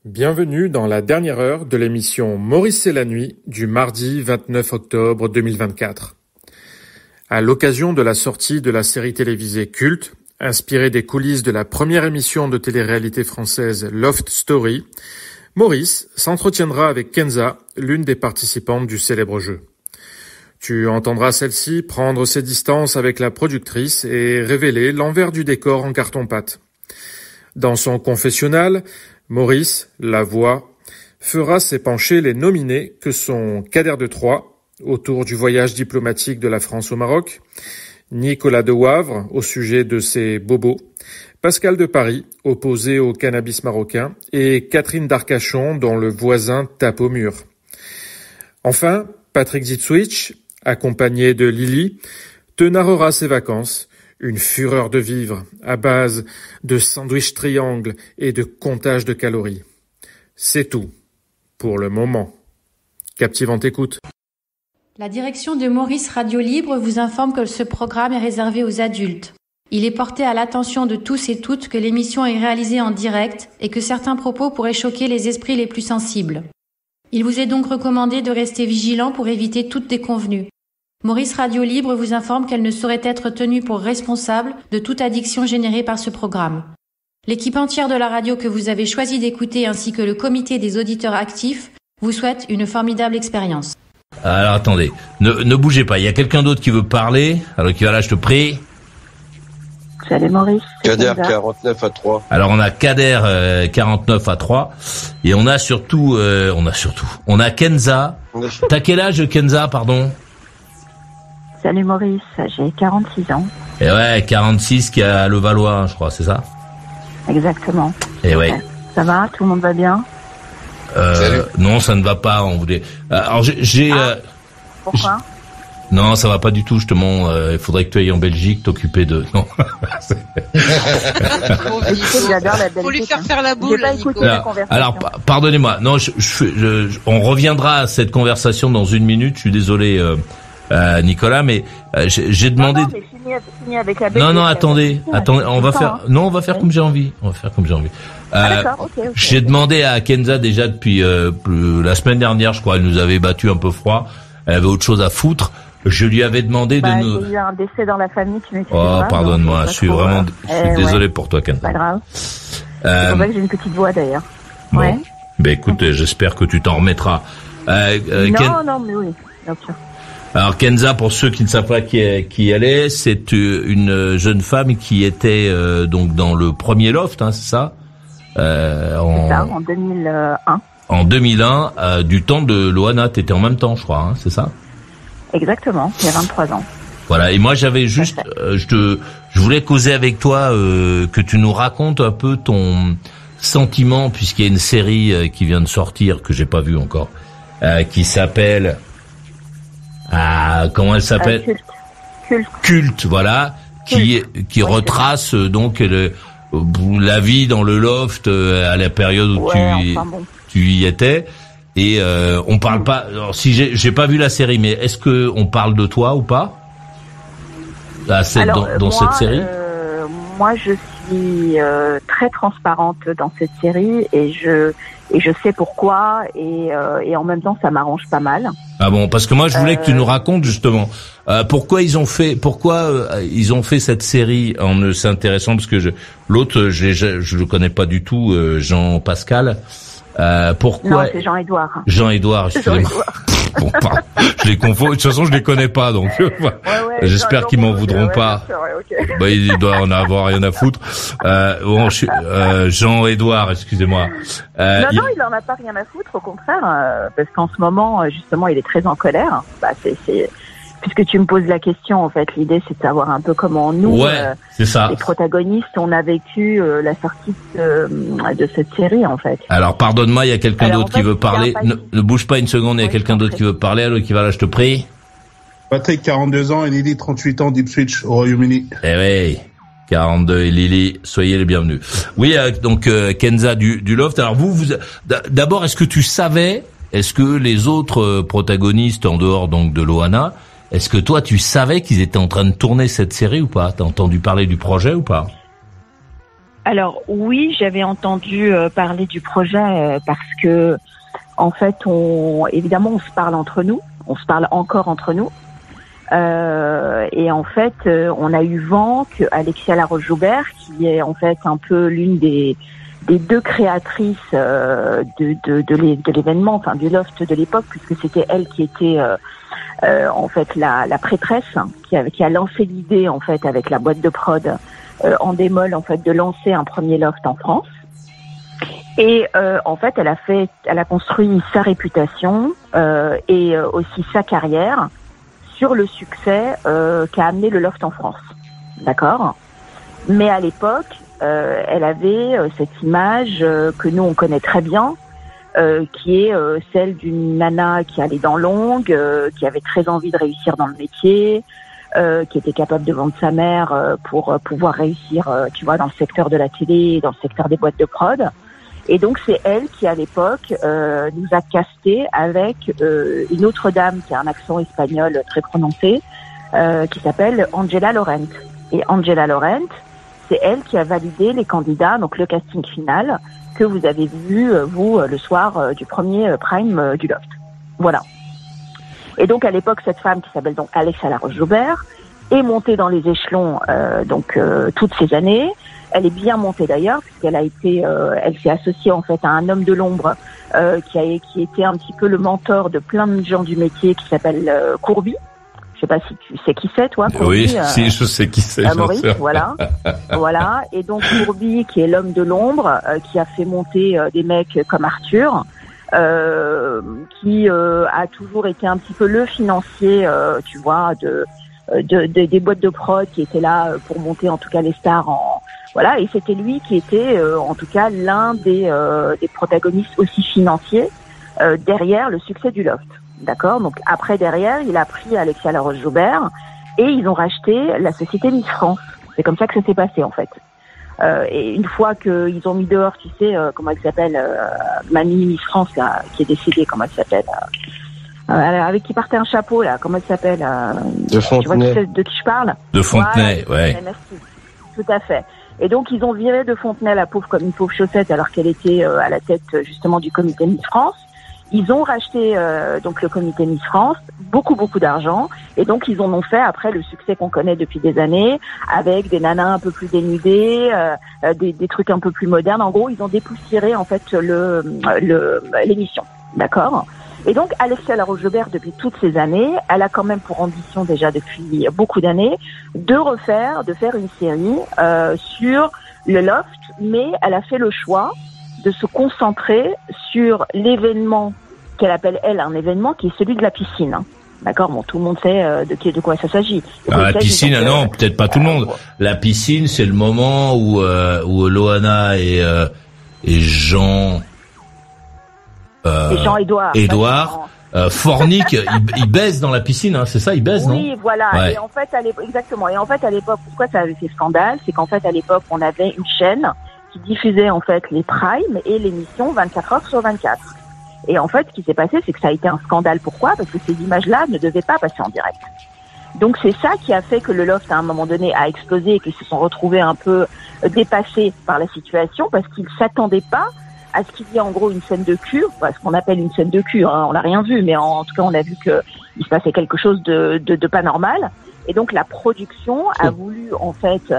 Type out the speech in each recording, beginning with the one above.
Bienvenue dans la dernière heure de l'émission Maurice et la nuit du mardi 29 octobre 2024. À l'occasion de la sortie de la série télévisée culte, inspirée des coulisses de la première émission de télé-réalité française Loft Story, Maurice s'entretiendra avec Kenza, l'une des participantes du célèbre jeu. Tu entendras celle-ci prendre ses distances avec la productrice et révéler l'envers du décor en carton-pâte. Dans son confessionnal, Maurice, la voix, fera s'épancher les nominés que sont Kader de Troyes, autour du voyage diplomatique de la France au Maroc, Nicolas de Wavre, au sujet de ses bobos, Pascal de Paris, opposé au cannabis marocain, et Catherine d'Arcachon, dont le voisin tape au mur. Enfin, Patrick Zitswitch, accompagné de Lily, te narrera ses vacances, une fureur de vivre à base de sandwich triangle et de comptage de calories. C'est tout, pour le moment. Captivante écoute. La direction de Maurice Radio Libre vous informe que ce programme est réservé aux adultes. Il est porté à l'attention de tous et toutes que l'émission est réalisée en direct et que certains propos pourraient choquer les esprits les plus sensibles. Il vous est donc recommandé de rester vigilant pour éviter toute déconvenue. Maurice Radio Libre vous informe qu'elle ne saurait être tenue pour responsable de toute addiction générée par ce programme. L'équipe entière de la radio que vous avez choisi d'écouter ainsi que le comité des auditeurs actifs vous souhaite une formidable expérience. Alors attendez, ne bougez pas, il y a quelqu'un d'autre qui veut parler, alors qui va là, je te prie. Salut Maurice. Kader 49 à 3. Alors on a Kader 49 à 3 et on a surtout on a Kenza. T'as quel âge Kenza, pardon? Salut Maurice, j'ai 46 ans. Et ouais, 46 qui a le Valois, je crois, c'est ça? Exactement. Et ouais. Ça va, tout le monde va bien? Non, ça ne va pas, on voulait. Alors Pourquoi? Non, ça va pas du tout, justement. Il faudrait que tu ailles en Belgique t'occuper de. Non. Faut lui faire la boule. Alors, pardonnez-moi. Non, on reviendra à cette conversation dans une minute. Je suis désolé, Nicolas, mais j'ai demandé. Non, mais fini avec la Belgique. Non, attendez. On va faire. Non, on va faire comme j'ai envie. D'accord, ok. J'ai demandé à Kenza déjà depuis la semaine dernière, je crois. Elle nous avait battu un peu froid. Elle avait autre chose à foutre. Je lui avais demandé de nous. Il y a eu un décès dans la famille, tu m'excuses. Oh, pardonne-moi, je suis vraiment, désolé pour toi, Kenza. Pas grave. C'est pour ça que j'ai une petite voix d'ailleurs. Bon. Ouais. Ben écoute, j'espère que tu t'en remettras. Non, mais oui, bien sûr. Alors Kenza, pour ceux qui ne savent pas qui elle est, c'est une jeune femme qui était donc dans le premier Loft, hein, c'est ça? C'est ça, en 2001. En 2001, du temps de Loana, t'étais en même temps, je crois, hein, c'est ça? Exactement, il y a 23 ans. Voilà, et moi j'avais juste, je voulais causer avec toi que tu nous racontes un peu ton sentiment, puisqu'il y a une série qui vient de sortir, que j'ai pas vue encore, qui s'appelle... comment elle s'appelle? Culte, voilà, qui retrace donc la vie dans le loft à la période où tu y étais. Et on parle pas. Alors, si j'ai pas vu la série, mais est-ce que on parle de toi ou pas dans cette série? Moi, je suis très transparente dans cette série et je sais pourquoi et en même temps ça m'arrange pas mal. Ah bon, parce que moi je voulais que tu nous racontes justement pourquoi ils ont fait cette série en ne s'intéressant, parce que l'autre je le connais pas du tout, Jean Pascal. Pourquoi? Non, c'est Jean-Édouard. Jean-Édouard, excusez-moi. Bon, je les confonds. De toute façon, je les connais pas, donc j'espère qu'ils m'en voudront pas. Okay. Bah, il doit en avoir rien à foutre. Jean-Édouard, excusez-moi. Non, il en a pas rien à foutre, au contraire, parce qu'en ce moment, justement, il est très en colère. Bah, puisque tu me poses la question, en fait, l'idée c'est de savoir un peu comment nous, c'est ça. Les protagonistes, on a vécu la sortie de cette série, en fait. Alors, pardonne-moi, il y a quelqu'un d'autre qui veut parler. Ne bouge pas une seconde, il y a quelqu'un d'autre qui veut parler. Alors, qui va là, je te prie. Patrick, 42 ans, et Lily, 38 ans, d'Ipswich, au Royaume-Uni. Eh oui, 42 et Lily, soyez les bienvenus. Oui, donc Kenza du Loft. Alors vous d'abord, est-ce que les autres protagonistes en dehors donc de Loana, est-ce que toi tu savais qu'ils étaient en train de tourner cette série ou pas? T'as entendu parler du projet ou pas? Alors oui, j'avais entendu parler du projet parce que en fait, évidemment, on se parle entre nous, on se parle encore entre nous. Et en fait, on a eu vent qu'Alexia Laroche-Joubert, qui est en fait un peu l'une des deux créatrices de l'événement, enfin du loft de l'époque, puisque c'était elle qui était en fait la prêtresse qui a lancé l'idée en fait avec la boîte de prod Endemol en fait de lancer un premier loft en France. Et en fait, elle a construit sa réputation et aussi sa carrière sur le succès qu'a amené le loft en France. D'accord ? Mais à l'époque, elle avait cette image que nous on connaît très bien, qui est celle d'une nana qui allait dans longue, qui avait très envie de réussir dans le métier, qui était capable de vendre sa mère pour pouvoir réussir, tu vois, dans le secteur de la télé, dans le secteur des boîtes de prod. Et donc c'est elle qui à l'époque nous a casté avec une autre dame qui a un accent espagnol très prononcé, qui s'appelle Angela Laurent. Et Angela Laurent, c'est elle qui a validé les candidats, donc le casting final que vous avez vu vous le soir du premier prime du loft. Voilà. Et donc à l'époque cette femme qui s'appelle donc Alexia Laroche-Joubert est montée dans les échelons toutes ces années. Elle est bien montée d'ailleurs puisqu'elle a été, elle s'est associée en fait à un homme de l'ombre qui était un petit peu le mentor de plein de gens du métier qui s'appelle Courby. Je sais pas si tu sais qui c'est toi. Courby, oui, si je sais qui c'est. Maurice, voilà, voilà. Et donc Courby qui est l'homme de l'ombre qui a fait monter des mecs comme Arthur. Qui a toujours été un petit peu le financier, tu vois, des boîtes de prod qui étaient là pour monter en tout cas les stars voilà, et c'était lui qui était en tout cas l'un des protagonistes aussi financiers derrière le succès du loft. D'accord ? Donc après derrière, il a pris Alexia Laroche-Joubert et ils ont racheté la société Miss France. C'est comme ça que ça s'est passé en fait. Et une fois qu'ils ont mis dehors, tu sais, comment elle s'appelle, Mamie Miss France, là, qui est décédée, comment elle s'appelle, avec qui partait un chapeau, là, comment elle s'appelle, De Fontenay. Tu vois de qui je parle? De Fontenay, ouais. Tout à fait. Et donc, ils ont viré de Fontenay la pauvre comme une pauvre chaussette, alors qu'elle était à la tête, justement, du comité Miss France. Ils ont racheté donc le comité Miss France, beaucoup d'argent, et donc ils en ont fait après le succès qu'on connaît depuis des années, avec des nanas un peu plus dénudées, des trucs un peu plus modernes. En gros, ils ont dépoussiéré en fait l'émission, d'accord. Et donc Alexia Laroche-Joubert, depuis toutes ces années, elle a quand même pour ambition déjà depuis beaucoup d'années de faire une série sur le loft, mais elle a fait le choix de se concentrer sur l'événement qu'elle appelle, elle, un événement qui est celui de la piscine. Hein. D'accord, bon, tout le monde sait de quoi ça s'agit. La piscine, non, peut-être pas tout le monde. La piscine, c'est le moment où Loana et Jean... et Jean-Édouard forniquent, ils baissent dans la piscine, hein, c'est ça, ils baissent, non? Oui, voilà. Ouais. Et en fait, exactement. Et en fait, à l'époque, pourquoi ça avait fait scandale, c'est qu'en fait, à l'époque, on avait une chaîne qui diffusait en fait les primes et l'émission 24 heures sur 24. Et en fait, ce qui s'est passé, c'est que ça a été un scandale. Pourquoi ? Parce que ces images-là ne devaient pas passer en direct. Donc c'est ça qui a fait que le loft, à un moment donné, a explosé et qu'ils se sont retrouvés un peu dépassés par la situation parce qu'ils s'attendaient pas à ce qu'il y ait en gros une scène de cul, ce qu'on appelle une scène de cul. Hein, on n'a rien vu, mais en tout cas, on a vu que il se passait quelque chose de pas normal. Et donc la production a voulu en fait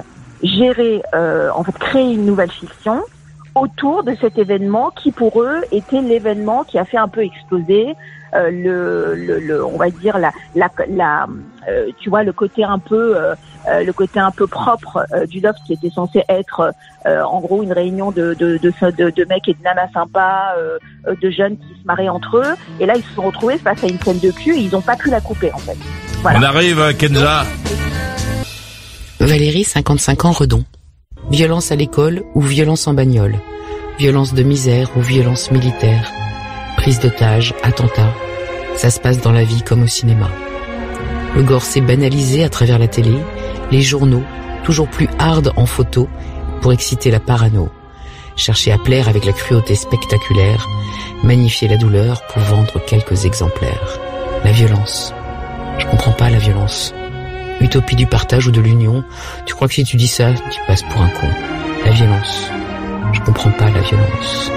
créer une nouvelle fiction autour de cet événement qui pour eux était l'événement qui a fait un peu exploser on va dire tu vois le côté un peu propre du loft qui était censé être en gros une réunion de mecs et de nanas sympas, de jeunes qui se marraient entre eux, et là ils se sont retrouvés face à une scène de cul et ils ont pas pu la couper en fait. Voilà. On arrive, Kenza. Valérie, 55 ans, Redon. Violence à l'école ou violence en bagnole. Violence de misère ou violence militaire. Prise d'otage, attentat. Ça se passe dans la vie comme au cinéma. Le gore s'est banalisé à travers la télé, les journaux, toujours plus hard en photo pour exciter la parano. Chercher à plaire avec la cruauté spectaculaire, magnifier la douleur pour vendre quelques exemplaires. La violence. Je comprends pas la violence. Utopie du partage ou de l'union, tu crois que si tu dis ça, tu passes pour un con. La violence. Je comprends pas la violence.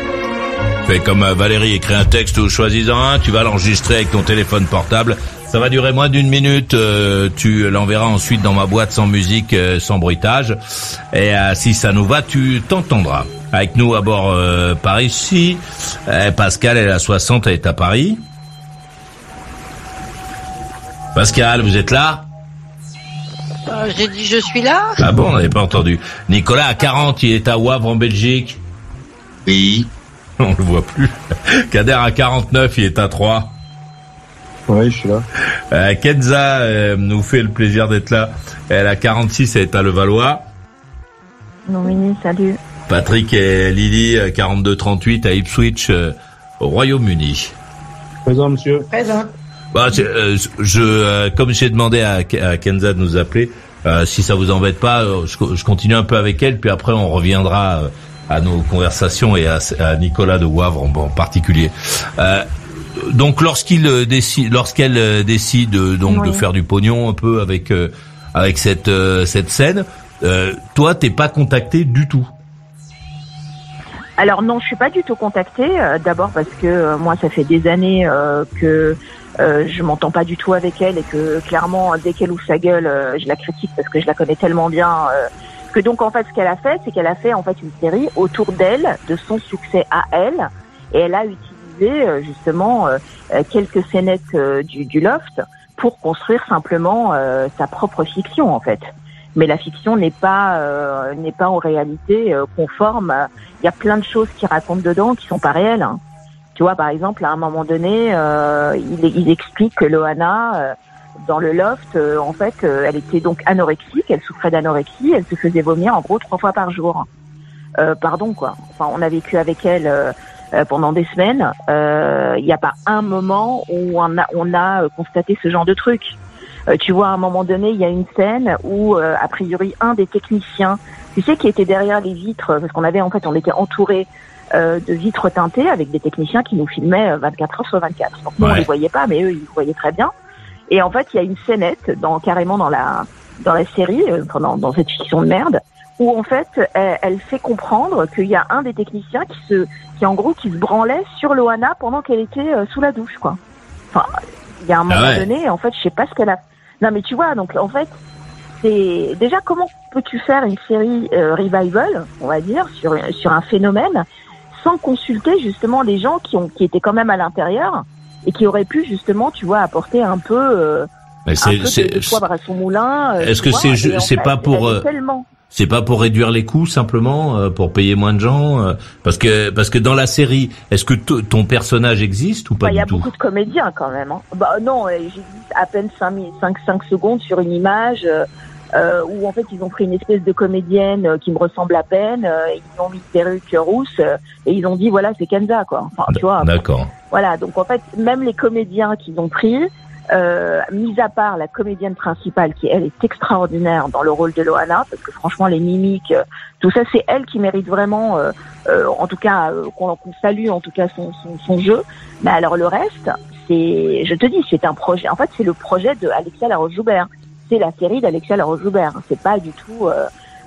Fais comme Valérie, écris un texte ou choisis-en un, tu vas l'enregistrer avec ton téléphone portable. Ça va durer moins d'1 minute, tu l'enverras ensuite dans ma boîte sans musique, sans bruitage. Et si ça nous va, tu t'entendras. Avec nous à bord Paris, si Pascal, elle a 60, elle est à Paris. Pascal, vous êtes là? J'ai dit je suis là. Ah bon, on n'avait pas entendu. Nicolas à 40, il est à Wavre en Belgique. Oui. On le voit plus. Kader à 49, il est à 3. Oui, je suis là. Kenza nous fait le plaisir d'être là. Elle a 46, elle est à Levallois. Oui, salut. Patrick et Lily, 42-38 à Ipswich, au Royaume-Uni. Présent, monsieur. Présent. Bah, comme j'ai demandé à Kenza de nous appeler, si ça vous embête pas, je continue un peu avec elle, puis après on reviendra à nos conversations et à Nicolas de Wavre en particulier. Donc lorsqu'elle décide donc de faire du pognon un peu avec cette scène, toi t'es pas contacté du tout? Alors non, je suis pas du tout contactée. D'abord parce que moi ça fait des années que je m'entends pas du tout avec elle et que clairement dès qu'elle ouvre sa gueule, je la critique parce que je la connais tellement bien. Que donc en fait ce qu'elle a fait, c'est qu'elle a fait en fait une série autour d'elle, de son succès à elle, et elle a utilisé justement quelques scénettes du loft pour construire simplement sa propre fiction en fait. Mais la fiction n'est pas en réalité conforme. Il y a plein de choses qui racontent dedans qui sont pas réelles. Hein. Tu vois, par exemple, à un moment donné, il explique que Loana, dans le loft, en fait, elle était donc anorexique, elle souffrait d'anorexie, elle se faisait vomir en gros 3 fois par jour. Pardon, quoi. Enfin, on a vécu avec elle pendant des semaines. Il n'y a pas un moment où on a constaté ce genre de truc. Tu vois, à un moment donné, il y a une scène où, a priori, un des techniciens, tu sais, qui était derrière les vitres, parce on était entourés de vitres teintées avec des techniciens qui nous filmaient 24 heures sur 24. Donc nous, on les voyait pas, mais eux, ils le voyaient très bien. Et en fait, il y a une scénette carrément dans la série, dans cette fiction de merde, où en fait, elle fait comprendre qu'il y a un des techniciens qui se branlait sur Loana pendant qu'elle était sous la douche, quoi. Enfin, il y a un moment donné, en fait, je sais pas ce qu'elle a. Non, mais tu vois, donc en fait, c'est déjà comment peux-tu faire une série revival, on va dire, sur un phénomène sans consulter justement les gens qui étaient quand même à l'intérieur et qui auraient pu justement, tu vois, apporter un peu de poivre à son moulin. Est-ce que c'est pas pour réduire les coûts simplement, pour payer moins de gens, parce que dans la série, est-ce que ton personnage existe ou pas du tout? Il y a beaucoup de comédiens quand même. Hein. Bah non, j'existe à peine 5 secondes sur une image où en fait ils ont pris une espèce de comédienne qui me ressemble à peine, ils ont mis une perruque rousse et ils ont dit voilà c'est Kenza quoi. Enfin tu vois. D'accord. Voilà, donc en fait même les comédiens qu'ils ont pris, mis à part la comédienne principale qui elle est extraordinaire dans le rôle de Loana parce que franchement les mimiques, tout ça c'est elle qui mérite vraiment, en tout cas qu'on salue en tout cas son jeu. Mais alors le reste, je te dis, c'est un projet. En fait, c'est le projet de Alexia Laroche-Joubert. C'est la série d'Alexia Laroche-Joubert. C'est pas du tout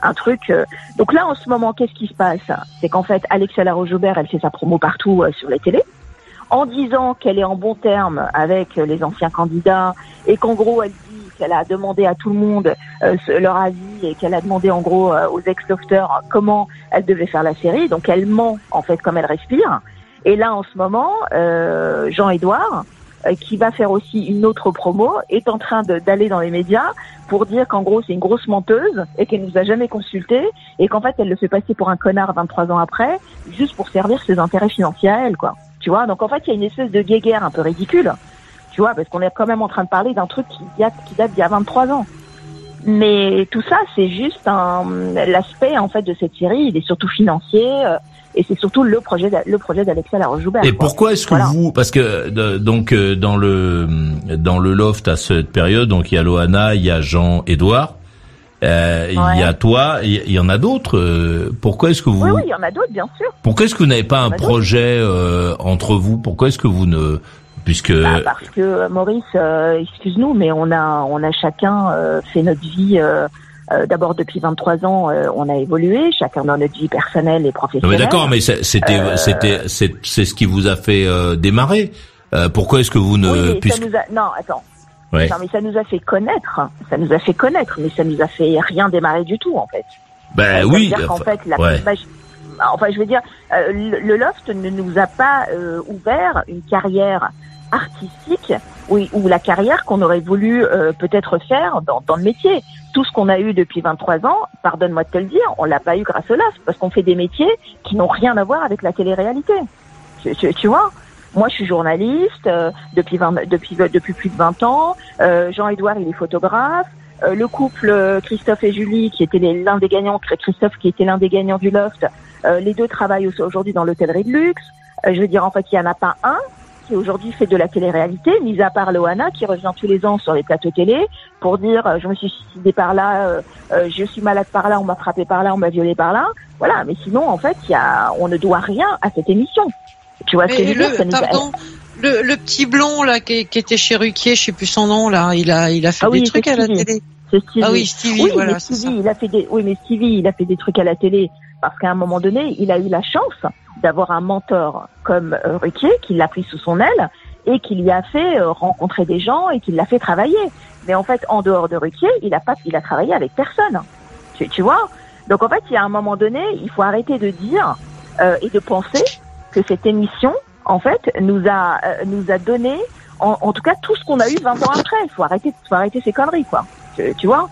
un truc. Donc là, en ce moment, qu'est-ce qui se passe? C'est qu'en fait, Alexia Laroche-Joubert, elle fait sa promo partout sur les télés, en disant qu'elle est en bon terme avec les anciens candidats et qu'en gros, elle dit qu'elle a demandé à tout le monde leur avis et qu'elle a demandé en gros aux ex-lofters comment elle devait faire la série. Donc elle ment en fait comme elle respire. Et là, en ce moment, Jean-Édouard, qui va faire aussi une autre promo, est en train d'aller dans les médias pour dire qu'en gros, c'est une grosse menteuse et qu'elle nous a jamais consulté et qu'en fait, elle le fait passer pour un connard 23 ans après, juste pour servir ses intérêts financiers à elle, quoi. Tu vois, donc en fait, il y a une espèce de guéguerre un peu ridicule, tu vois, parce qu'on est quand même en train de parler d'un truc qui date d'il y a 23 ans. Mais tout ça, c'est juste l'aspect en fait de cette série, il est surtout financier. Et c'est surtout le projet d'Alexia Laroche-Joubert. Et pourquoi est-ce que vous, parce que donc dans le loft à cette période, donc il y a Loana, il y a Jean-Édouard, il y a toi, il y en a d'autres. Pourquoi est-ce que vous Oui, il y en a d'autres, bien sûr. Pourquoi est-ce que vous n'avez pas un projet entre vous? Pourquoi est-ce que vous ne parce que Maurice, excuse-nous, mais on a chacun fait notre vie D'abord, depuis 23 ans, on a évolué, chacun dans notre vie personnelle et professionnelle. Mais d'accord, mais c'est ce qui vous a fait démarrer. Pourquoi est-ce que vous ne... Oui, non, attends. Ouais. Non, mais ça nous a fait connaître. Ça nous a fait connaître, mais ça nous a fait rien démarrer du tout, en fait. Ben oui. C'est-à-dire qu'en fait, je veux dire, le loft ne nous a pas ouvert une carrière artistique ou la carrière qu'on aurait voulu peut-être faire dans le métier. Tout ce qu'on a eu depuis 23 ans, pardonne-moi de te le dire, on l'a pas eu grâce au loft, parce qu'on fait des métiers qui n'ont rien à voir avec la télé-réalité. Tu vois? Moi, je suis journaliste depuis plus de 20 ans. Jean-Édouard, il est photographe. Le couple Christophe et Julie, qui était l'un des gagnants, Christophe qui était l'un des gagnants du loft, les deux travaillent aujourd'hui dans l'hôtellerie de luxe. Je veux dire, en fait, il y en a pas un qui aujourd'hui fait de la télé-réalité, mis à part Loana, qui revient tous les ans sur les plateaux télé pour dire je me suis suicidée par là, je suis malade par là, on m'a frappé par là, on m'a violée par là. Voilà, mais sinon, en fait, on ne doit rien à cette émission. Tu vois ce que je veux dire, le petit blond là qui était chez Ruquier, je sais plus son nom là, il a fait des trucs à la télé. C'est Stevie. Ah oui, Stevie, oui, voilà, mais Stevie, il a fait des trucs à la télé parce qu'à un moment donné, il a eu la chance d'avoir un mentor comme Ruquier qui l'a pris sous son aile et qui lui a fait rencontrer des gens et qui l'a fait travailler. Mais en fait, en dehors de Ruquier, il a travaillé avec personne. Tu vois? Donc en fait, il y a un moment donné, il faut arrêter de dire et de penser que cette émission, en fait, nous a donné, en tout cas, tout ce qu'on a eu 20 ans après. Il faut arrêter ces conneries, quoi. Tu vois?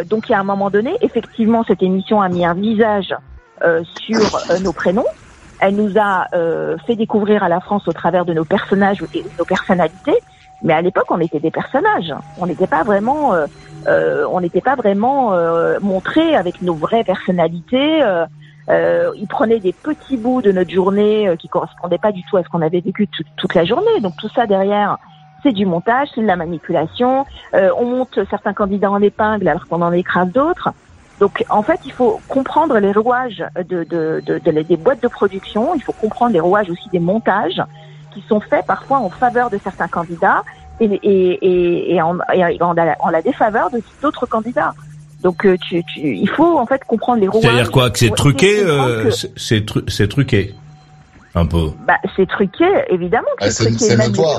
Donc, il y a un moment donné, effectivement, cette émission a mis un visage sur nos prénoms. Elle nous a fait découvrir à la France au travers de nos personnages et nos personnalités. Mais à l'époque, on était des personnages. On n'était pas vraiment montrés avec nos vraies personnalités. Ils prenaient des petits bouts de notre journée qui correspondaient pas du tout à ce qu'on avait vécu toute la journée. Donc tout ça derrière, c'est du montage, c'est de la manipulation. On monte certains candidats en épingle alors qu'on en écrase d'autres. Donc en fait, il faut comprendre les rouages des boîtes de production. Il faut comprendre les rouages aussi des montages qui sont faits parfois en faveur de certains candidats et en la défaveur d'autres candidats. Donc il faut en fait comprendre les rouages. C'est-à-dire quoi, que c'est truqué, c'est truqué, un peu. Bah c'est truqué, évidemment. Que c'est truqué.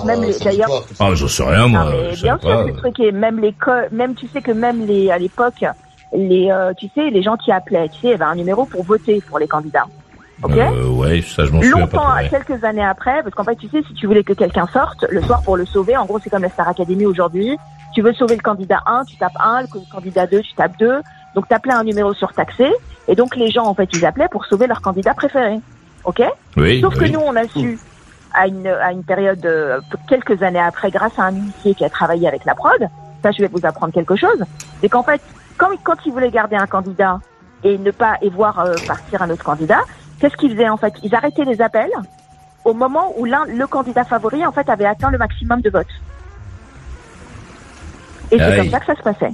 Même les d'ailleurs. Ah, j'en sais rien moi. Bien sûr, c'est truqué. Même tu sais que à l'époque, les gens qui appelaient, tu sais, il y avait un numéro pour voter pour les candidats. Ok. Ouais, ça je m'en souviens pas. Longtemps, quelques années après, parce qu'en fait, tu sais, si tu voulais que quelqu'un sorte le soir pour le sauver, en gros, c'est comme la Star Academy aujourd'hui. Tu veux sauver le candidat 1, tu tapes 1, le candidat 2, tu tapes 2. Donc, t'appelais un numéro surtaxé. Et donc, les gens, en fait, ils appelaient pour sauver leur candidat préféré. Ok? Oui. Sauf que nous, on a su, à une période, quelques années après, grâce à un huissier qui a travaillé avec la prod, ça, je vais vous apprendre quelque chose, c'est qu'en fait, quand ils voulaient garder un candidat et voir partir un autre candidat, qu'est-ce qu'ils faisaient, en fait? Ils arrêtaient les appels au moment où le candidat favori, en fait, avait atteint le maximum de votes. Et c'est comme ça que ça se passait.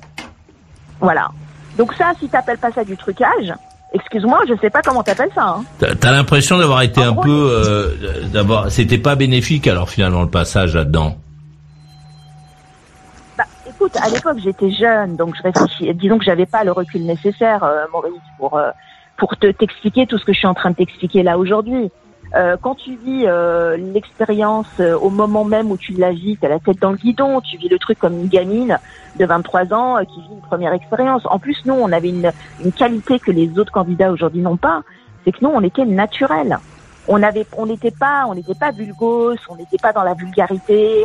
Voilà. Donc ça, si t'appelles pas ça du trucage, excuse-moi, je sais pas comment t'appelles ça. Hein. T'as l'impression d'avoir été c'était pas bénéfique alors finalement le passage là-dedans. Bah, écoute, à l'époque j'étais jeune, donc je réfléchis. Disons que j'avais pas le recul nécessaire, Maurice, pour t'expliquer tout ce que je suis en train de t'expliquer là aujourd'hui. Quand tu vis l'expérience au moment même où tu la vis, t'as la tête dans le guidon, tu vis le truc comme une gamine de 23 ans qui vit une première expérience. En plus, nous, on avait une qualité que les autres candidats aujourd'hui n'ont pas, c'est que nous, on était naturels. On n'était pas vulgos, on n'était pas dans la vulgarité,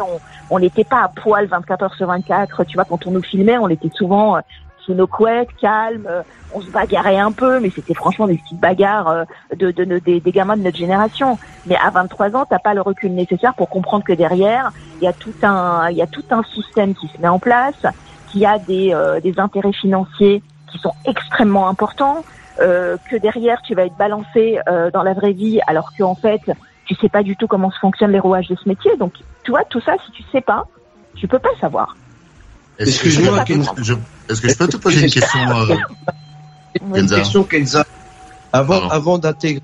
on n'était pas à poil 24 heures sur 24. Tu vois, quand on nous filmait, on était souvent sous nos couettes, calmes, on se bagarrait un peu, mais c'était franchement des petites bagarres des gamins de notre génération. Mais à 23 ans, t'as pas le recul nécessaire pour comprendre que derrière, il y a tout un système qui se met en place, qu'il y a des intérêts financiers qui sont extrêmement importants, que derrière tu vas être balancé dans la vraie vie, alors qu'en fait, tu sais pas du tout comment fonctionnent les rouages de ce métier. Donc, tu vois, tout ça, si tu sais pas, tu peux pas savoir. Excuse-moi, est-ce que je peux te poser une question, Kenza? Une question, Kenza. Avant d'intégrer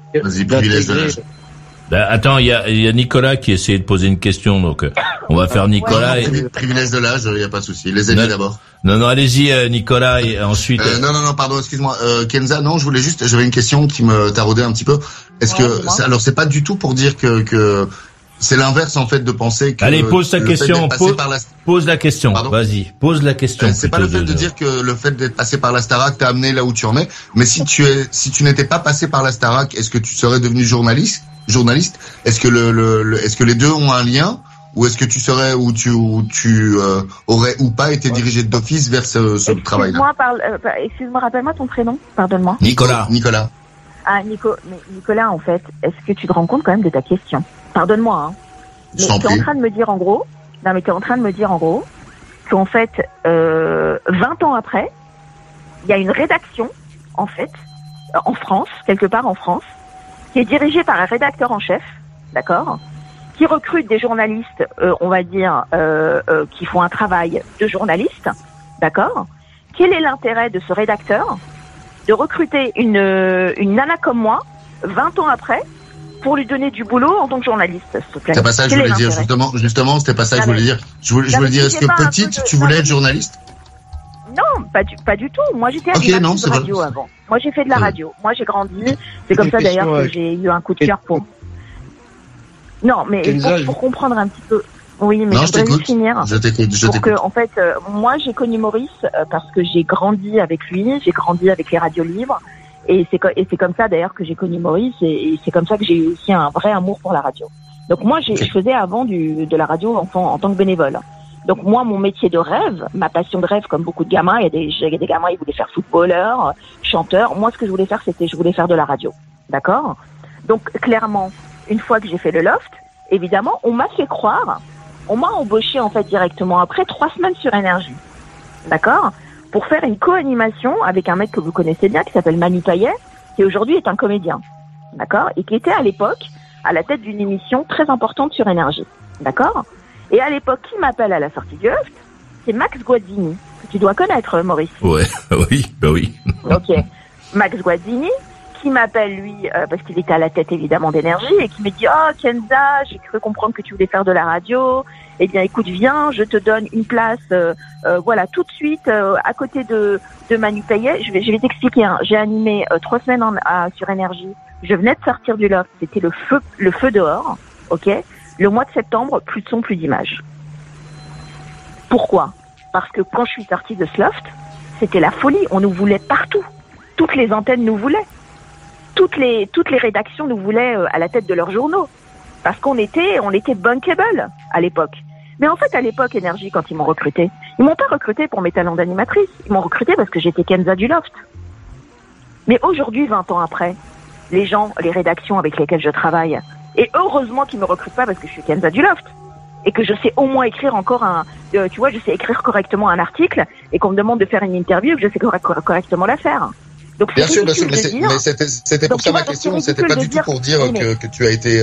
Attends, il y a Nicolas qui essayait de poser une question, donc on va faire Nicolas. Privilège de l'âge, il y a pas de souci. Les aînés d'abord. Non, allez-y, Nicolas, et ensuite. Non, pardon, excuse-moi, Kenza. Non, j'avais une question qui me taraudait un petit peu. Est-ce que, alors c'est pas du tout pour dire que c'est l'inverse en fait de penser que. Allez, pose ta question. Pose la question. Pardon. Vas-y, pose la question. C'est pas le fait de dire que le fait d'être passé par la Starac t'a amené là où tu en es, mais si tu n'étais pas passé par la Starac, est-ce que tu serais devenu journaliste? Est-ce que est-ce que les deux ont un lien? Ou est-ce que tu serais ou tu aurais ou pas été dirigé d'office vers ce travail-là? Excuse-moi, rappelle-moi ton prénom, pardonne-moi. Nicolas. Ah, Nicolas, en fait, est-ce que tu te rends compte quand même de ta question? Pardonne-moi, hein. Mais t'es en train de me dire en gros, qu'en fait, 20 ans après, il y a une rédaction, en fait, en France, quelque part en France, qui est dirigée par un rédacteur en chef, d'accord? Qui recrute des journalistes, on va dire, qui font un travail de journaliste, d'accord? Quel est l'intérêt de ce rédacteur de recruter une nana comme moi, 20 ans après, pour lui donner du boulot en tant que journaliste, s'il te plaît? C'est pas ça que je voulais dire, justement, c'était pas ça que je voulais dire. Je voulais dire, est-ce que petite, tu voulais être journaliste? Non, pas du tout. Moi, j'étais animatrice de radio avant. Moi, j'ai fait de la radio. Moi, j'ai grandi. C'est comme ça, d'ailleurs, que j'ai eu un coup de cœur pour... Non, mais pour comprendre un petit peu... Oui, mais je voudrais juste finir. Je t'écoute. Pour que, en fait, moi, j'ai connu Maurice parce que j'ai grandi avec lui, j'ai grandi avec les radios libres. Et c'est comme ça, d'ailleurs, que j'ai connu Maurice. Et c'est comme ça que j'ai eu aussi un vrai amour pour la radio. Donc, moi, je faisais avant de la radio en tant que bénévole. Donc, moi, mon métier de rêve, ma passion de rêve, comme beaucoup de gamins, il y a des gamins, ils voulaient faire footballeur, chanteur. Moi, ce que je voulais faire, je voulais faire de la radio. D'accord? Donc, clairement, une fois que j'ai fait le loft, évidemment, on m'a fait croire, on m'a embauché, en fait, directement après 3 semaines sur Énergie. D'accord? Pour faire une co-animation avec un mec que vous connaissez bien, qui s'appelle Manu Payet, qui aujourd'hui est un comédien. D'accord? Et qui était à l'époque à la tête d'une émission très importante sur Énergie. D'accord? Et à l'époque, qui m'appelle à la sortie du loft? C'est Max Guazzini, que tu dois connaître, Maurice. Ouais, oui. Ok. Max Guazzini, qui m'appelle, lui, parce qu'il était à la tête, évidemment, d'Énergie, et qui me dit, oh, Kenza, j'ai cru comprendre que tu voulais faire de la radio. Eh bien, écoute, viens, je te donne une place, voilà, tout de suite, à côté de Manu Payet. Je vais t'expliquer, hein. J'ai animé 3 semaines sur Énergie. Je venais de sortir du loft. C'était le feu dehors. Ok? Le mois de septembre, plus de son, plus d'image. Pourquoi? Parce que quand je suis sortie de ce loft, c'était la folie. On nous voulait partout. Toutes les antennes nous voulaient. Toutes les rédactions nous voulaient à la tête de leurs journaux. Parce qu'on était bankable à l'époque. Mais en fait, à l'époque, Énergie, quand ils m'ont recruté, ils m'ont pas recruté pour mes talents d'animatrice. Ils m'ont recruté parce que j'étais Kenza du loft. Mais aujourd'hui, 20 ans après, les rédactions avec lesquelles je travaille, et heureusement qu'ils me recrutent pas parce que je suis Kenza du loft. Et que je sais au moins écrire encore je sais écrire correctement un article, et qu'on me demande de faire une interview, que je sais correctement la faire. Donc, bien sûr, mais c'était pour ça ma question, c'était pas du tout pour dire que tu as été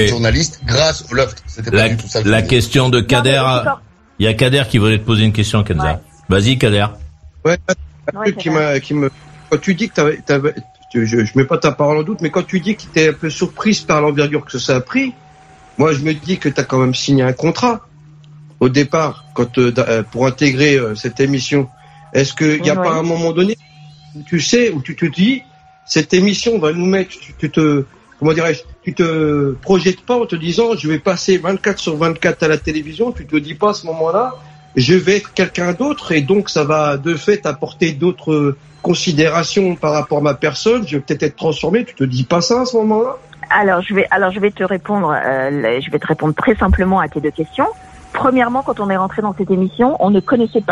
journaliste grâce au loft. C'était pas du tout ça. La question de Kader, il y a Kader qui voulait te poser une question, Kenza. Ouais. Vas-y, Kader. Ouais, un truc qui me, quand tu dis que je mets pas ta parole en doute, mais quand tu dis que tu étais un peu surprise par l'envergure que ça a pris, moi je me dis que tu as quand même signé un contrat au départ pour intégrer cette émission. Est-ce qu'il n'y a pas un moment donné, tu sais, où tu te dis, cette émission va nous mettre, tu te projettes pas en te disant, je vais passer 24 sur 24 à la télévision, tu te dis pas à ce moment-là, je vais être quelqu'un d'autre, et donc ça va de fait apporter d'autres considérations par rapport à ma personne, je vais peut-être être transformé, tu te dis pas ça à ce moment-là? Alors je vais te répondre très simplement à tes 2 questions. Premièrement, quand on est rentré dans cette émission,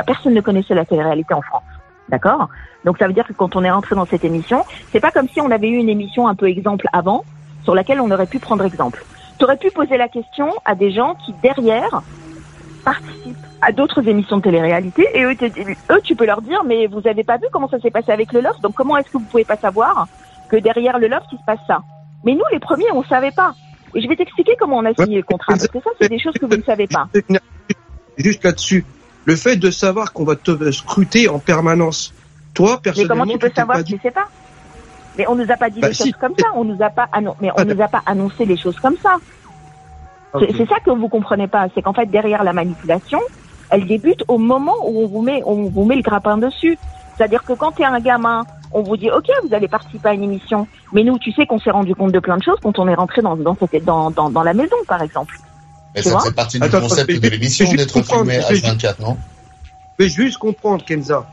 personne ne connaissait la télé-réalité en France. D'accord? Donc ça veut dire que quand on est rentré dans cette émission, c'est pas comme si on avait eu une émission un peu exemple avant, sur laquelle on aurait pu prendre exemple. Tu aurais pu poser la question à des gens qui, derrière, participent à d'autres émissions de télé-réalité, et eux, tu peux leur dire, mais vous avez pas vu comment ça s'est passé avec le loft, donc comment est-ce que vous pouvez pas savoir que derrière le loft, il se passe ça? Mais nous, les premiers, on savait pas. Et je vais t'expliquer comment on a signé le contrat, parce que ça, c'est des choses que vous ne savez pas. Juste là-dessus, le fait de savoir qu'on va te scruter en permanence, toi, personnellement... Mais comment tu peux savoir si tu sais pas? Mais on nous a pas dit les choses comme ça. On nous a pas annoncé les choses comme ça. Okay. C'est ça que vous comprenez pas. C'est qu'en fait, derrière la manipulation, elle débute au moment où on vous met le grappin dessus. C'est-à-dire que quand t'es un gamin, on vous dit, OK, vous allez participer à une émission. Mais nous, tu sais qu'on s'est rendu compte de plein de choses quand on est rentré dans la maison, par exemple. Mais ça fait partie du concept de l'émission d'être filmé H24, non? Je vais juste comprendre, Kenza.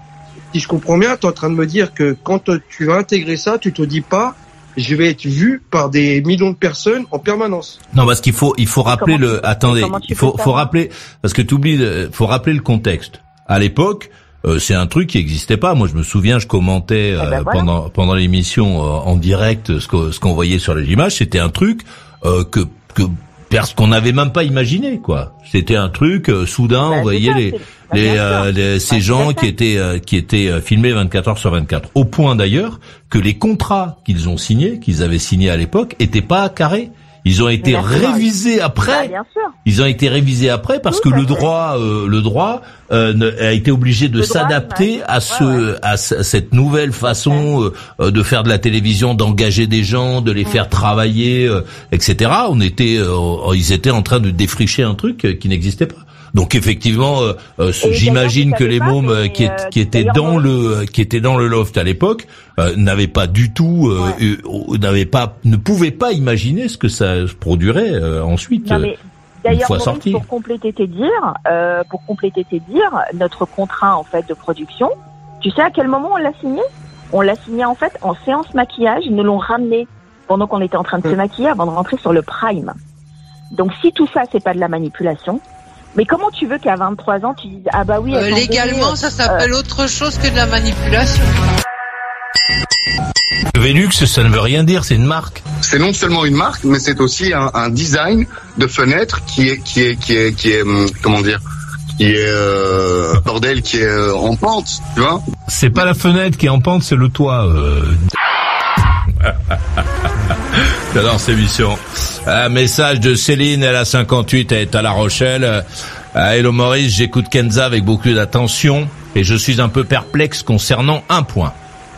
Si je comprends bien, tu es en train de me dire que quand tu vas intégrer ça, tu te dis pas, je vais être vu par des millions de personnes en permanence. Non, parce qu'il faut rappeler faut rappeler, parce que faut rappeler le contexte. À l'époque, c'est un truc qui existait pas. Moi, je me souviens, je commentais pendant l'émission en direct ce qu'on voyait sur les images. C'était un truc qu'on n'avait même pas imaginé, quoi. C'était un truc soudain, on voyait ces gens qui étaient filmés 24 heures sur 24. Au point d'ailleurs que les contrats qu'ils avaient signés à l'époque étaient pas carrés. Ils ont été révisés après. Bien sûr. Ils ont été révisés après parce que le droit a été obligé de s'adapter à cette nouvelle façon de faire de la télévision, d'engager des gens, de les faire travailler, etc. Ils étaient en train de défricher un truc qui n'existait pas. Donc effectivement, j'imagine que les mômes qui étaient dans le loft à l'époque n'avaient pas du tout, ne pouvaient pas imaginer ce que ça se produirait ensuite. Non, mais d'ailleurs, une fois Maurice, sorti. pour compléter tes dires, notre contrat en fait de production, tu sais à quel moment on l'a signé? On l'a signé en fait en séance maquillage. Ils nous l'ont ramené pendant qu'on était en train de se maquiller avant de rentrer sur le prime. Donc si tout ça c'est pas de la manipulation. Mais comment tu veux qu'à 23 ans, tu dises « Ah bah oui... » légalement, ça s'appelle autre chose que de la manipulation. Velux, ça ne veut rien dire, c'est une marque. C'est non seulement une marque, mais c'est aussi un design de fenêtre qui est comment dire, qui est bordel, qui est en pente, tu vois. C'est pas la fenêtre qui est en pente, c'est le toit. J'adore cette émission. Un message de Céline, elle a 58, elle est à La Rochelle. Hello Maurice, j'écoute Kenza avec beaucoup d'attention et je suis un peu perplexe concernant un point.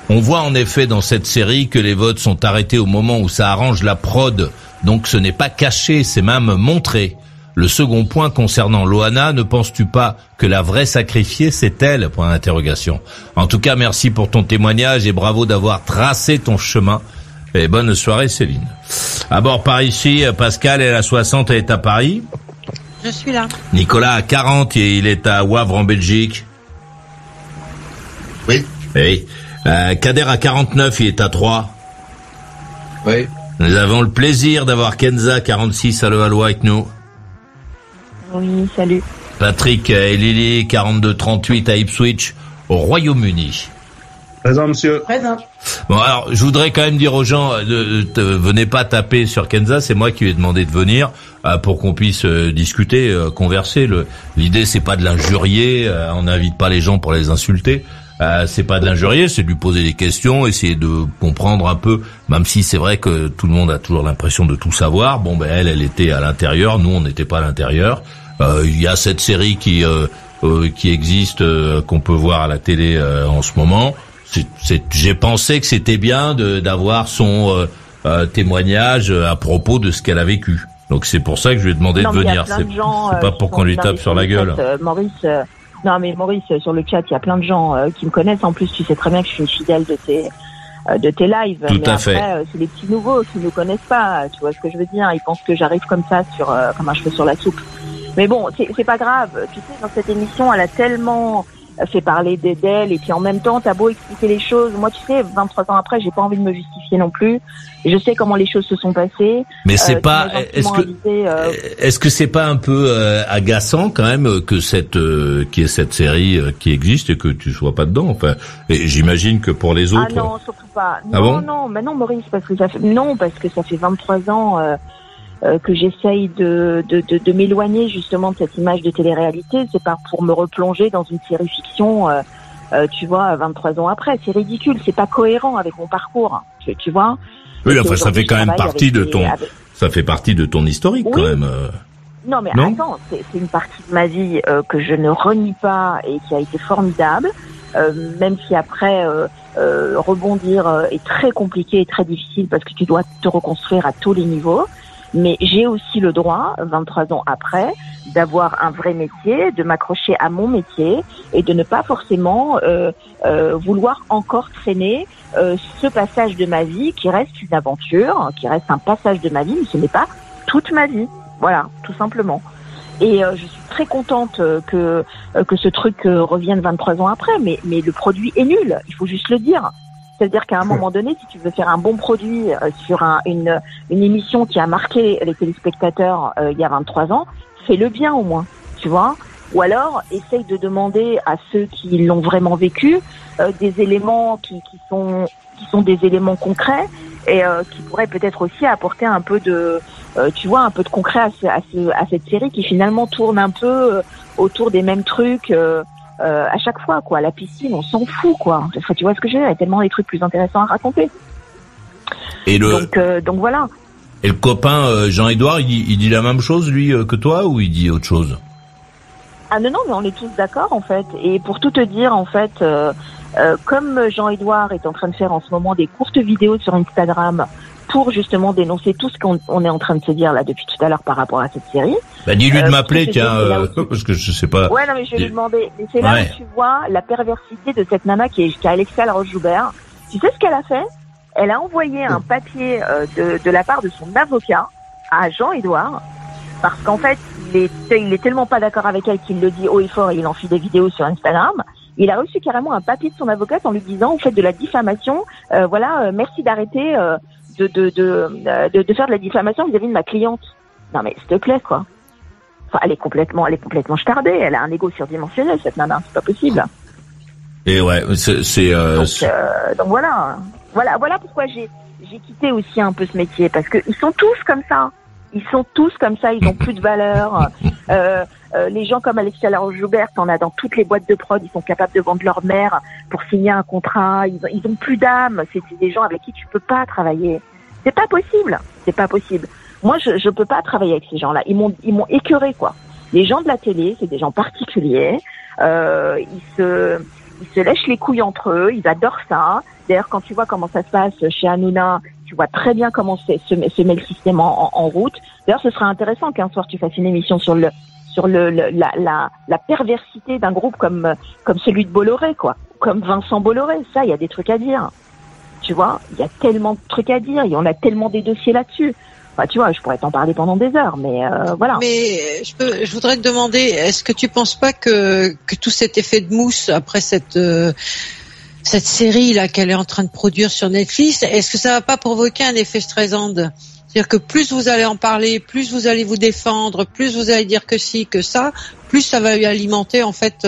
On voit en effet dans cette série que les votes sont arrêtés au moment où ça arrange la prod, donc ce n'est pas caché, c'est même montré. Le second point concernant Loana, ne penses-tu pas que la vraie sacrifiée, c'est elle? Point d'interrogation. En tout cas, merci pour ton témoignage et bravo d'avoir tracé ton chemin. Et bonne soirée, Céline. À bord par ici, Pascal, elle a 60, elle est à Paris. Je suis là. Nicolas a 40 et il est à Wavre en Belgique. Oui. Oui. Kader a 49, il est à Troyes. Oui. Nous avons le plaisir d'avoir Kenza, 46, à Levallois avec nous. Oui, salut. Patrick et Lily, 42-38 à Ipswich, au Royaume-Uni. Présent, monsieur. Présent. Bon, alors, je voudrais quand même dire aux gens, venez pas taper sur Kenza, c'est moi qui lui ai demandé de venir, pour qu'on puisse discuter, converser. L'idée, c'est pas de l'injurier, on n'invite pas les gens pour les insulter. C'est pas de l'injurier, c'est de lui poser des questions, essayer de comprendre un peu, même si c'est vrai que tout le monde a toujours l'impression de tout savoir. Bon, ben elle était à l'intérieur, nous on n'était pas à l'intérieur. Il y a cette série qui existe, qu'on peut voir à la télé en ce moment. J'ai pensé que c'était bien d'avoir son témoignage à propos de ce qu'elle a vécu. Donc c'est pour ça que je lui ai demandé de venir. C'est pas pour qu'on lui tape sur la gueule. Maurice. Non, mais Maurice, sur le chat, il y a plein de gens qui me connaissent. En plus, tu sais très bien que je suis une fidèle de tes lives. Tout mais à après, fait. C'est les petits nouveaux qui ne nous connaissent pas. Tu vois ce que je veux dire? Ils pensent que j'arrive comme ça comme un cheveu sur la soupe. Mais bon, c'est pas grave. Tu sais, dans cette émission, elle a tellement fait parler d'elle, et puis en même temps, t'as beau expliquer les choses. Moi, tu sais, 23 ans après, j'ai pas envie de me justifier non plus. Je sais comment les choses se sont passées. Mais c'est pas. Est-ce que c'est pas un peu agaçant quand même que qu'il y ait cette série qui existe et que tu sois pas dedans? Enfin, et j'imagine que pour les autres. Ah non, surtout pas. Ah non, bon? non, mais non, Maurice, parce que ça fait 23 ans. Que j'essaye de m'éloigner justement de cette image de télé-réalité. C'est pas pour me replonger dans une série fiction, tu vois, 23 ans après. C'est ridicule, c'est pas cohérent avec mon parcours, tu vois. Oui, enfin, ça fait quand même partie de ton, ça fait partie de ton historique, oui. quand même. Non, mais attends, c'est une partie de ma vie que je ne renie pas et qui a été formidable, même si après rebondir est très compliqué et très difficile parce que tu dois te reconstruire à tous les niveaux. Mais j'ai aussi le droit, 23 ans après, d'avoir un vrai métier, de m'accrocher à mon métier et de ne pas forcément vouloir encore traîner ce passage de ma vie qui reste une aventure, qui reste un passage de ma vie, mais ce n'est pas toute ma vie. Voilà, tout simplement. Et je suis très contente que ce truc revienne 23 ans après, mais le produit est nul, il faut juste le dire. C'est-à-dire qu'à un moment donné, si tu veux faire un bon produit sur une émission qui a marqué les téléspectateurs il y a 23 ans, fais-le bien au moins, tu vois. Ou alors, essaye de demander à ceux qui l'ont vraiment vécu des éléments qui sont des éléments concrets et qui pourraient peut-être aussi apporter un peu de un peu de concret à cette série qui finalement tourne un peu autour des mêmes trucs. À chaque fois, quoi. La piscine, on s'en fout, quoi. Enfin, tu vois ce que je veux dire? Il y a tellement des trucs plus intéressants à raconter. Et donc voilà. Et le copain Jean-Édouard, il dit la même chose lui que toi ou il dit autre chose? Ah non, mais on est tous d'accord en fait. Et pour tout te dire, en fait, comme Jean-Édouard est en train de faire en ce moment des courtes vidéos sur Instagram pour justement dénoncer tout ce qu'on est en train de se dire là depuis tout à l'heure par rapport à cette série. Bah dis-lui de m'appeler, tiens, parce que je sais pas. Ouais, non, mais je vais lui demander. Mais c'est là où tu vois la perversité de cette nana qui est Alexia Laroche-Joubert. Tu sais ce qu'elle a fait? Elle a envoyé un papier de la part de son avocat à Jean-Édouard parce qu'en fait, il est tellement pas d'accord avec elle qu'il le dit haut et fort et il en fait des vidéos sur Instagram. Il a reçu carrément un papier de son avocate en lui disant, vous faites de la diffamation, merci d'arrêter de faire de la diffamation vis-à-vis de ma cliente. Non mais s'il te plaît quoi. Enfin, elle est complètement starbée. Elle a un ego surdimensionné cette nana. C'est pas possible. Et ouais, donc voilà pourquoi j'ai quitté aussi un peu ce métier parce que ils sont tous comme ça. Ils ont plus de valeur. Les gens comme Alexia Laroche-Joubert, t'en as dans toutes les boîtes de prod, ils sont capables de vendre leur mère pour signer un contrat. Ils ont plus d'âme. C'est des gens avec qui tu peux pas travailler. C'est pas possible. Moi, je peux pas travailler avec ces gens-là. Ils m'ont écœuré, quoi. Les gens de la télé, c'est des gens particuliers. Ils se lèchent les couilles entre eux. Ils adorent ça. D'ailleurs, quand tu vois comment ça se passe chez Hanouna, tu vois très bien comment se met le système en route. D'ailleurs, ce serait intéressant qu'un soir tu fasses une émission sur la perversité d'un groupe comme celui de Bolloré, quoi. Comme Vincent Bolloré. Ça, il y a des trucs à dire. Tu vois, il y a tellement de trucs à dire. Il y en a tellement des dossiers là-dessus. Enfin, tu vois, je pourrais t'en parler pendant des heures, mais voilà. Mais je voudrais te demander, est-ce que tu penses pas que tout cet effet de mousse après cette série là qu'elle est en train de produire sur Netflix, est-ce que ça va pas provoquer un effet Streisand? C'est-à-dire que plus vous allez en parler, plus vous allez vous défendre, plus vous allez dire que si, que ça, plus ça va lui alimenter en fait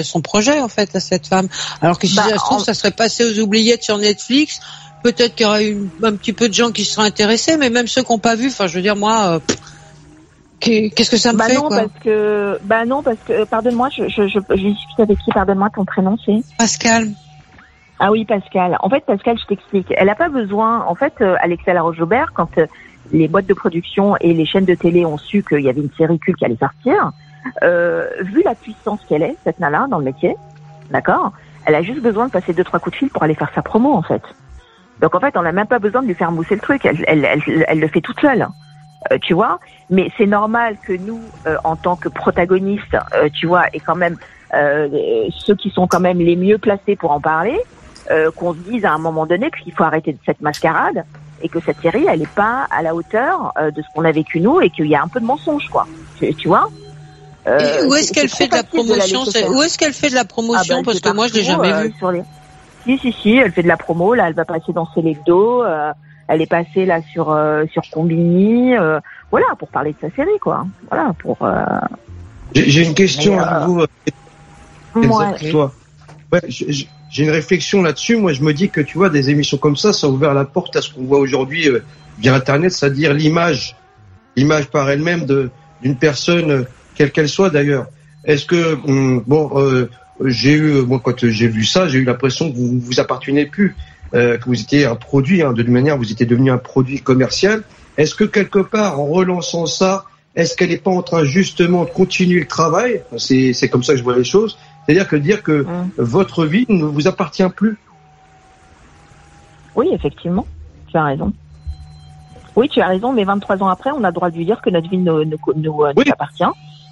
son projet en fait à cette femme. Alors que si ça se trouve, ça serait passé aux oubliettes sur Netflix. Peut-être qu'il y aura un petit peu de gens qui seraient intéressés, mais même ceux qui n'ont pas vu, enfin, je veux dire, moi, qu'est-ce que ça me fait, quoi? Non, parce que, pardonne-moi, je discute avec qui, pardonne-moi, ton prénom, c'est? Pascal. Ah oui, Pascal. En fait, Pascal, je t'explique. Elle n'a pas besoin, en fait, Alexia Laroche-Joubert, quand les boîtes de production et les chaînes de télé ont su qu'il y avait une série culte qui allait sortir, vu la puissance qu'elle est, cette nana, dans le métier, d'accord? Elle a juste besoin de passer 2-3 coups de fil pour aller faire sa promo, en fait. Donc en fait, on n'a même pas besoin de lui faire mousser le truc. Elle le fait toute seule, tu vois. Mais c'est normal que nous, en tant que protagonistes, tu vois, et quand même ceux qui sont quand même les mieux placés pour en parler, qu'on se dise à un moment donné qu'il faut arrêter cette mascarade et que cette série, elle n'est pas à la hauteur de ce qu'on a vécu nous et qu'il y a un peu de mensonge, quoi. Tu vois. Et où est-ce qu'elle fait de la promotion? Où est-ce qu'elle fait de la promotion? Parce que moi, je l'ai jamais vue. Si, elle fait de la promo. Là, elle va passer dans Selecdo. Elle est passée là sur Combini. Voilà, pour parler de sa série, quoi. Voilà, pour. J'ai une question à vous. Toi. Ouais, j'ai une réflexion là-dessus. Moi, je me dis que tu vois, des émissions comme ça a ouvert la porte à ce qu'on voit aujourd'hui via Internet, c'est-à-dire l'image par elle-même d'une personne, quelle qu'elle soit d'ailleurs. Est-ce que moi, quand j'ai vu ça, j'ai eu l'impression que vous appartenez plus, que vous étiez un produit, de toute manière, vous étiez devenu un produit commercial. Est-ce que quelque part, en relançant ça, est-ce qu'elle n'est pas en train justement de continuer le travail? C'est comme ça que je vois les choses. C'est-à-dire que dire que votre vie ne vous appartient plus. Oui, effectivement, tu as raison. Oui, tu as raison, mais 23 ans après, on a le droit de lui dire que notre vie nous appartient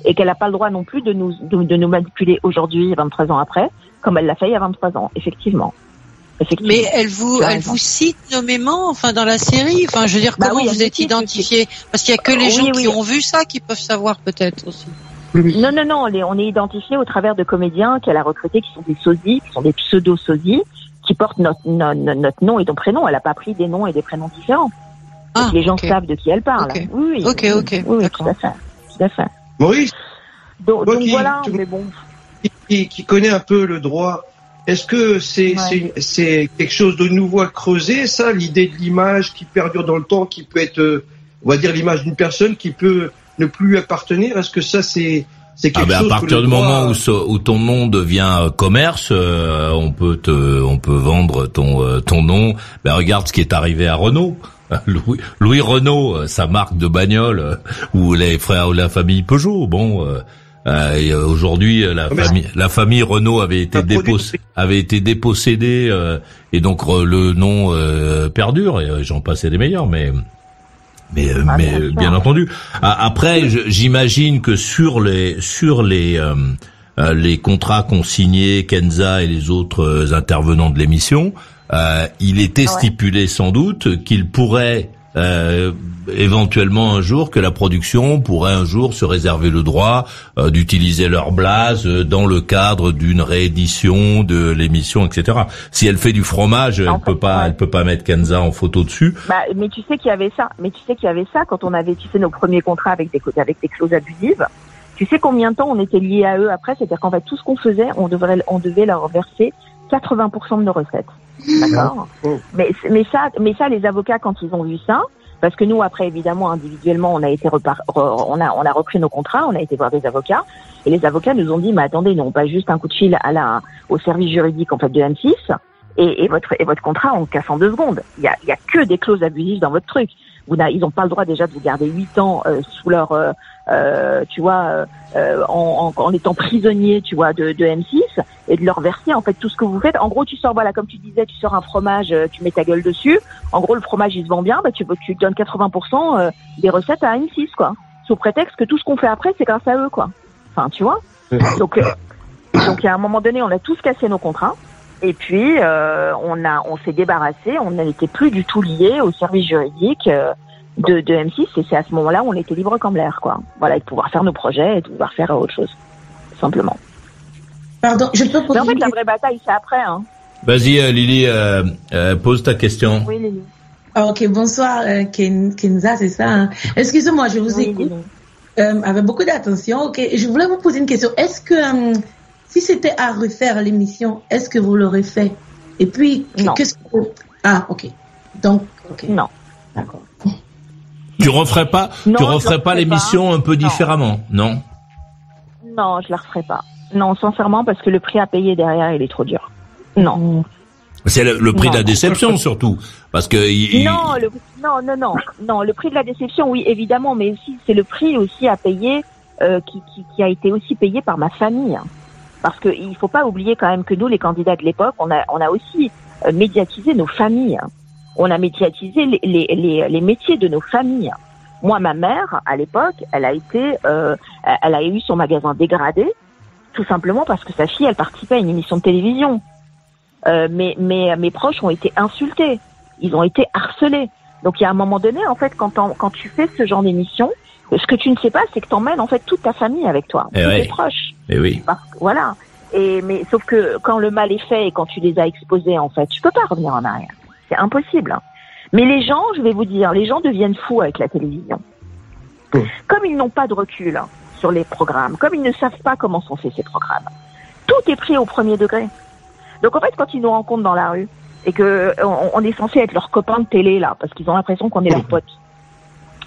et qu'elle n'a pas le droit non plus de nous manipuler aujourd'hui, 23 ans après, comme elle l'a fait il y a 23 ans, effectivement. Mais elle vous cite nommément, enfin, dans la série, enfin, je veux dire, comment vous êtes identifié? Parce qu'il y a que les gens qui ont vu ça qui peuvent savoir peut-être aussi. Non, on est identifié au travers de comédiens qu'elle a recrutés qui sont des sosies, qui sont des pseudo-sosies, qui portent notre nom et ton prénom. Elle n'a pas pris des noms et des prénoms différents. Les gens savent de qui elle parle. Okay. Oui, tout à fait. Maurice. Donc voilà, mais bon. Qui connaît un peu le droit, est-ce que c'est quelque chose de nouveau à creuser, ça, l'idée de l'image qui perdure dans le temps, qui peut être, on va dire, l'image d'une personne qui peut ne plus lui appartenir? Est-ce que ça, c'est quelque chose à partir du moment où ton nom devient commerce, on peut vendre ton nom. Regarde ce qui est arrivé à Renault. Louis Renault, sa marque de bagnole, ou les frères ou la famille Peugeot. Bon, et aujourd'hui la famille Renault avait été dépossédée, et donc le nom perdure. Et j'en passais des meilleurs, mais bien entendu. Après, j'imagine que sur les contrats qu'ont signés Kenza et les autres intervenants de l'émission, il était stipulé sans doute qu'il pourrait éventuellement un jour, que la production pourrait un jour se réserver le droit d'utiliser leur blase dans le cadre d'une réédition de l'émission, etc. Si elle fait du fromage, elle peut pas mettre Kenza en photo dessus. Mais tu sais qu'il y avait ça. Quand on avait tissé nos premiers contrats avec des clauses abusives. Tu sais combien de temps on était liés à eux après? C'est-à-dire qu'en fait, tout ce qu'on faisait, on devait leur verser 80% de nos recettes. D'accord? Mais ça, les avocats, quand ils ont vu ça, parce que nous, après, évidemment, individuellement, on a repris nos contrats, on a été voir des avocats, et les avocats nous ont dit, mais attendez, non, pas juste un coup de fil au service juridique, en fait, de M6, et votre contrat, on casse en 2 secondes. Il y a que des clauses abusives dans votre truc. Ils n'ont pas le droit déjà de vous garder 8 ans sous leur, en étant prisonnier, tu vois, de M6, et de leur verser en fait tout ce que vous faites. En gros, tu sors, voilà, comme tu disais, tu sors un fromage, tu mets ta gueule dessus. En gros, le fromage il se vend bien, tu donnes 80% des recettes à M6, quoi, sous prétexte que tout ce qu'on fait après, c'est grâce à eux, quoi. Enfin, tu vois. Donc, à un moment donné, on a tous cassé nos contrats. Et puis, on s'est débarrassé, on n'était plus du tout liés au service juridique de M6, et c'est à ce moment-là où on était libre comme l'air, quoi. Voilà, et de pouvoir faire nos projets et de pouvoir faire autre chose, tout simplement. Pardon, je peux poser. Mais en fait, la vraie bataille, c'est après, hein. Vas-y, Lily, pose ta question. Oui, Lily. Ok, bonsoir, Kenza, c'est ça, hein. Excusez-moi, je vous écoute avec beaucoup d'attention. Ok, je voulais vous poser une question. Est-ce que si c'était à refaire l'émission, est-ce que vous l'aurez fait? Et puis, qu'est-ce que... Ah, ok. Donc, ok. Non. D'accord. Tu referais pas l'émission un peu différemment, non? Non, je la referai pas. Non, sincèrement, parce que le prix à payer derrière, il est trop dur. Non. C'est le prix de la déception, surtout. Parce que... Non, le prix de la déception, oui, évidemment, mais aussi, c'est le prix aussi à payer, qui a été aussi payé par ma famille. Parce que il faut pas oublier quand même que nous, les candidats de l'époque, on a aussi médiatisé nos familles. On a médiatisé les métiers de nos familles. Moi, ma mère, à l'époque, elle a eu son magasin dégradé, tout simplement parce que sa fille, elle participait à une émission de télévision. Mais mes proches ont été insultés. Ils ont été harcelés. Donc, il y a un moment donné, en fait, quand tu fais ce genre d'émission, ce que tu ne sais pas, c'est que t'emmènes, en fait, toute ta famille avec toi. Tous tes proches. Et oui. Voilà. Mais sauf que quand le mal est fait et quand tu les as exposés, en fait, tu peux pas revenir en arrière. C'est impossible. Mais les gens, je vais vous dire, les gens deviennent fous avec la télévision. Comme ils n'ont pas de recul sur les programmes, comme ils ne savent pas comment sont faits ces programmes, tout est pris au premier degré. Donc en fait, quand ils nous rencontrent dans la rue et que on est censé être leurs copains de télé là, parce qu'ils ont l'impression qu'on est leurs potes,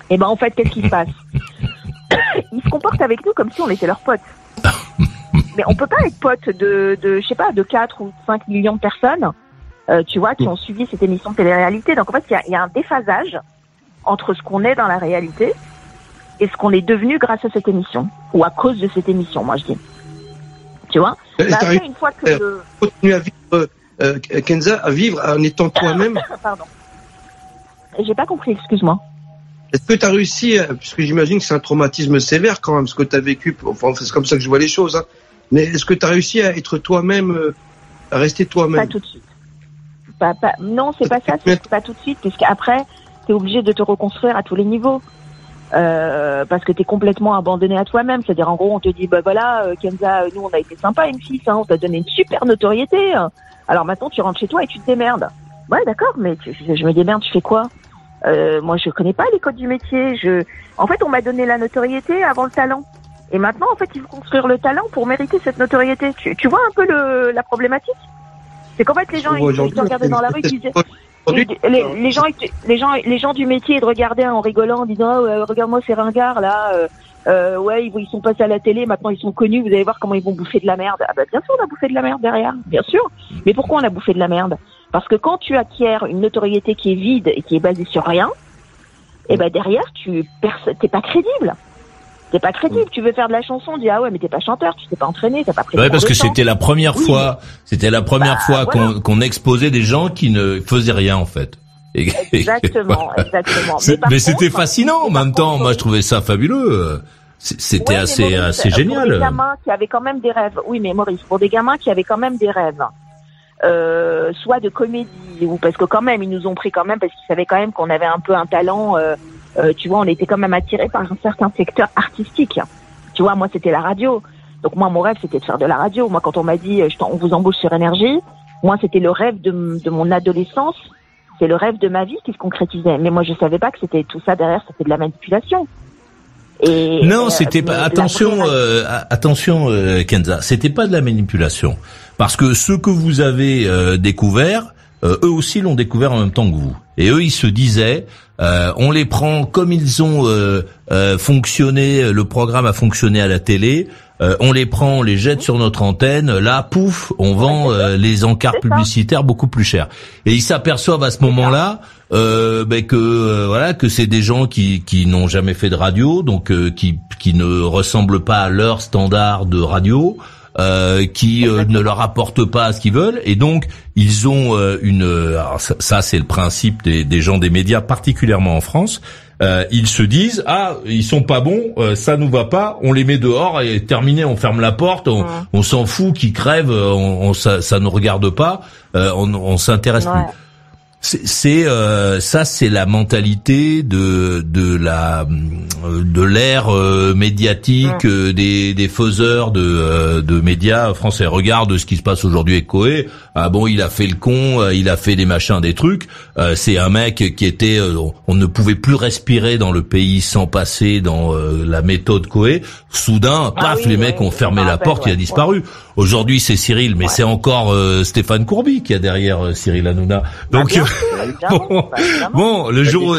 et ben en fait, qu'est-ce qui se passe? Ils se comportent avec nous comme si on était leurs potes. Mais on peut pas être pote de je sais pas, de 4 ou 5 millions de personnes, tu vois, qui ont suivi cette émission de télé-réalité. Donc en fait, il y a un déphasage entre ce qu'on est dans la réalité et ce qu'on est devenu grâce à cette émission, ou à cause de cette émission, moi je dis. Tu vois? Après, une fois que continuer à vivre Kenza, à vivre en étant toi-même? Pardon. J'ai pas compris, excuse-moi. Est-ce que tu as réussi, puisque j'imagine que c'est un traumatisme sévère quand même, ce que tu as vécu, enfin c'est comme ça que je vois les choses, hein. Mais est-ce que tu as réussi à être toi-même, à rester toi-même? Pas tout de suite. Non, c'est pas ça, c'est pas tout de suite, parce qu'après, tu es obligé de te reconstruire à tous les niveaux. Parce que tu es complètement abandonné à toi-même. C'est-à-dire, en gros, on te dit, bah voilà, Kenza, nous, on a été sympa, M6, hein, on t'a donné une super notoriété. Alors maintenant, tu rentres chez toi et tu te démerdes. Ouais, d'accord, mais je me démerde, tu fais quoi? Moi, je connais pas les codes du métier. En fait, on m'a donné la notoriété avant le talent. Et maintenant, en fait, il faut construire le talent pour mériter cette notoriété. Tu vois un peu la problématique? C'est qu'en fait, les gens, ils te regardaient dans la rue, ils disaient... Les gens du métier, ils te regardaient en rigolant, en disant regarde-moi ces ringards là, ouais ils sont passés à la télé, maintenant ils sont connus, vous allez voir comment ils vont bouffer de la merde. Ah bah bien sûr on a bouffé de la merde derrière, bien sûr. Mais pourquoi on a bouffé de la merde? Parce que quand tu acquiers une notoriété qui est vide et qui est basée sur rien, et ben derrière t'es pas crédible. T'es pas crédible, tu veux faire de la chanson, on dit ah ouais mais t'es pas chanteur, tu t'es pas entraîné, t'as pas pris. Ouais parce que c'était la première fois, voilà. qu'on exposait des gens qui ne faisaient rien en fait. Exactement. Mais c'était fascinant en même temps, moi je trouvais ça fabuleux. C'était assez génial. Pour des gamins qui avaient quand même des rêves. Oui mais Maurice, pour des gamins qui avaient quand même des rêves. Soit de comédie ou parce que quand même ils nous ont pris quand même parce qu'ils savaient quand même qu'on avait un peu un talent. Tu vois, on était quand même attirés par un certain secteur artistique. Tu vois, moi, c'était la radio. Donc moi, mon rêve, c'était de faire de la radio. Moi, quand on m'a dit, on vous embauche sur Énergie, moi, c'était le rêve de mon adolescence. C'est le rêve de ma vie qui se concrétisait. Mais moi, je savais pas que c'était tout ça derrière, c'était de la manipulation. Et non, c'était pas. Attention, Kenza, c'était pas de la manipulation. Parce que ce que vous avez découvert, eux aussi l'ont découvert en même temps que vous. Et eux, ils se disaient, on les prend comme ils ont fonctionné, le programme a fonctionné à la télé, on les prend, on les jette sur notre antenne, là, pouf, on vend les encarts publicitaires beaucoup plus cher. Et ils s'aperçoivent à ce moment-là que c'est des gens qui n'ont jamais fait de radio, donc qui ne ressemblent pas à leur standard de radio. Qui ne leur apportent pas ce qu'ils veulent, et donc ils ont alors ça c'est le principe des gens des médias, particulièrement en France. Ils se disent ils sont pas bons, ça nous va pas, on les met dehors et terminé, on ferme la porte, on s'en fout qu'ils crèvent, ça nous regarde pas, on s'intéresse plus. C'est la mentalité de l'ère médiatique des faiseurs de médias français. Regarde ce qui se passe aujourd'hui avec Coé. Ah bon, il a fait le con, il a fait des machins, des trucs. C'est un mec qui était, on ne pouvait plus respirer dans le pays sans passer dans la méthode Coé. Soudain, les mecs ont fermé la porte, il a disparu. Aujourd'hui, c'est Cyril, mais c'est encore Stéphane Courby qui a derrière Cyril Hanouna. Donc bon, le jour,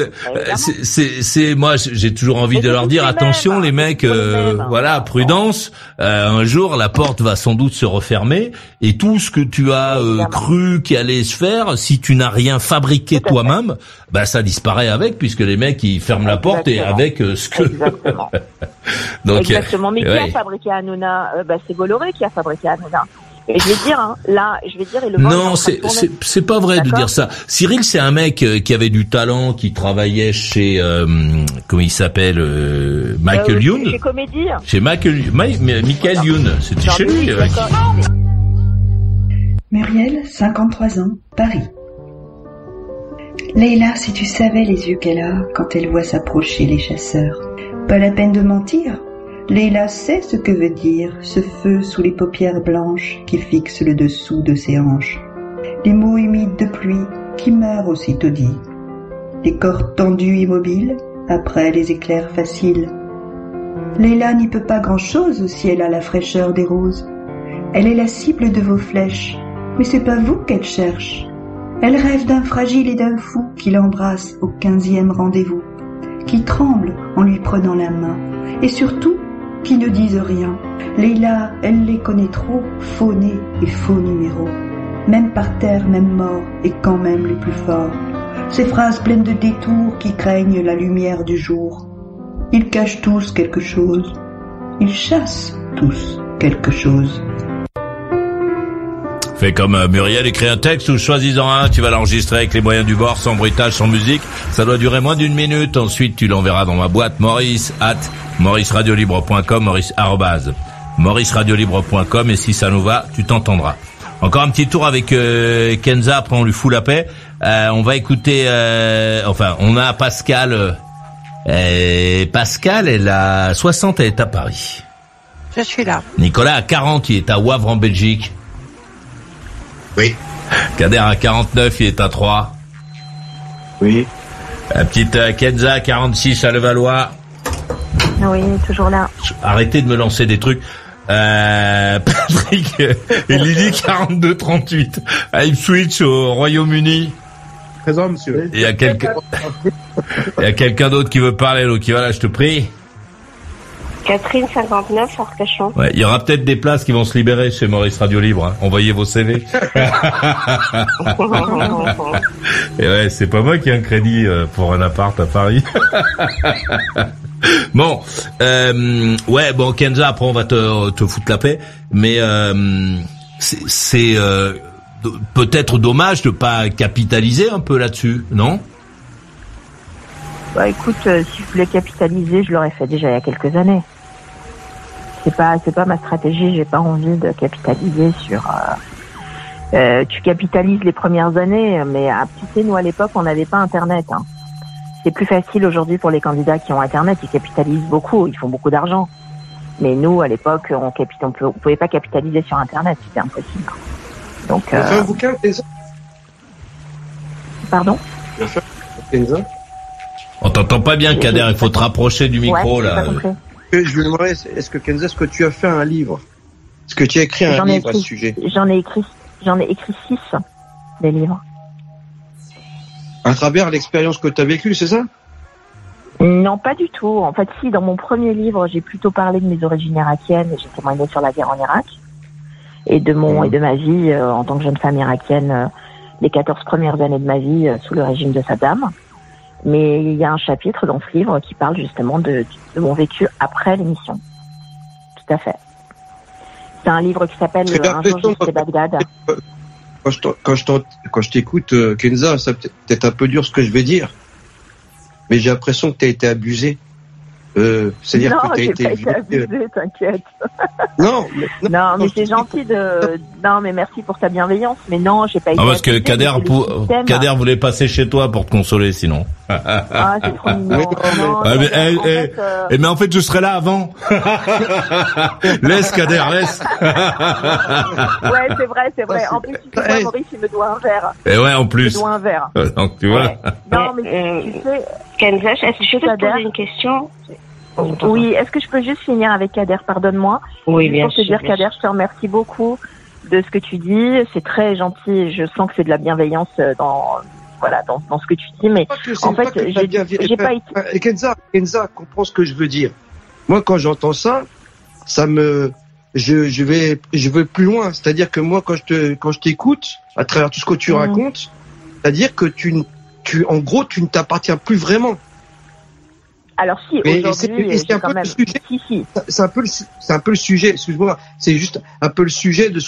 c'est moi, j'ai toujours envie de leur dire attention, les mecs, voilà, prudence. Un jour, la porte va sans doute se refermer, et tout ce que tu as cru qu'il allait se faire, si tu n'as rien fabriqué toi-même, ça disparaît avec, puisque les mecs ils ferment la porte et avec ce que. Exactement. Donc, exactement. Mais qui a fabriqué Hanouna? C'est Bolloré qui a fabriqué Hanouna. Et je vais dire, et le non, c'est pas vrai de dire ça. Cyril, c'est un mec qui avait du talent, qui travaillait chez, comment il s'appelle, Michael Youn. Chez Comédie. Chez Michael Youn. C'était chez lui. Muriel, 53 ans, Paris. Leïla, si tu savais les yeux qu'elle a quand elle voit s'approcher les chasseurs. Pas la peine de mentir. Leïla sait ce que veut dire ce feu sous les paupières blanches qui fixe le dessous de ses hanches. Les mots humides de pluie qui meurent aussitôt dit. Les corps tendus immobiles après les éclairs faciles. Leïla n'y peut pas grand-chose si elle a la fraîcheur des roses. Elle est la cible de vos flèches, mais c'est pas vous qu'elle cherche. Elle rêve d'un fragile et d'un fou qui l'embrasse au 15e rendez-vous, qui tremble en lui prenant la main, et surtout, qui ne disent rien. Leïla, elle les connaît trop, faux nez et faux numéros. Même par terre, même mort, et quand même les plus forts. Ces phrases pleines de détours qui craignent la lumière du jour. Ils cachent tous quelque chose. Ils chassent tous quelque chose. Fais comme Muriel, écris un texte ou choisis-en un, tu vas l'enregistrer avec les moyens du bord, sans bruitage, sans musique. Ça doit durer moins d'1 minute. Ensuite, tu l'enverras dans ma boîte maurice@mauriceradiolibre.com, maurice@mauriceradiolibre.com, et si ça nous va, tu t'entendras. Encore un petit tour avec Kenza, après on lui fout la paix. On va écouter, on a Pascal. Pascal, elle a 60, elle est à Paris. Je suis là. Nicolas a 40, il est à Wavre en Belgique. Oui. Kader à 49, il est à 3. Oui. La petite Kenza à 46 à Levallois. Oui, toujours là. Arrêtez de me lancer des trucs. Patrick et Lily 42-38 à Ipswich au Royaume-Uni. Présent, monsieur. Il y a quelqu'un d'autre qui veut parler, donc voilà, je te prie. Catherine 59 Arcachon. Ouais, il y aura peut-être des places qui vont se libérer chez Maurice Radio Libre. Hein. Envoyez vos CV. Et ouais, c'est pas moi qui ai un crédit pour un appart à Paris. Bon, Kenza, après on va te foutre la paix, mais c'est peut-être dommage de pas capitaliser un peu là-dessus, non? Bah écoute, si je voulais capitaliser, je l'aurais fait déjà il y a quelques années. C'est pas ma stratégie, j'ai pas envie de capitaliser sur... tu capitalises les premières années, mais tu sais, nous à l'époque, on n'avait pas Internet. Hein. C'est plus facile aujourd'hui pour les candidats qui ont Internet, ils capitalisent beaucoup, ils font beaucoup d'argent. Mais nous, à l'époque, on pouvait pas capitaliser sur Internet, c'était impossible. Donc... Tu as fait un bouquin, Kenza? Pardon? Tu as fait un bouquin, Kenza? On t'entend pas bien, Kader, il faut te rapprocher du micro, là. Je me demandais, est-ce que Kenza, est-ce que tu as fait un livre? Est-ce que tu as écrit un livre à ce sujet? J'en ai écrit 6, des livres. À travers l'expérience que tu as vécue, c'est ça? Non, pas du tout. En fait, si, dans mon premier livre, j'ai plutôt parlé de mes origines irakiennes, j'ai témoigné sur la guerre en Irak, et de ma vie en tant que jeune femme irakienne, les 14 premières années de ma vie sous le régime de Saddam. Mais il y a un chapitre dans ce livre qui parle justement de mon vécu après l'émission. Tout à fait. C'est un livre qui s'appelle Un jour j'ai quitté Bagdad. Quand je t'écoute, Kenza, ça peut-être un peu dur ce que je vais dire, mais j'ai l'impression que tu as été abusée. C'est-à-dire que tu as été abusée, t'inquiète. Non, mais c'est gentil Non, mais merci pour ta bienveillance. Mais non, j'ai pas été. Parce que Kader voulait passer chez toi pour te consoler, sinon. Ah, c'est trop mignon. Mais en fait, je serais là avant. Laisse, Kader, laisse. Ouais, c'est vrai. En plus, tu sais, Maurice, il me doit un verre. Et ouais, en plus. Il me doit un verre. Donc, tu vois. Ouais. Non, mais tu sais. Kenza, est-ce que je peux te poser une question? Oui, est-ce que je peux juste finir avec Kader, pardonne-moi? Oui, bien sûr. Pour te dire, Kader, je te remercie beaucoup de ce que tu dis. C'est très gentil. Je sens que c'est de la bienveillance dans ce que tu dis. Mais en fait, j'ai pas été... Kenza, comprends ce que je veux dire. Moi, quand j'entends ça, je vais plus loin. C'est-à-dire que moi, quand je t'écoute, à travers tout ce que tu racontes, c'est-à-dire que en gros, tu ne t'appartiens plus vraiment. Alors si, aujourd'hui, c'est un peu le sujet. Si. C'est un peu le sujet. Excuse-moi. C'est juste un peu le sujet de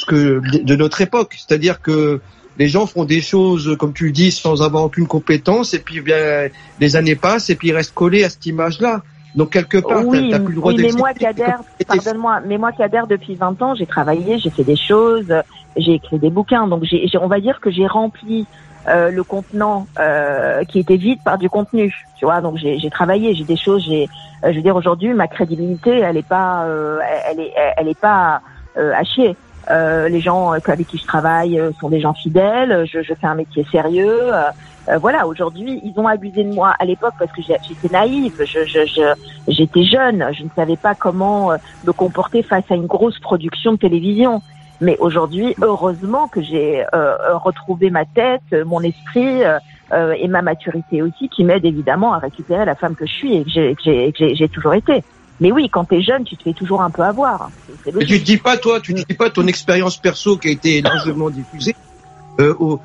de notre époque. C'est-à-dire que les gens font des choses, comme tu le dis, sans avoir aucune compétence, et puis bien les années passent, et puis ils restent collés à cette image-là. Donc quelque part, t'as plus le droit mais moi, Kader, pardonne-moi, depuis 20 ans, j'ai travaillé, j'ai fait des choses, j'ai écrit des bouquins. Donc on va dire que j'ai rempli le contenant qui était vide par du contenu, tu vois. Donc j'ai travaillé, j'ai des choses, je veux dire, aujourd'hui ma crédibilité elle est pas à chier. Les gens avec qui je travaille sont des gens fidèles, je fais un métier sérieux, voilà. Aujourd'hui ils ont abusé de moi à l'époque parce que j'étais naïve, j'étais jeune, je ne savais pas comment me comporter face à une grosse production de télévision. Mais aujourd'hui, heureusement que j'ai retrouvé ma tête, mon esprit et ma maturité aussi, qui m'aide évidemment à récupérer la femme que je suis et que j'ai toujours été. Mais oui, quand t'es jeune, tu te fais toujours un peu avoir. Mais tu te dis pas ton expérience perso qui a été largement diffusée au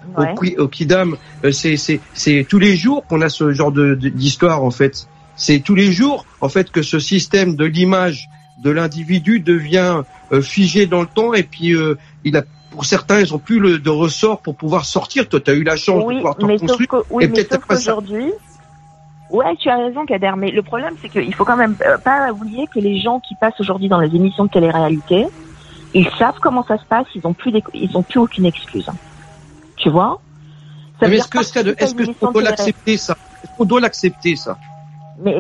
Kidam. C'est tous les jours qu'on a ce genre d'histoire en fait. C'est tous les jours en fait que ce système de l'image de l'individu devient figé dans le temps et puis il a pour certains, ils ont plus de ressort pour pouvoir sortir. Toi, tu as eu la chance de pouvoir te reconstruire. Mais sauf qu'aujourd'hui, ouais, tu as raison, Kader, mais le problème, c'est qu'il faut quand même pas oublier que les gens qui passent aujourd'hui dans les émissions de télé-réalité, ils savent comment ça se passe, ils ont plus aucune excuse. Tu vois? Mais est-ce qu'on doit l'accepter, ça? Est-ce qu'on doit l'accepter, ça? Mais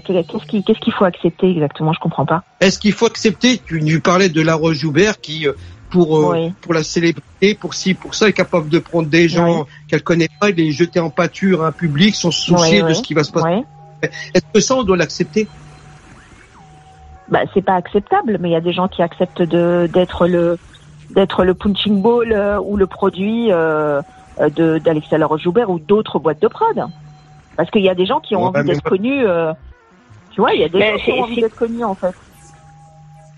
qu'est-ce qu'il faut accepter exactement? Je comprends pas. Est-ce qu'il faut accepter? Tu parlais de La Roche-Joubert qui, pour la célébrité, pour ci, pour ça, est capable de prendre des gens qu'elle connaît pas, de les jeter en pâture à un public sans se soucier de ce qui va se passer. Est-ce que ça, on doit l'accepter? Bah, c'est pas acceptable, mais il y a des gens qui acceptent d'être le punching ball ou le produit d'Alexia La Roche-Joubert ou d'autres boîtes de prod. Parce qu'il y a des gens qui ont envie d'être connus. Tu vois, il y a des gens qui ont envie d'être connus, en fait.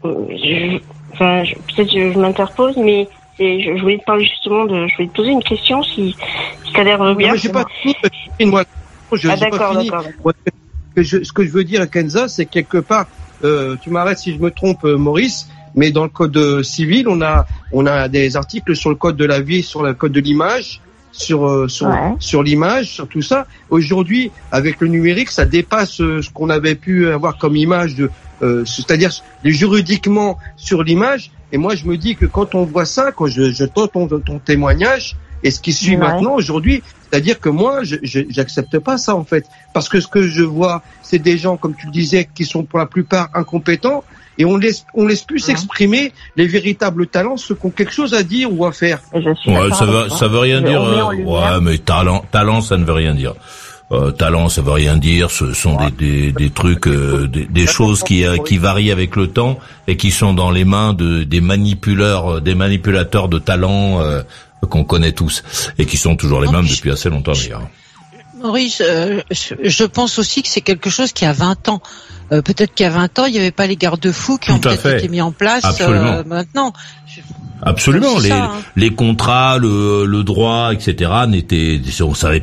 Peut-être je m'interpose, mais je voulais te parler justement je voulais te poser une question si ça a l'air bien. Non, mais j'ai pas fini, moi. D'accord. Ce que je veux dire à Kenza, c'est quelque part, tu m'arrêtes si je me trompe, Maurice, mais dans le code civil, on a des articles sur le code de la vie, sur le code de l'image, sur l'image, sur tout ça. Aujourd'hui, avec le numérique, ça dépasse ce qu'on avait pu avoir comme image c'est-à-dire juridiquement sur l'image. Et moi, je me dis que quand on voit ça, quand je t'entends ton témoignage et ce qui suit maintenant aujourd'hui, c'est-à-dire que moi, j'accepte pas ça en fait, parce que ce que je vois, c'est des gens, comme tu le disais, qui sont pour la plupart incompétents. Et on laisse plus s'exprimer les véritables talents, ceux qui ont quelque chose à dire ou à faire. Ça veut rien dire. Mais talent, ça ne veut rien dire. Talent, ça veut rien dire. Ce sont des trucs, des choses qui varient avec le temps et qui sont dans les mains des manipulateurs de talent qu'on connaît tous et qui sont toujours les mêmes depuis assez longtemps d'ailleurs. Maurice, je pense aussi que c'est quelque chose qui a 20 ans. Peut-être qu'il y a 20 ans, il n'y avait pas les garde-fous qui ont peut-être été mis en place maintenant. Absolument. Les contrats, le droit, etc.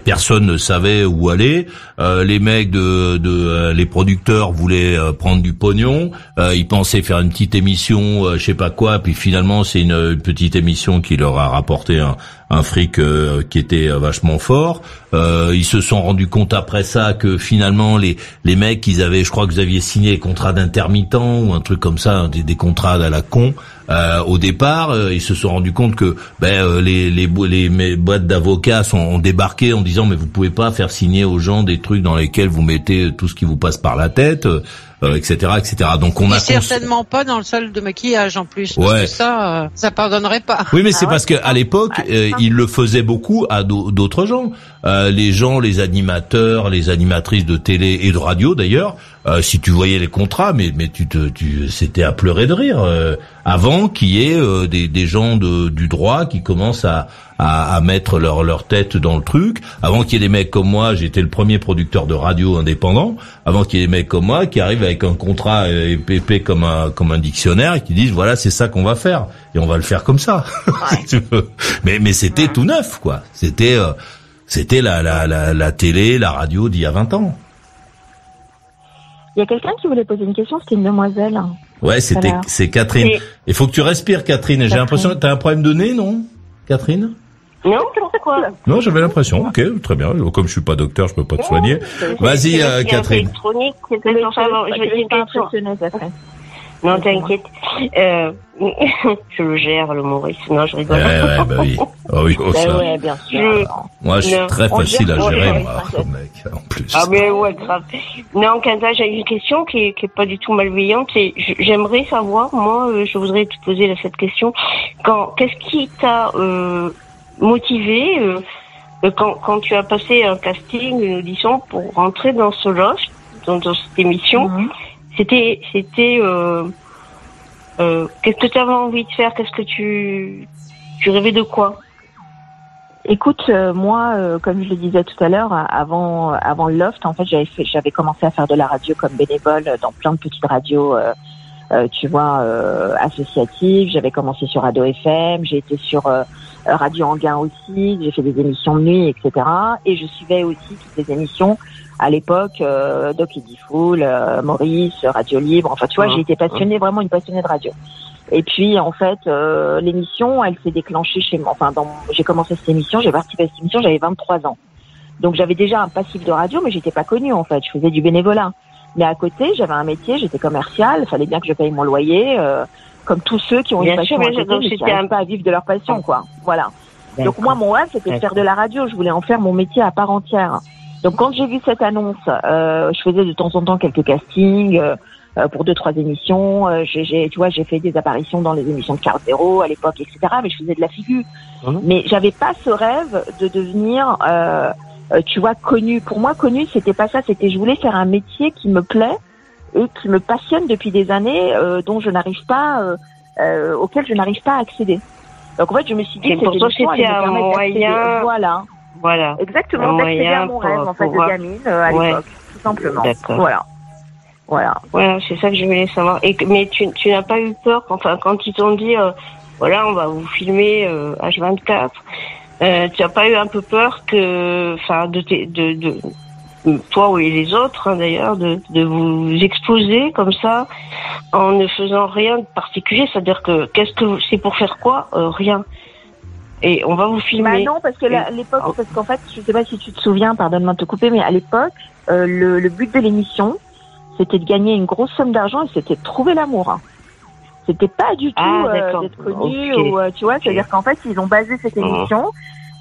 Personne ne savait où aller. Les mecs les producteurs voulaient prendre du pognon. Ils pensaient faire une petite émission, je sais pas quoi. Puis finalement, c'est une petite émission qui leur a rapporté un fric qui était vachement fort. Ils se sont rendus compte après ça que finalement les mecs, je crois que vous aviez signé des contrats d'intermittents ou un truc comme ça, des contrats à la con. Au départ, ils se sont rendus compte que les boîtes d'avocats ont débarqué en disant mais vous pouvez pas faire signer aux gens des trucs dans lesquels vous mettez tout ce qui vous passe par la tête, etc. Donc on a certainement pas dans le salle de maquillage en plus. Parce que ça pardonnerait pas. Oui, mais c'est parce que à l'époque ils le faisaient beaucoup à d'autres gens. Les animateurs, les animatrices de télé et de radio d'ailleurs. Si tu voyais les contrats, mais c'était à pleurer de rire. Avant qu'il y ait des gens du droit qui commencent à mettre leur tête dans le truc. Avant qu'il y ait des mecs comme moi, j'étais le premier producteur de radio indépendant. Avant qu'il y ait des mecs comme moi qui arrivent avec un contrat épais comme un dictionnaire et qui disent voilà c'est ça qu'on va faire et on va le faire comme ça. Si tu veux. Mais c'était tout neuf quoi. C'était la télé, la radio d'il y a 20 ans. Il y a quelqu'un qui voulait poser une question, c'était une demoiselle. Ouais, c'est Catherine. Il faut que tu respires, Catherine. J'ai l'impression que t'as un problème de nez, non, Catherine? Non, pourquoi? Non, j'avais l'impression. Ok, très bien. Comme je suis pas docteur, je peux pas te soigner. Vas-y, Catherine. Non, t'inquiète. Je le gère, le Maurice. Non, je rigole. Bah oui. Ah oui, ça. Ouais, bien sûr. Moi, je suis très facile à gérer, moi, comme mec, en plus. Ah, mais ouais, grave. Non, Kenza, j'ai une question qui est pas du tout malveillante. J'aimerais savoir, moi, je voudrais te poser cette question. Qu'est-ce qui t'a, motivé, quand tu as passé un casting, une audition pour rentrer dans ce loft, dans cette émission? C'était qu'est-ce que tu avais envie de faire? Qu'est-ce que tu rêvais de quoi? Écoute, moi, comme je le disais tout à l'heure, avant le loft, en fait, j'avais commencé à faire de la radio comme bénévole dans plein de petites radios tu vois, associative. J'avais commencé sur Radio FM, j'ai été sur Radio Anguin aussi, j'ai fait des émissions de nuit, etc. Et je suivais aussi toutes les émissions à l'époque, Doc et Diffoul, Maurice, Radio Libre. Enfin, tu vois, j'ai été passionnée, vraiment une passionnée de radio. Et puis, en fait, l'émission, elle s'est déclenchée chez moi. Enfin, j'ai commencé cette émission, j'ai participé à cette émission, j'avais 23 ans. Donc, j'avais déjà un passif de radio, mais j'étais pas connue, en fait. Je faisais du bénévolat. Mais à côté, j'avais un métier, j'étais commerciale, il fallait bien que je paye mon loyer, comme tous ceux qui ont une passion à côté, mais qui n'arrivent pas à vivre de leur passion, quoi. Voilà. Donc, moi, mon rêve, c'était de faire de la radio. Je voulais en faire mon métier à part entière. Donc, quand j'ai vu cette annonce, je faisais de temps en temps quelques castings, pour 2-3 émissions. Tu vois, j'ai fait des apparitions dans les émissions de Carte Zéro à l'époque, etc. Mais je faisais de la figure. Mais j'avais pas ce rêve de devenir, tu vois, connue. Pour moi, connue, c'était pas ça. C'était, je voulais faire un métier qui me plaît et qui me passionne depuis des années, dont je n'arrive pas, auquel je n'arrive pas à accéder. Donc, en fait, je me suis dit que c'était un moyen. Voilà. Exactement, d'accéder à mon rêve, en fait, de gamine, à l'époque. Tout simplement. D'accord. Voilà, c'est ça que je voulais savoir. Mais tu n'as pas eu peur quand ils t'ont dit, voilà, on va vous filmer H24. Tu n'as pas eu un peu peur que, de toi et les autres, hein, d'ailleurs, de vous exposer comme ça en ne faisant rien de particulier. C'est-à-dire que c'est pour faire quoi? Rien. Et on va vous filmer. Bah non, parce que à l'époque, parce qu'en fait, je sais pas si tu te souviens, pardonne-moi de te couper, mais à l'époque, le but de l'émission, c'était de gagner une grosse somme d'argent et c'était de trouver l'amour. Hein. C'était pas du tout d'être connu ou tu vois, c'est-à-dire qu'en fait, ils ont basé cette émission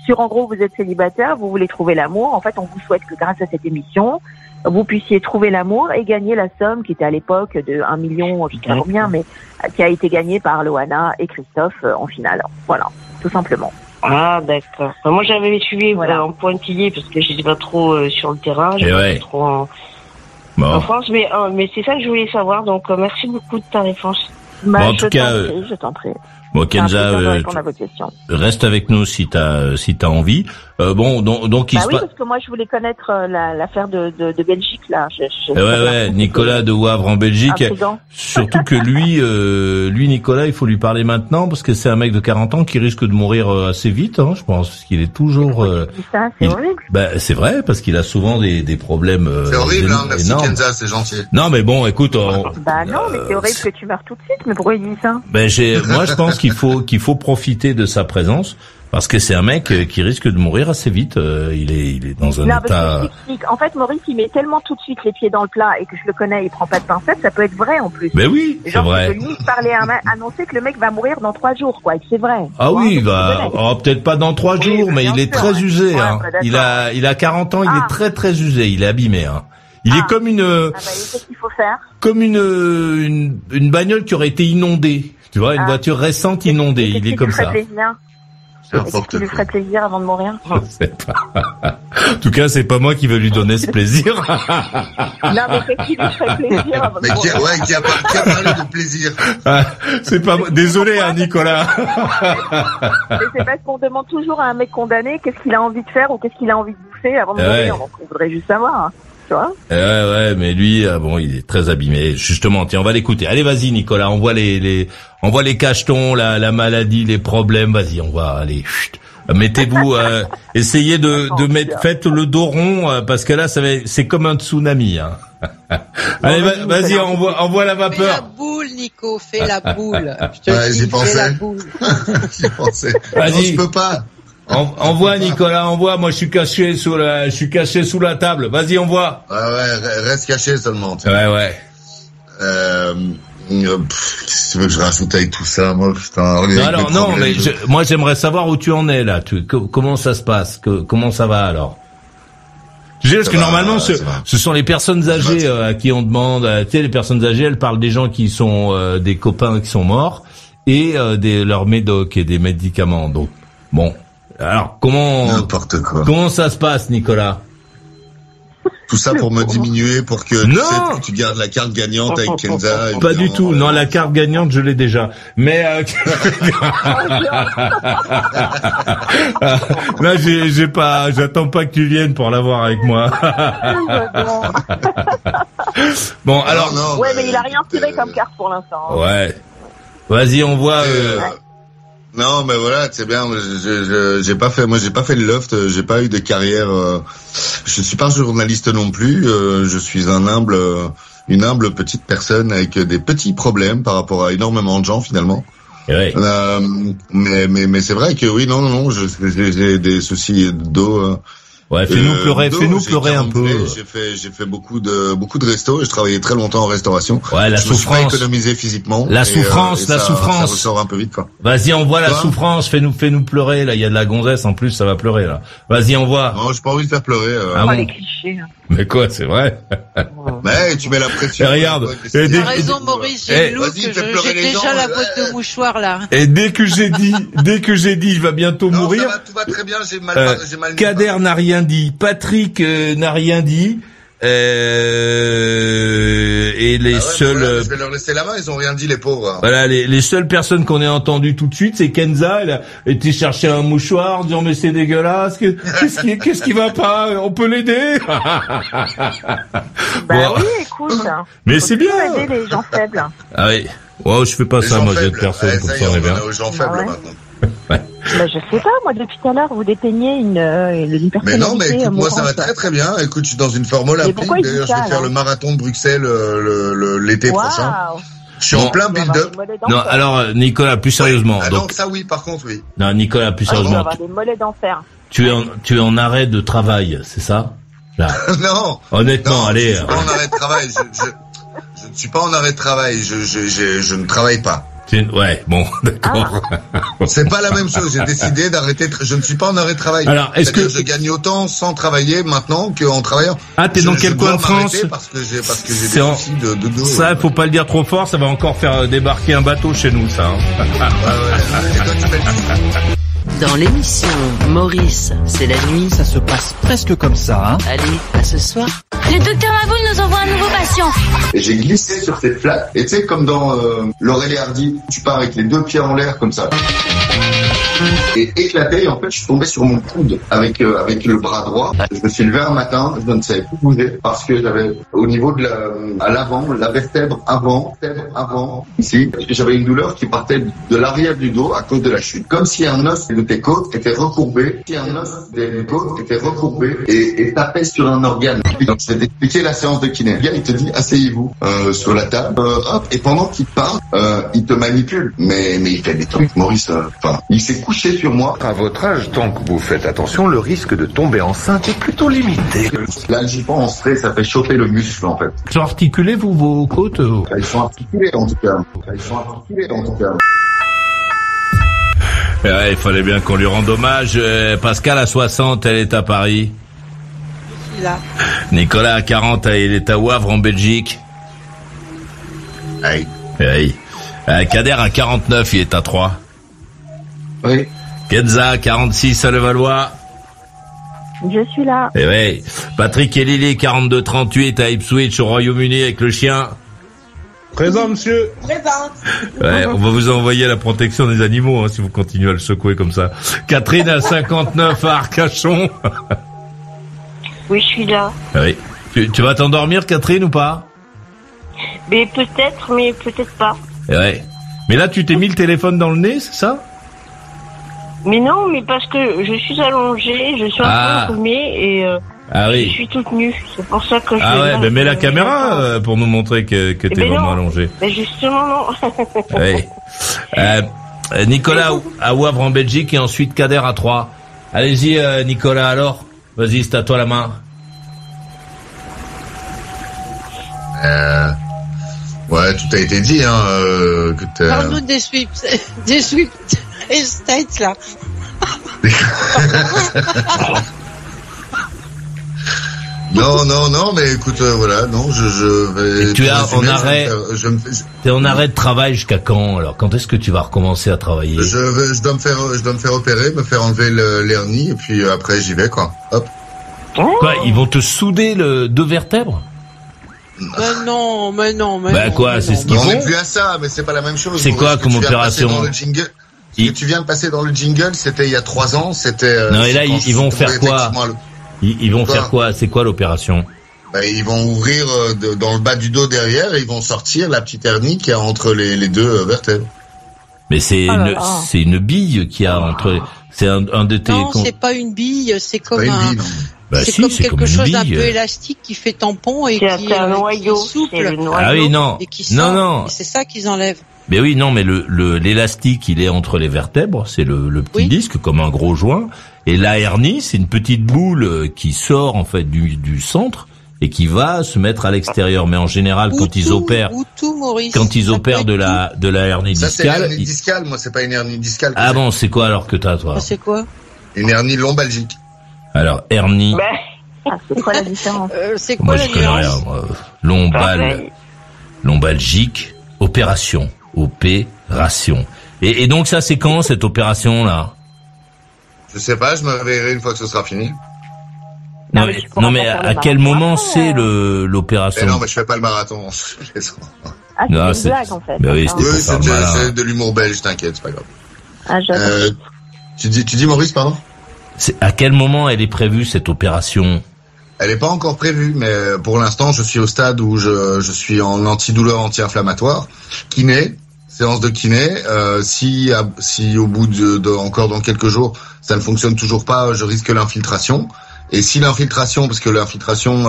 sur, en gros, vous êtes célibataire, vous voulez trouver l'amour. En fait, on vous souhaite que grâce à cette émission, vous puissiez trouver l'amour et gagner la somme qui était à l'époque de 1 million, je sais pas combien, mais qui a été gagnée par Loana et Christophe en finale. Voilà, tout simplement. Ah, d'accord. Moi, j'avais suivi en pointillé parce que j'étais pas trop sur le terrain, j'étais pas trop en France, mais c'est ça que je voulais savoir. Donc, merci beaucoup de ta réponse. En tout cas, je t'en prie. Bon, Kenza, reste avec nous si t'as envie. Donc il se passe. Parce que moi je voulais connaître l'affaire de Belgique là. Ouais, Nicolas de Wavre en Belgique. Surtout que lui Nicolas, il faut lui parler maintenant parce que c'est un mec de 40 ans qui risque de mourir assez vite, hein, je pense, parce qu'il est toujours. Ça, c'est horrible. Bah c'est vrai parce qu'il a souvent des problèmes. C'est horrible, hein, merci Kenza, c'est gentil. Non mais bon, écoute. Bah non, mais c'est horrible que tu meurs tout de suite. Mais pourquoi il dit ça? Moi je pense qu'il faut profiter de sa présence parce que c'est un mec qui risque de mourir assez vite. Il est dans un état. En fait, Maurice, il met tellement tout de suite les pieds dans le plat et que je le connais, il prend pas de pincettes, ça peut être vrai en plus. Mais oui, c'est vrai. Je peux parler annoncer que le mec va mourir dans 3 jours, quoi. Et c'est vrai. Ah oui, il va. Peut-être pas dans 3 jours, mais il est très usé. Hein. Il a 40 ans, il est très très usé. Il est abîmé. Hein. Il est comme qu'est-ce qu'il faut faire? Comme une bagnole qui aurait été inondée. Tu vois, une voiture récente inondée. Il est comme ça. Est-ce qu'il lui ferait plaisir avant de mourir? Je sais pas. En tout cas, c'est pas moi qui vais lui donner ce plaisir. Non, mais qu'est-ce qui lui ferait plaisir avant de mourir? Qui a parlé de plaisir? C'est pas moi. Désolé, hein, Nicolas. Mais c'est parce qu'on demande toujours à un mec condamné qu'est-ce qu'il a envie de faire ou qu'est-ce qu'il a envie de bouffer avant de mourir. Donc, on voudrait juste savoir. Hein. Tu vois? Ouais, mais lui, il est très abîmé. Justement, tiens, on va l'écouter. Allez, vas-y, Nicolas, on voit les cachetons, la maladie, les problèmes. Vas-y, on va aller. Mettez-vous, essayez de mettre, faites le dos rond, parce que là, c'est comme un tsunami. Hein. Allez, vas-y, envoie la vapeur. Fais la boule, Nico, fais la boule. J'y pensais. J'y pensais. Vas-y. Non, je peux pas. Envoie Nicolas, envoie. Moi, je suis caché sous la table. Vas-y, envoie. Ouais, reste caché seulement. Ouais. Qu'est-ce que tu veux que je rajoute avec tout ça, moi, putain. Non, mais moi, j'aimerais savoir où tu en es là. Comment ça se passe? Comment ça va alors? Parce que normalement, ce sont les personnes âgées à qui on demande. Tu sais, les personnes âgées, elles parlent des gens qui sont des copains qui sont morts et leurs médocs et des médicaments. Donc, bon. Alors, n'importe quoi. Comment ça se passe, Nicolas? Tout ça pour me diminuer, pour que tu gardes la carte gagnante avec Kenza. Pas du tout. Non, la carte gagnante, je l'ai déjà. Mais là, j'attends pas que tu viennes pour l'avoir avec moi. Bon, alors. Non, ouais, mais il a rien tiré comme carte pour l'instant. Hein. Ouais. Vas-y, on voit. Non, mais voilà, c'est bien. J'ai pas fait le loft. J'ai pas eu de carrière. Je suis pas journaliste non plus. Je suis une humble petite personne avec des petits problèmes par rapport à énormément de gens finalement. Ouais. Mais c'est vrai que oui, non, j'ai des soucis d'eau. Ouais, fais-nous pleurer un peu. J'ai fait beaucoup de restos. Je travaillais très longtemps en restauration. Ouais, la souffrance. Je me suis pas économisé physiquement. La souffrance. Ça ressort un peu vite, quoi. Vas-y, envoie la souffrance. Fais-nous pleurer, là. Il y a de la gonzesse, en plus, ça va pleurer, là. Vas-y, envoie. Non, j'ai pas envie de faire pleurer. Ah bon. Les clichés. Mais quoi, c'est vrai? Mais tu mets la pression. Et regarde. T'as raison, Maurice, j'ai le look, j'ai déjà la boîte de mouchoirs, là. Et dès que j'ai dit, il va bientôt mourir. Tout va très bien, j'ai mal Kader n'a rien dit. Patrick n'a rien dit. Et les seuls... Voilà, je vais leur laisser la main, ils ont rien dit, les pauvres. Voilà, les seules personnes qu'on ait entendues tout de suite, c'est Kenza. Elle a été chercher un mouchoir, disant mais c'est dégueulasse. Qu'est-ce qui va pas? On peut l'aider. Oui, écoute. Mais c'est bien. Aider les gens faibles. Ah oui. Ouais, je fais pas ça, moi, j'aide personne, comme ça on est bien. Aux gens faibles maintenant. Ouais. Bah, je sais pas, moi, depuis tout à l'heure, vous dépeignez une personnalité. Mais non, mais écoute, moi, ça va très très bien. Écoute, je suis dans une forme olympique. D'ailleurs, je vais faire le marathon de Bruxelles l'été prochain. Je suis en plein build-up. Non, alors, Nicolas, plus sérieusement. Ah non, ça oui, par contre, oui. Non, Nicolas, plus sérieusement. On va avoir des mollets d'enfer. Tu es en arrêt de travail, c'est ça? Là. Non. Honnêtement, non, allez. Je suis pas en arrêt de travail. Je ne suis pas en arrêt de travail. Je ne travaille pas. Ouais, bon, d'accord. C'est pas la même chose. J'ai décidé d'arrêter. Je ne suis pas en arrêt de travail. Alors, est-ce que je gagne autant sans travailler maintenant qu'en travaillant? Ah, t'es dans quel coin de France? Parce que j'ai des soucis de dos. Ça, faut pas le dire trop fort. Ça va encore faire débarquer un bateau chez nous, ça. Hein. Dans l'émission Maurice, c'est la nuit. Ça se passe presque comme ça, hein. Allez, à ce soir. Le docteur Maboul nous envoie un nouveau patient. Et j'ai glissé sur cette flaque. Et tu sais, comme dans Laurel et Hardy, tu pars avec les deux pieds en l'air comme ça. Et éclaté, et en fait, je suis tombé sur mon coude avec le bras droit. Je me suis levé un matin, je ne savais plus bouger parce que j'avais au niveau de à l'avant, la vertèbre avant, ici, parce que j'avais une douleur qui partait de l'arrière du dos à cause de la chute. Comme si un os de tes côtes était recourbé, et tapait sur un organe. Donc, je vais t'expliquer la séance de kiné. Le gars, il te dit, asseyez-vous sur la table, hop, et pendant qu'il parle, il te manipule. Mais il fait des trucs, Maurice, il s'est couché sur moi. À votre âge, tant que vous faites attention, le risque de tomber enceinte est plutôt limité. Là, j'y pense, ça fait chauffer le muscle, en fait. Ils sont articulés, vos côtes? Ils sont articulés, en tout cas. Ouais, il fallait bien qu'on lui rende hommage. Pascal à 60, elle est à Paris. Je suis là. Nicolas à 40, il est à Wavre en Belgique. Hey. Kader à 49, il est à 3. Oui. Kenza, 46 à Levallois. Je suis là. Et ouais. Patrick et Lily, 42-38 à Ipswich au Royaume-Uni avec le chien. Présent, monsieur. Présent. Ouais, on va vous envoyer à la protection des animaux, hein, si vous continuez à le secouer comme ça. Catherine à 59 à Arcachon. Oui, je suis là. Oui. Tu vas t'endormir, Catherine, ou pas? Mais peut-être pas. Ouais. Mais là, tu t'es mis le téléphone dans le nez, c'est ça? Mais non, mais parce que je suis allongée, je suis un peu enrhumée et je suis toute nue. C'est pour ça que je... Ah ouais, mets la caméra pour nous montrer que t'es vraiment allongée. Mais justement, non. Oui. Nicolas à Wavre en Belgique et ensuite Kader à 3. Allez-y, Nicolas, alors. Vas-y, c'est à toi la main. Ouais, tout a été dit, hein. Parle-nous des sweeps States, là. Non, mais écoute, voilà, non, je vais... Et tu es en arrêt, t'es en arrêt de travail jusqu'à quand, alors? Quand est-ce que tu vas recommencer à travailler? Je dois me faire opérer, me faire enlever l'hernie, et puis après, j'y vais, quoi. Hop. Quoi, ils vont te souder deux vertèbres? Mais non. Bah quoi, c'est ce qu'ils font. On n'est plus à ça, mais c'est pas la même chose. C'est quoi comme opération? Ce que tu viens de passer dans le jingle, c'était il y a 3 ans, c'était... non, et là, ils vont faire quoi? Ils vont faire quoi? C'est quoi l'opération? Ils vont ouvrir dans le bas du dos derrière et ils vont sortir la petite hernie qu'il y a entre les deux vertèbres. Mais c'est une bille qu'il y a entre. C'est un de tes. Non, c'est pas une bille, c'est comme bille, c'est quelque chose d'un peu élastique qui fait tampon et qui est un noyau souple. Ah oui, non. Et qui sort, non. Et c'est ça qu'ils enlèvent. Mais oui, non, mais l'élastique, il est entre les vertèbres, c'est le petit disque comme un gros joint, et la hernie, c'est une petite boule qui sort en fait du centre et qui va se mettre à l'extérieur. Mais en général, quand ils opèrent de la hernie discale, ça c'est une hernie discale, moi c'est pas une hernie discale. Ah bon, c'est quoi alors que t'as toi? C'est quoi? Une hernie lombalgique. Alors hernie. C'est quoi la différence? C'est quoi la différence? Lombalgique, opération. Et donc ça c'est quand cette opération là? Je sais pas, je me réveillerai une fois que ce sera fini. Non mais à quel moment c'est l'opération? Non mais je fais pas le marathon. C'est une blague en fait. Oui, c'est de l'humour belge, t'inquiète, c'est pas grave. Tu dis Maurice, pardon? À quel moment elle est prévue cette opération? Elle est pas encore prévue, mais pour l'instant je suis au stade où je suis en antidouleur anti-inflammatoire, kiné, séance de kiné. Si au bout encore dans quelques jours ça ne fonctionne toujours pas, je risque l'infiltration. Et si l'infiltration, parce que l'infiltration,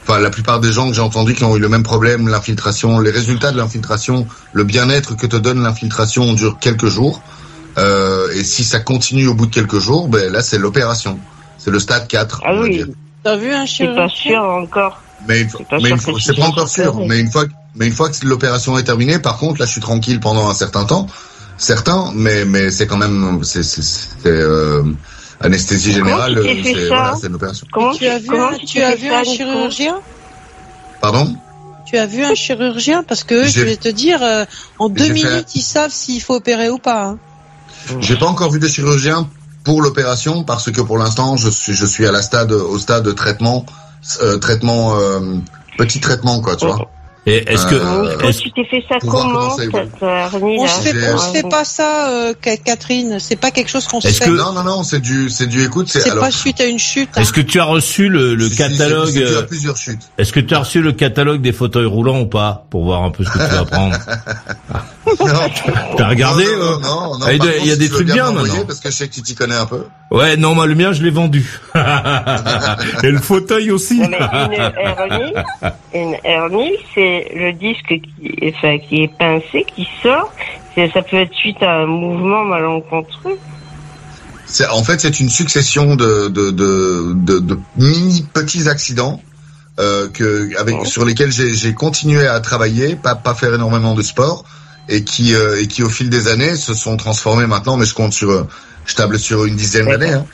la plupart des gens que j'ai entendus qui ont eu le même problème, l'infiltration, les résultats de l'infiltration, le bien-être que te donne l'infiltration dure quelques jours. Et si ça continue au bout de quelques jours, là c'est l'opération. C'est le stade 4. Ah oui. T'as vu un chirurgien? C'est pas sûr encore. C'est pas encore sûr. Mais une fois que l'opération est terminée, par contre, là je suis tranquille pendant un certain temps. Mais c'est quand même, anesthésie générale, c'est une opération. Tu as vu un chirurgien? Pardon? Tu as vu un chirurgien? Parce que je vais te dire, en 2 minutes, ils savent s'il faut opérer ou pas. Hein. J'ai pas encore vu de chirurgien pour l'opération parce que pour l'instant, je suis au stade de traitement, petit traitement quoi, tu vois. Et est-ce que tu t'es fait ça comment cette hernie là? On se fait pas ça, Catherine. C'est pas quelque chose qu'on se fait. Non, c'est du écoute. C'est pas suite à une chute. Est-ce que tu as reçu le catalogue? Tu as plusieurs chutes. Est-ce que tu as reçu le catalogue des fauteuils roulants ou pas pour voir un peu ce que tu vas prendre? Non. T'as regardé? Non. Il y a des trucs bien maintenant. Parce que je sais que tu t'y connais un peu. Ouais, non, moi le mien je l'ai vendu. Et le fauteuil aussi. Non, mais une hernie, c'est le disque qui est pincé, qui sort. Ça peut être suite à un mouvement malencontreux. En fait, c'est une succession de mini petits accidents sur lesquels j'ai continué à travailler, pas faire énormément de sport, et qui au fil des années se sont transformés maintenant. Mais je table sur une dizaine d'années. Hein.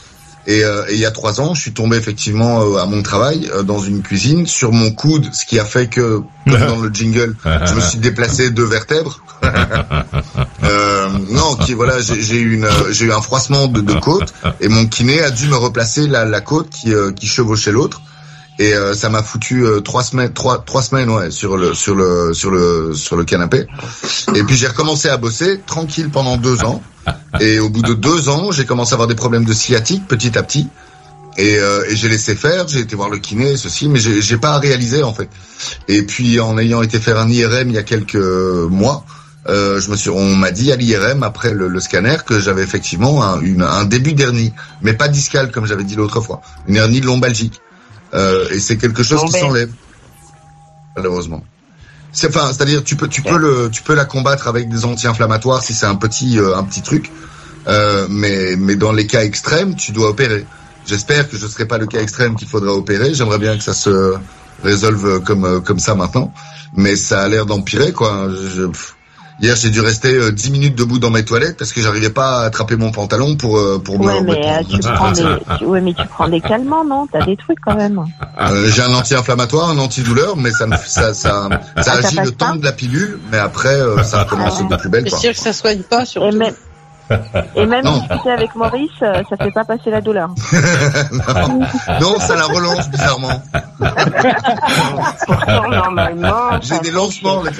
Et il y a 3 ans, je suis tombé effectivement à mon travail dans une cuisine sur mon coude, ce qui a fait que, comme dans le jingle, je me suis déplacé 2 vertèbres. J'ai eu un froissement de côte et mon kiné a dû me replacer la côte qui chevauchait l'autre. Et ça m'a foutu 3 semaines sur le canapé. Et puis j'ai recommencé à bosser tranquille pendant 2 ans. Et au bout de 2 ans, j'ai commencé à avoir des problèmes de sciatique petit à petit. Et j'ai laissé faire, j'ai été voir le kiné, mais j'ai pas réalisé en fait. Et puis en ayant été faire un IRM il y a quelques mois, on m'a dit à l'IRM après le scanner que j'avais effectivement un début d'hernie, mais pas discale comme j'avais dit l'autre fois, une hernie lombalgique. Et c'est quelque chose qui s'enlève, malheureusement. C'est-à-dire tu peux la combattre avec des anti-inflammatoires si c'est un petit truc, mais dans les cas extrêmes, tu dois opérer. J'espère que je serai pas le cas extrême qu'il faudra opérer. J'aimerais bien que ça se résolve comme ça maintenant, mais ça a l'air d'empirer quoi. Hier, j'ai dû rester 10 minutes debout dans mes toilettes parce que j'arrivais pas à attraper mon pantalon pour mais tu prends des calmants, non? T'as des trucs quand même. J'ai un anti-inflammatoire, un antidouleur, mais ça agit le temps de la pilule, mais après ça recommence de plus belle. C'est sûr que ça soigne pas surtout. Et même discuter avec Maurice, ça fait pas passer la douleur. Non, ça la relance bizarrement. Pourtant, normalement. J'ai des lancements. Ouais,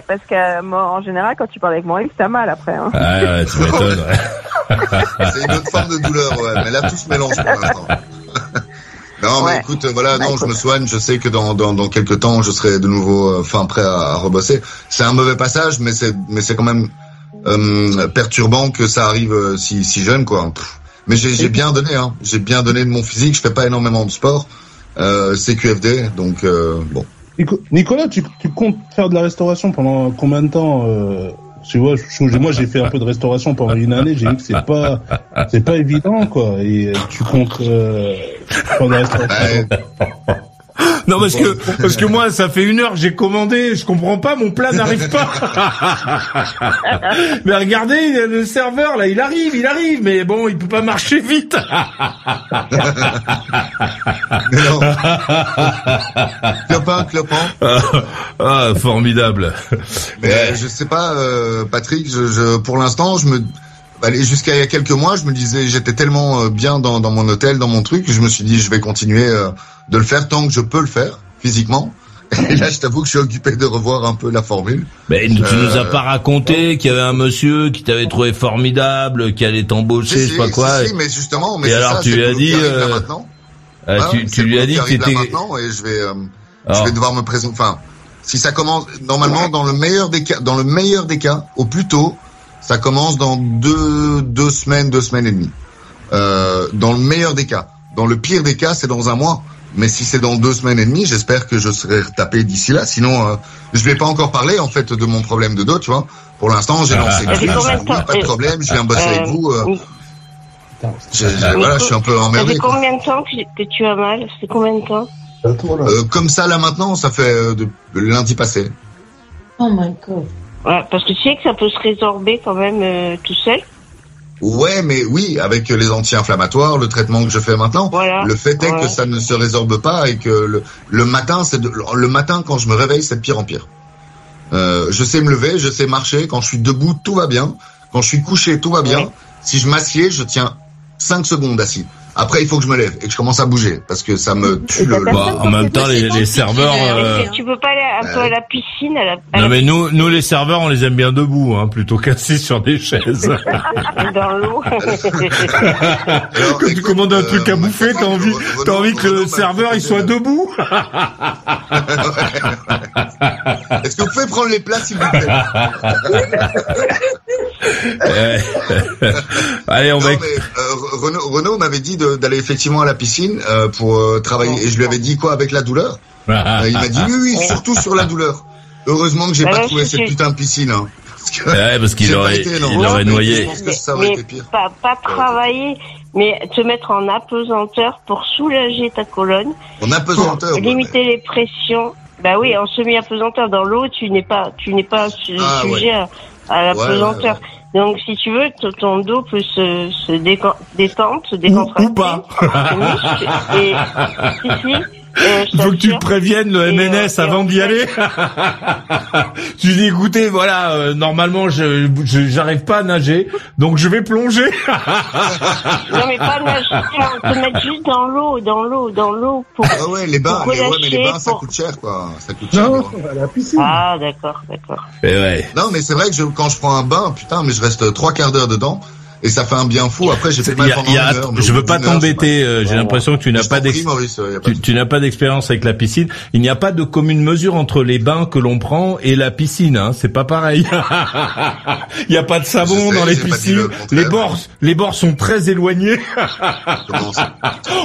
parce que en général, quand tu parles avec Maurice, t'as mal après. Hein. Ouais, tu m'étonnes. Ouais. C'est une autre forme de douleur, ouais. Mais là, tout se mélange pour l'instant. Non, mais écoute, voilà, non, je me soigne. Je sais que dans quelques temps, je serai de nouveau, prêt à rebosser. C'est un mauvais passage, mais c'est quand même perturbant que ça arrive si jeune, quoi. Mais j'ai bien donné, hein. J'ai bien donné de mon physique. Je fais pas énormément de sport. C'est QFD, donc bon. Nicolas, tu comptes faire de la restauration pendant combien de temps Tu vois, moi j'ai fait un peu de restauration pendant une année, j'ai vu que c'est pas évident, quoi. Et tu comptes faire de la restauration. Non, parce que moi, ça fait 1 heure que j'ai commandé, je comprends pas, mon plat n'arrive pas. Mais regardez, le serveur, là, il arrive, mais bon, il peut pas marcher vite. Non. Clopin. Ah, formidable. Mais je sais pas, Patrick, pour l'instant, jusqu'à il y a quelques mois, je me disais, j'étais tellement bien dans mon hôtel, dans mon truc, que je me suis dit, je vais continuer de le faire tant que je peux le faire physiquement. Et là, je t'avoue que je suis occupé de revoir un peu la formule. Mais tu nous as pas raconté qu'il y avait un monsieur qui t'avait trouvé formidable, qui allait t'embaucher, je sais pas quoi. Si, mais justement, mais et alors ça, tu lui as dit, tu lui as dit que t'étais. Maintenant, et je vais devoir me présenter. Enfin, si ça commence normalement dans le meilleur des cas, au plus tôt. Ça commence dans deux semaines et demie. Dans le meilleur des cas. Dans le pire des cas, c'est dans 1 mois. Mais si c'est dans 2 semaines et demie, j'espère que je serai retapé d'ici là. Sinon, je vais pas encore parler, en fait, de mon problème de dos, tu vois. Pour l'instant, j'ai lancé le truc, pas de problème, je viens bosser avec vous. Voilà, je suis un peu emmerdé. Ça fait combien de temps que tu as mal? C'est combien de temps? Comme ça, là, maintenant, ça fait de lundi passé. Oh my God. Ouais, parce que tu sais que ça peut se résorber quand même tout seul. Ouais, mais oui, avec les anti-inflammatoires, le traitement que je fais maintenant, voilà. Le fait est que ça ne se résorbe pas et que le matin, le matin quand je me réveille, c'est de pire en pire. Je sais me lever, je sais marcher. Quand je suis debout, tout va bien. Quand je suis couché, tout va bien. Ouais. Si je m'assieds, je tiens 5 secondes assis. Après, il faut que je me lève et que je commence à bouger parce que ça me tue en même temps, les serveurs. Tu peux pas aller un peu à la piscine Non, mais nous, les serveurs, on les aime bien debout, hein, plutôt qu'assis sur des chaises. Dans l'eau. Quand tu commandes un truc à bouffer, t'as envie que le serveur il soit debout. Est-ce que vous pouvez prendre les plats, s'il vous plaît? Allez, Renaud m'avait dit d'aller effectivement à la piscine pour travailler, et je lui avais dit quoi avec la douleur. Il m'a dit oui, surtout sur la douleur. Heureusement que j'ai pas trouvé cette putain de piscine. Hein, parce qu'il aurait noyé. Je pense que ça aurait été pire. Pas travailler, mais te mettre en apesanteur pour soulager ta colonne. En apesanteur. Limiter les pressions. Bah oui, en semi-apesanteur dans l'eau, tu n'es pas sujet à la pesanteur. Ouais. Donc, si tu veux, ton dos peut se détendre, se décontracter. Ou pas. Et, si. Il faut que tu préviennes le MNS avant d'y aller. Tu dis, écoutez, voilà, normalement, j'arrive pas à nager, donc je vais plonger. Non, mais pas nager, on peut mettre juste dans l'eau. Pour, ah ouais, les bains, mais les bains, ça coûte cher, quoi. Ça coûte cher. Non, à la piscine. Ah, d'accord. Et ouais. Non, mais c'est vrai que quand je prends un bain, putain, mais je reste 3/4 d'heure dedans. Et ça fait un bien fou. Après, j'ai fait mal pendant 1 heure. Je veux pas t'embêter. J'ai l'impression que tu n'as pas tu n'as pas d'expérience avec la piscine. Il n'y a pas de commune mesure entre les bains que l'on prend et la piscine. Hein. C'est pas pareil. Il n'y a pas de savon dans les piscines. Les bords sont très éloignés.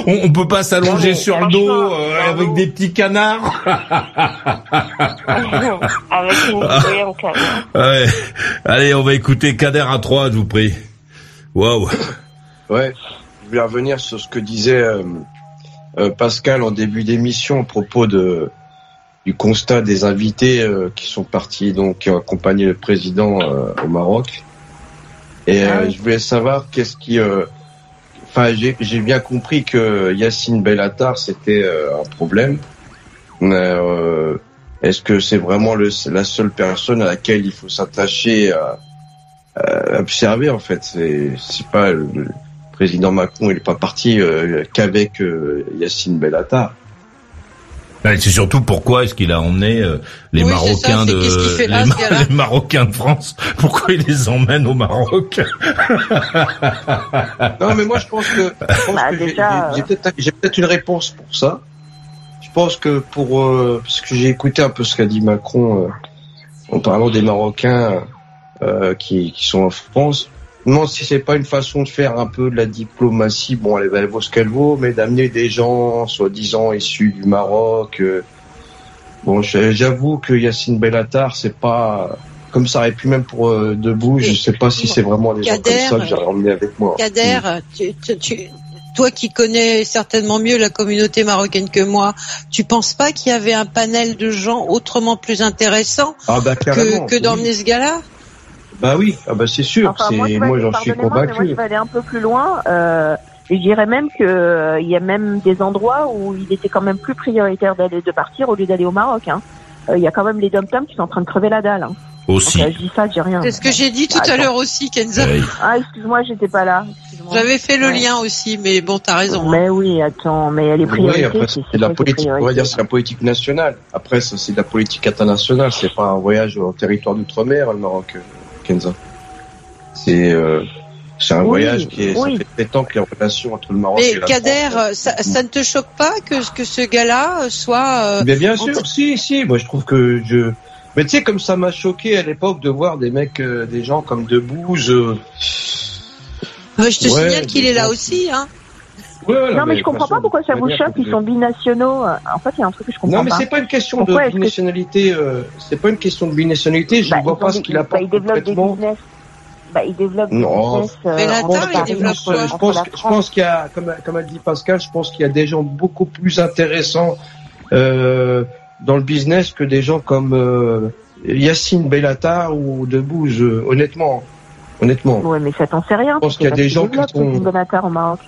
On peut pas s'allonger sur le dos avec des petits canards. Avec une bouée en canard. Ouais. Allez, on va écouter Kader à 3, je vous prie. Waouh. Ouais, je vais revenir sur ce que disait Pascal en début d'émission à propos du constat des invités qui sont partis, donc qui ont accompagné le président au Maroc. Et je voulais savoir qu'est-ce qui... Enfin, j'ai bien compris que Yacine Bellatar, c'était un problème. Est-ce que c'est vraiment la seule personne à laquelle il faut s'attacher à observer, en fait? C'est pas le président Macron, il est pas parti qu'avec Yacine Bellatar. C'est surtout pourquoi est-ce qu'il a emmené les Marocains les Marocains de France. Pourquoi il les emmène au Maroc? Non, mais moi je pense que j'ai peut-être une réponse pour ça. Je pense que parce que j'ai écouté un peu ce qu'a dit Macron en parlant des Marocains qui sont en France. Non, si c'est pas une façon de faire un peu de la diplomatie, bon, elle vaut ce qu'elle vaut, mais d'amener des gens soi-disant issus du Maroc. Bon, j'avoue que Yacine Bellatar, c'est pas comme ça aurait pu même pour Debout. Je sais pas si c'est vraiment des gens comme ça que j'aurais emmené avec moi. Kader, toi qui connais certainement mieux la communauté marocaine que moi, tu penses pas qu'il y avait un panel de gens autrement plus intéressants que d'emmener ce gars-là? Bah oui, c'est sûr. Enfin, moi j'en suis convaincu. Moi, je vais aller un peu plus loin. Je dirais même que il y a même des endroits où il était quand même plus prioritaire de partir au lieu d'aller au Maroc. Il y a quand même les dom-toms qui sont en train de crever la dalle. Aussi. Donc, je dis ça, je dis rien. C'est ce que j'ai dit tout à l'heure aussi, Kenza. Oui. Ah, excuse-moi, j'étais pas là. J'avais fait le lien aussi, mais bon, t'as raison. Mais oui, attends, mais elle est priorité. Oui, après, c'est de la politique, on va dire, c'est la politique nationale. Après, ça, c'est de la politique internationale. C'est pas un voyage en territoire d'outre-mer, le Maroc, Kenza. C'est un voyage qui est, ça fait temps que les relations entre le Maroc et la Kader, France. ça ne te choque pas que ce gars-là soit... Mais bien sûr, si. Moi, je trouve que mais tu sais, comme ça m'a choqué à l'époque de voir des mecs, des gens comme Debouze. Je te signale qu'il est là aussi, hein. Ouais, non, mais je comprends pas pourquoi ça vous choque. Ils sont binationaux. En fait, il y a un truc que je comprends pas. Non, mais c'est pas une question de binationalité. C'est pas une question de binationalité. Je ne vois pas ce qu'il apporte concrètement. Il développe des business. Il développe quoi? Je pense qu'il y a, comme a dit Pascal, je pense qu'il y a des gens beaucoup plus intéressants dans le business que des gens comme Yacine Bellatar ou Debouze, honnêtement. Ouais, mais ça t'en sait rien. Je pense qu'il y a des gens qui sont... Bellatar au Maroc.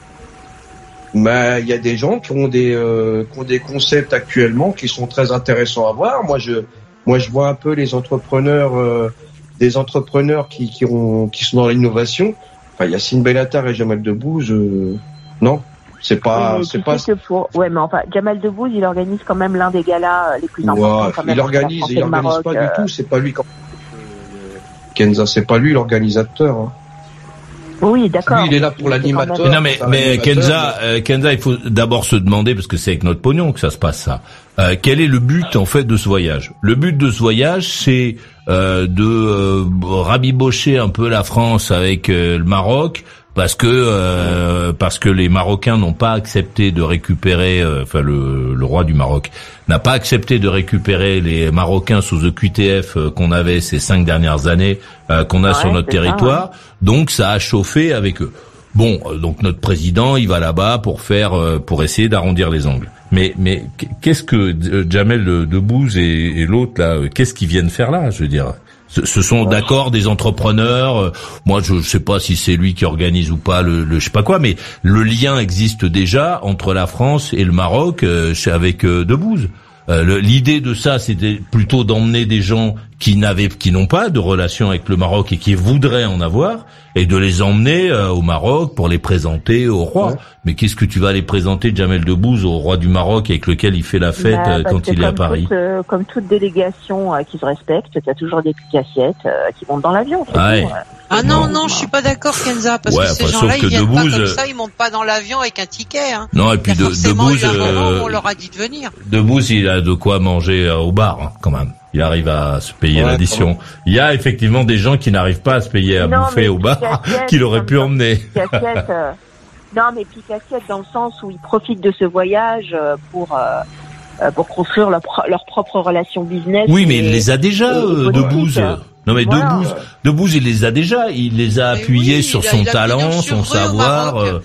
Il y a des gens qui ont des concepts actuellement qui sont très intéressants à voir. Moi, je vois un peu les entrepreneurs, des entrepreneurs qui sont dans l'innovation. Enfin, Yacine Bellatar et Jamel Debouze, non. C'est pas. Ouais, mais enfin, Jamel Debouze, il organise quand même l'un des galas les plus importants. Il organise pas du tout. C'est pas lui. Kenza, c'est pas lui l'organisateur. Hein. Oui, d'accord. Lui, il est là pour l'animateur. Non, mais Kenza, il faut d'abord se demander, parce que c'est avec notre pognon que ça se passe ça. Quel est le but en fait de ce voyage? Le but de ce voyage, c'est de rabibocher un peu la France avec le Maroc. Parce que les Marocains n'ont pas accepté de récupérer, le roi du Maroc n'a pas accepté de récupérer les Marocains sous EQTF qu'on avait ces 5 dernières années qu'on a sur notre territoire. Donc ça a chauffé avec eux. Bon, donc notre président, il va là-bas pour essayer d'arrondir les angles. Mais qu'est-ce que Jamel Debouze et l'autre là, qu'est-ce qu'ils viennent faire là, je veux dire? Ce sont d'accord des entrepreneurs. Moi, je sais pas si c'est lui qui organise ou pas le je sais pas quoi, mais le lien existe déjà entre la France et le Maroc avec Debouze. L'idée de ça, c'était plutôt d'emmener des gens qui n'ont pas de relation avec le Maroc et qui voudraient en avoir, et de les emmener au Maroc pour les présenter au roi. Ouais. Mais qu'est-ce que tu vas les présenter, Jamel Debouze, au roi du Maroc avec lequel il fait la fête quand il est à Paris? Comme toute délégation qui se respecte, tu as toujours des petites assiettes qui montent dans l'avion. Non, je suis pas d'accord, Kenza, parce que ces gens-là, ils viennent pas comme ça, ils montent pas dans l'avion avec un ticket. Hein. Non, et puis Debouze, on leur a dit de venir. Debouze, il a de quoi manger au bar, hein, quand même. Il arrive à se payer l'addition. Il y a effectivement des gens qui n'arrivent pas à se payer à bouffer au bar, qu'il aurait pu emmener. Non, mais pique-assiette dans le sens où ils profitent de ce voyage pour construire leur propre relation business. Oui, mais il les a déjà, Debouze. Non, mais Debouze, il les a déjà. Il les a appuyés sur son talent, son savoir.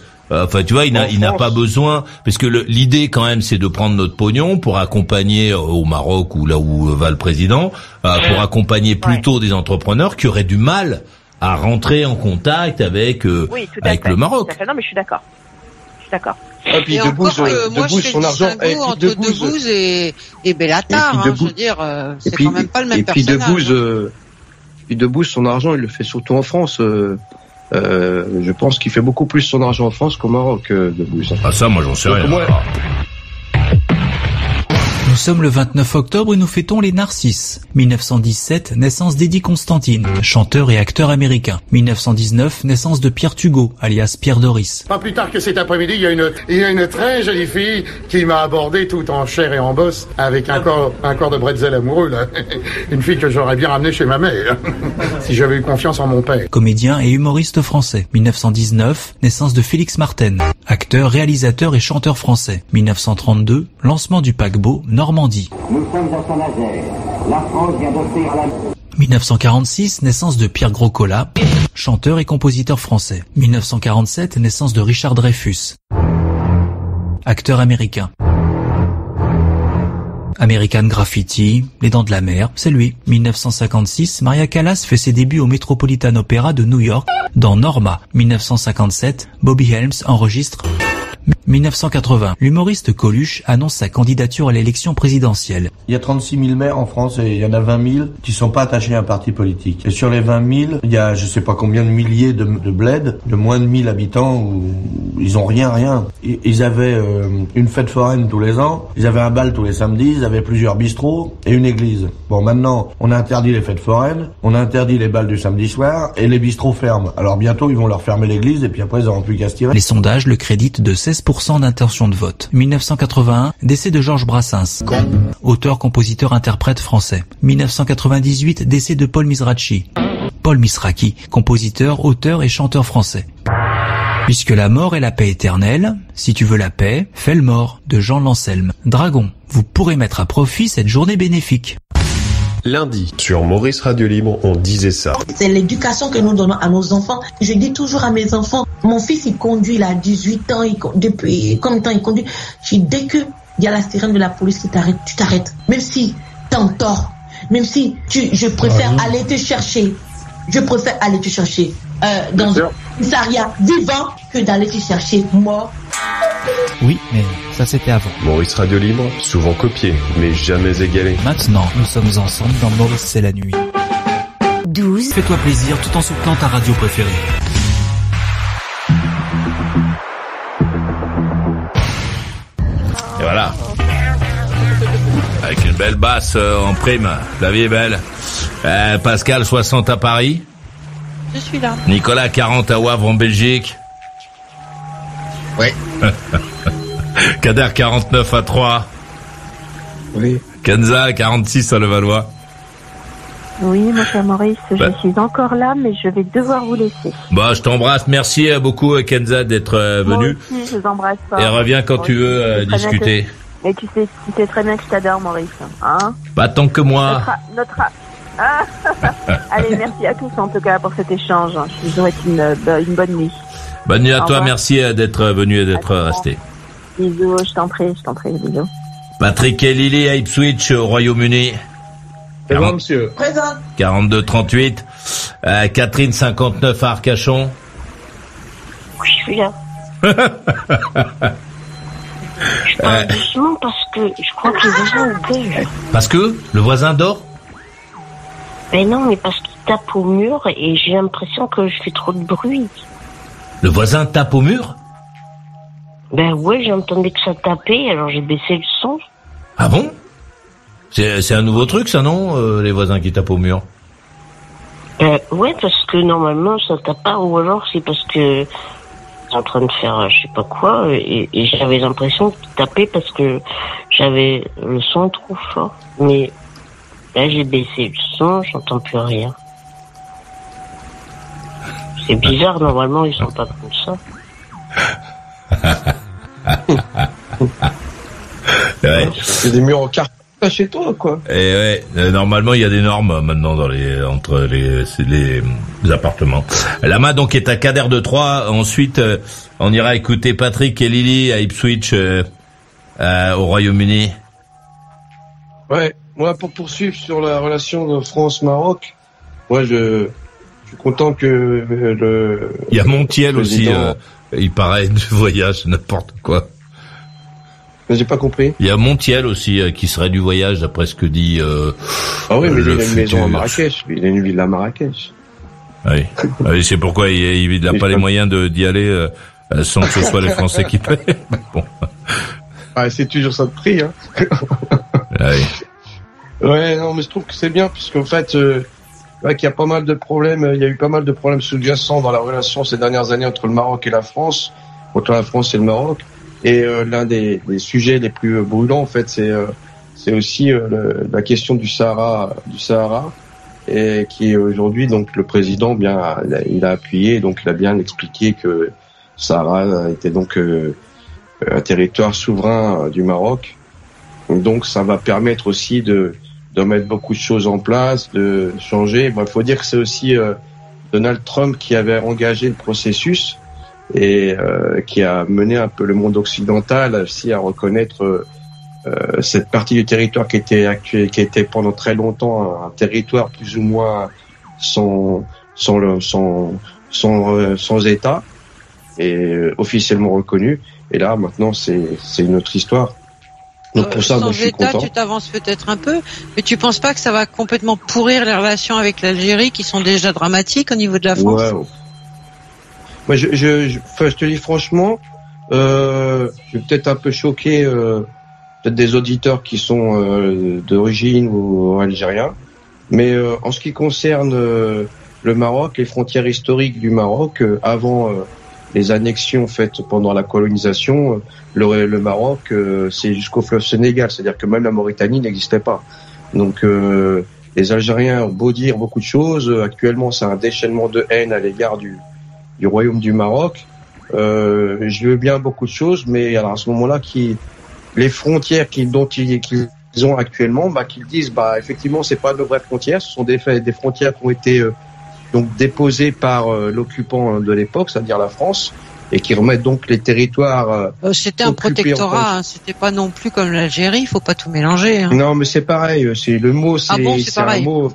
Tu vois, il n'a pas besoin, parce que l'idée quand même, c'est de prendre notre pognon pour accompagner au Maroc ou là où va le président, pour accompagner plutôt des entrepreneurs qui auraient du mal à rentrer en contact avec le Maroc. Non, mais je suis d'accord. Et puis Debouze, son argent, entre Debouze et Bellatar, je veux dire, c'est quand même pas le même personnage. Et puis Debouze, son argent, il le fait surtout en France. Je pense qu'il fait beaucoup plus son argent en France qu'au Maroc, Debouze. Ah ça, moi j'en sais rien. sommes le 29 octobre et nous fêtons les Narcisses. 1917, naissance d'Eddie Constantine, chanteur et acteur américain. 1919, naissance de Pierre Tugaud, alias Pierre Doris. Pas plus tard que cet après-midi, il y a une très jolie fille qui m'a abordé tout en chair et en bosse avec un corps de bretzel amoureux, là. Une fille que j'aurais bien ramenée chez ma mère, si j'avais eu confiance en mon père. Comédien et humoriste français. 1919, naissance de Félix Marten, acteur, réalisateur et chanteur français. 1932, lancement du paquebot Normandie. Nous sommes à Saint-Nazaire. La France vient d'offrir à la... 1946, naissance de Pierre Groscola, chanteur et compositeur français. 1947, naissance de Richard Dreyfus, acteur américain. American Graffiti, Les Dents de la Mer, c'est lui. 1956, Maria Callas fait ses débuts au Metropolitan Opera de New York dans Norma. 1957, Bobby Helms enregistre. 1980, l'humoriste Coluche annonce sa candidature à l'élection présidentielle. Il y a 36 000 maires en France et il y en a 20 000 qui sont pas attachés à un parti politique. Et sur les 20 000, il y a je sais pas combien de milliers de bleds de moins de 1000 habitants où ils ont rien. Ils avaient une fête foraine tous les ans, ils avaient un bal tous les samedis, ils avaient plusieurs bistrots et une église. Bon, maintenant, on a interdit les fêtes foraines, on a interdit les bals du samedi soir et les bistrots ferment. Alors bientôt, ils vont leur fermer l'église et puis après, ils n'auront plus qu'à se tirer. Les sondages le créditent de 16% d'intention de vote. 1981, décès de Georges Brassens, auteur, compositeur, interprète français. 1998, décès de Paul Mizrachi. Paul Misraki, compositeur, auteur et chanteur français. Puisque la mort est la paix éternelle, si tu veux la paix, fais le mort, de Jean Lancelme. Dragon, vous pourrez mettre à profit cette journée bénéfique. Lundi, sur Maurice Radio Libre, on disait ça. C'est l'éducation que nous donnons à nos enfants. Je dis toujours à mes enfants, mon fils il conduit, il a 18 ans, depuis combien de temps il conduit. Dès que il y a la sirène de la police qui t'arrête, tu t'arrêtes. Même si t'es en tort, même si je préfère aller te chercher. Je préfère aller te chercher dans un commissariat vivant que d'aller te chercher mort. Oui, mais ça c'était avant. Maurice Radio Libre, souvent copié, mais jamais égalé. Maintenant, nous sommes ensemble dans Maurice c'est la nuit. 12. Fais-toi plaisir tout en soutenant ta radio préférée. Et voilà. Avec une belle basse en prime. La vie est belle. Pascal, 60 à Paris. Je suis là. Nicolas, 40 à Wavre en Belgique. Oui. Kader, 49 à Troyes. Oui. Kenza, 46 à Levallois. Oui, mon cher Maurice, je suis encore là, mais je vais devoir vous laisser. Bah, je t'embrasse. Merci beaucoup, Kenza, d'être venu. Moi aussi, je vous embrasse pas. Et reviens quand tu veux discuter. Mais tu sais très bien que je t'adore, Maurice. Hein? Pas tant que moi. Ah. Allez, merci à tous en tout cas pour cet échange. Je vous souhaite une bonne nuit. Bonne nuit à toi, merci d'être venu et d'être resté. Bisous, je t'en prie, bisous. Patrick et Lily à Ipswich au Royaume-Uni. Présent, monsieur. Présent. 42-38. Catherine, 59 à Arcachon. Oui, je suis là. Je parle doucement parce que je crois que le voisin gueule. Parce que le voisin dort? Ben non, mais parce qu'il tape au mur et j'ai l'impression que je fais trop de bruit. Le voisin tape au mur? Ben ouais, j'entendais que ça tapait, alors j'ai baissé le son. Ah bon? C'est un nouveau truc, ça, non, les voisins qui tapent au mur? Ouais, parce que normalement, ça tape pas, ou alors c'est parce que en train de faire je sais pas quoi, et j'avais l'impression qu'il tapait parce que j'avais le son trop fort. Mais là, j'ai baissé le son, j'entends plus rien. C'est bizarre, normalement, ils sont pas comme ça. Ouais. C'est des murs en carton chez toi, quoi. Et ouais, normalement, il y a des normes maintenant entre les appartements. Lama, donc, est à Kader de Troyes. Ensuite, on ira écouter Patrick et Lily à Ipswich, au Royaume-Uni. Ouais. Moi, pour poursuivre sur la relation de France-Maroc, moi, je suis content que il y a Montiel aussi, il paraît, du voyage, n'importe quoi. Mais j'ai pas compris. Il y a Montiel aussi, qui serait du voyage, d'après ce que dit, ah oui, mais il a une maison à Marrakech, il a une ville à Marrakech. Oui. Oui, c'est pourquoi il n'a pas les moyens d'y aller, sans que ce soit les Français qui paient. Bon. Ah, c'est toujours ça de prix, hein. Ouais, non, mais je trouve que c'est bien, puisqu'en fait, qu'il y a pas mal de problèmes, il y a eu pas mal de problèmes sous-jacents dans la relation ces dernières années entre le Maroc et la France, entre la France et le Maroc. Et l'un des sujets les plus brûlants, en fait, c'est aussi la question du Sahara, et qui aujourd'hui, donc, le président, bien, il a appuyé, donc, il a bien expliqué que Sahara était donc un territoire souverain du Maroc. Donc, ça va permettre aussi de mettre beaucoup de choses en place, de changer. Bon, il faut dire que c'est aussi Donald Trump qui avait engagé le processus et qui a mené un peu le monde occidental aussi à reconnaître cette partie du territoire qui était pendant très longtemps un territoire plus ou moins sans État et officiellement reconnu. Et là, maintenant, c'est une autre histoire. Donc pour ça, moi, je suis content. Tu t'avances peut-être un peu, mais tu penses pas que ça va complètement pourrir les relations avec l'Algérie qui sont déjà dramatiques au niveau de la France? Ouais. Moi, je te dis franchement, je vais peut-être un peu choquer peut-être des auditeurs qui sont d'origine ou algériens, mais en ce qui concerne le Maroc, les frontières historiques du Maroc, avant les annexions faites pendant la colonisation, le Maroc, c'est jusqu'au fleuve Sénégal, c'est-à-dire que même la Mauritanie n'existait pas. Donc les Algériens ont beau dire beaucoup de choses, actuellement c'est un déchaînement de haine à l'égard du royaume du Maroc. Je veux bien beaucoup de choses, mais alors à ce moment-là, les frontières qu'ils ont actuellement, qu'ils disent, effectivement, c'est pas nos vraies frontières, ce sont des frontières qui ont été donc déposées par l'occupant de l'époque, c'est-à-dire la France, et qui remettent donc les territoires. C'était un protectorat, c'était pas non plus comme l'Algérie, il faut pas tout mélanger. Hein. Non, mais c'est pareil, c'est le mot, c'est pareil. Un mot.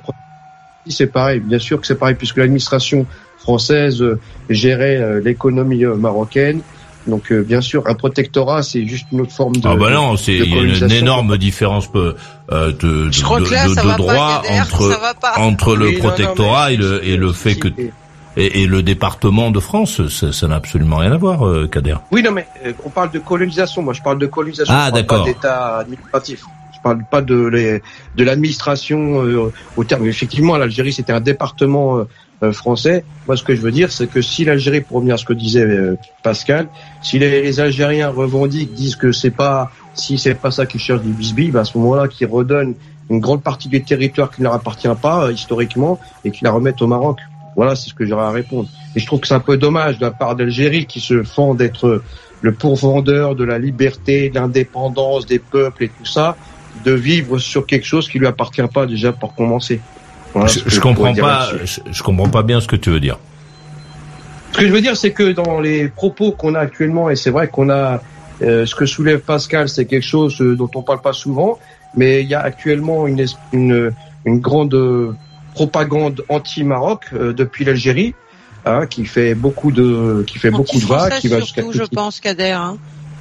C'est pareil, bien sûr que c'est pareil, puisque l'administration française gérait l'économie marocaine. Donc bien sûr, un protectorat, c'est juste une autre forme de. Ah non, c'est une énorme différence de droit entre le protectorat et le fait que et le département de France, ça n'a absolument rien à voir, Kader. Oui, non, mais on parle de colonisation. Moi, je parle de colonisation. Ah, d'accord. Pas d'État administratif. Je parle pas de l'administration au terme. Effectivement, l'Algérie, c'était un département français. Moi, ce que je veux dire, c'est que si l'Algérie, pour revenir à ce que disait Pascal, si les Algériens revendiquent, disent que c'est pas ça qu'ils cherchent du bisbille, à ce moment-là, qu'ils redonnent une grande partie du territoire qui ne leur appartient pas historiquement et qu'ils la remettent au Maroc. Voilà, c'est ce que j'aurais à répondre. Et je trouve que c'est un peu dommage de la part d'Algérie qui se fend d'être le pourfendeur de la liberté, de l'indépendance des peuples et tout ça, de vivre sur quelque chose qui lui appartient pas déjà pour commencer. Voilà, je comprends pas bien ce que tu veux dire. Ce que je veux dire, c'est que dans les propos qu'on a actuellement, et c'est vrai qu'on a ce que soulève Pascal, c'est quelque chose dont on parle pas souvent, mais il y a actuellement une grande propagande anti-Maroc depuis l'Algérie, qui fait beaucoup de vagues, qui va jusqu'à surtout, je pense, Kader. Hein.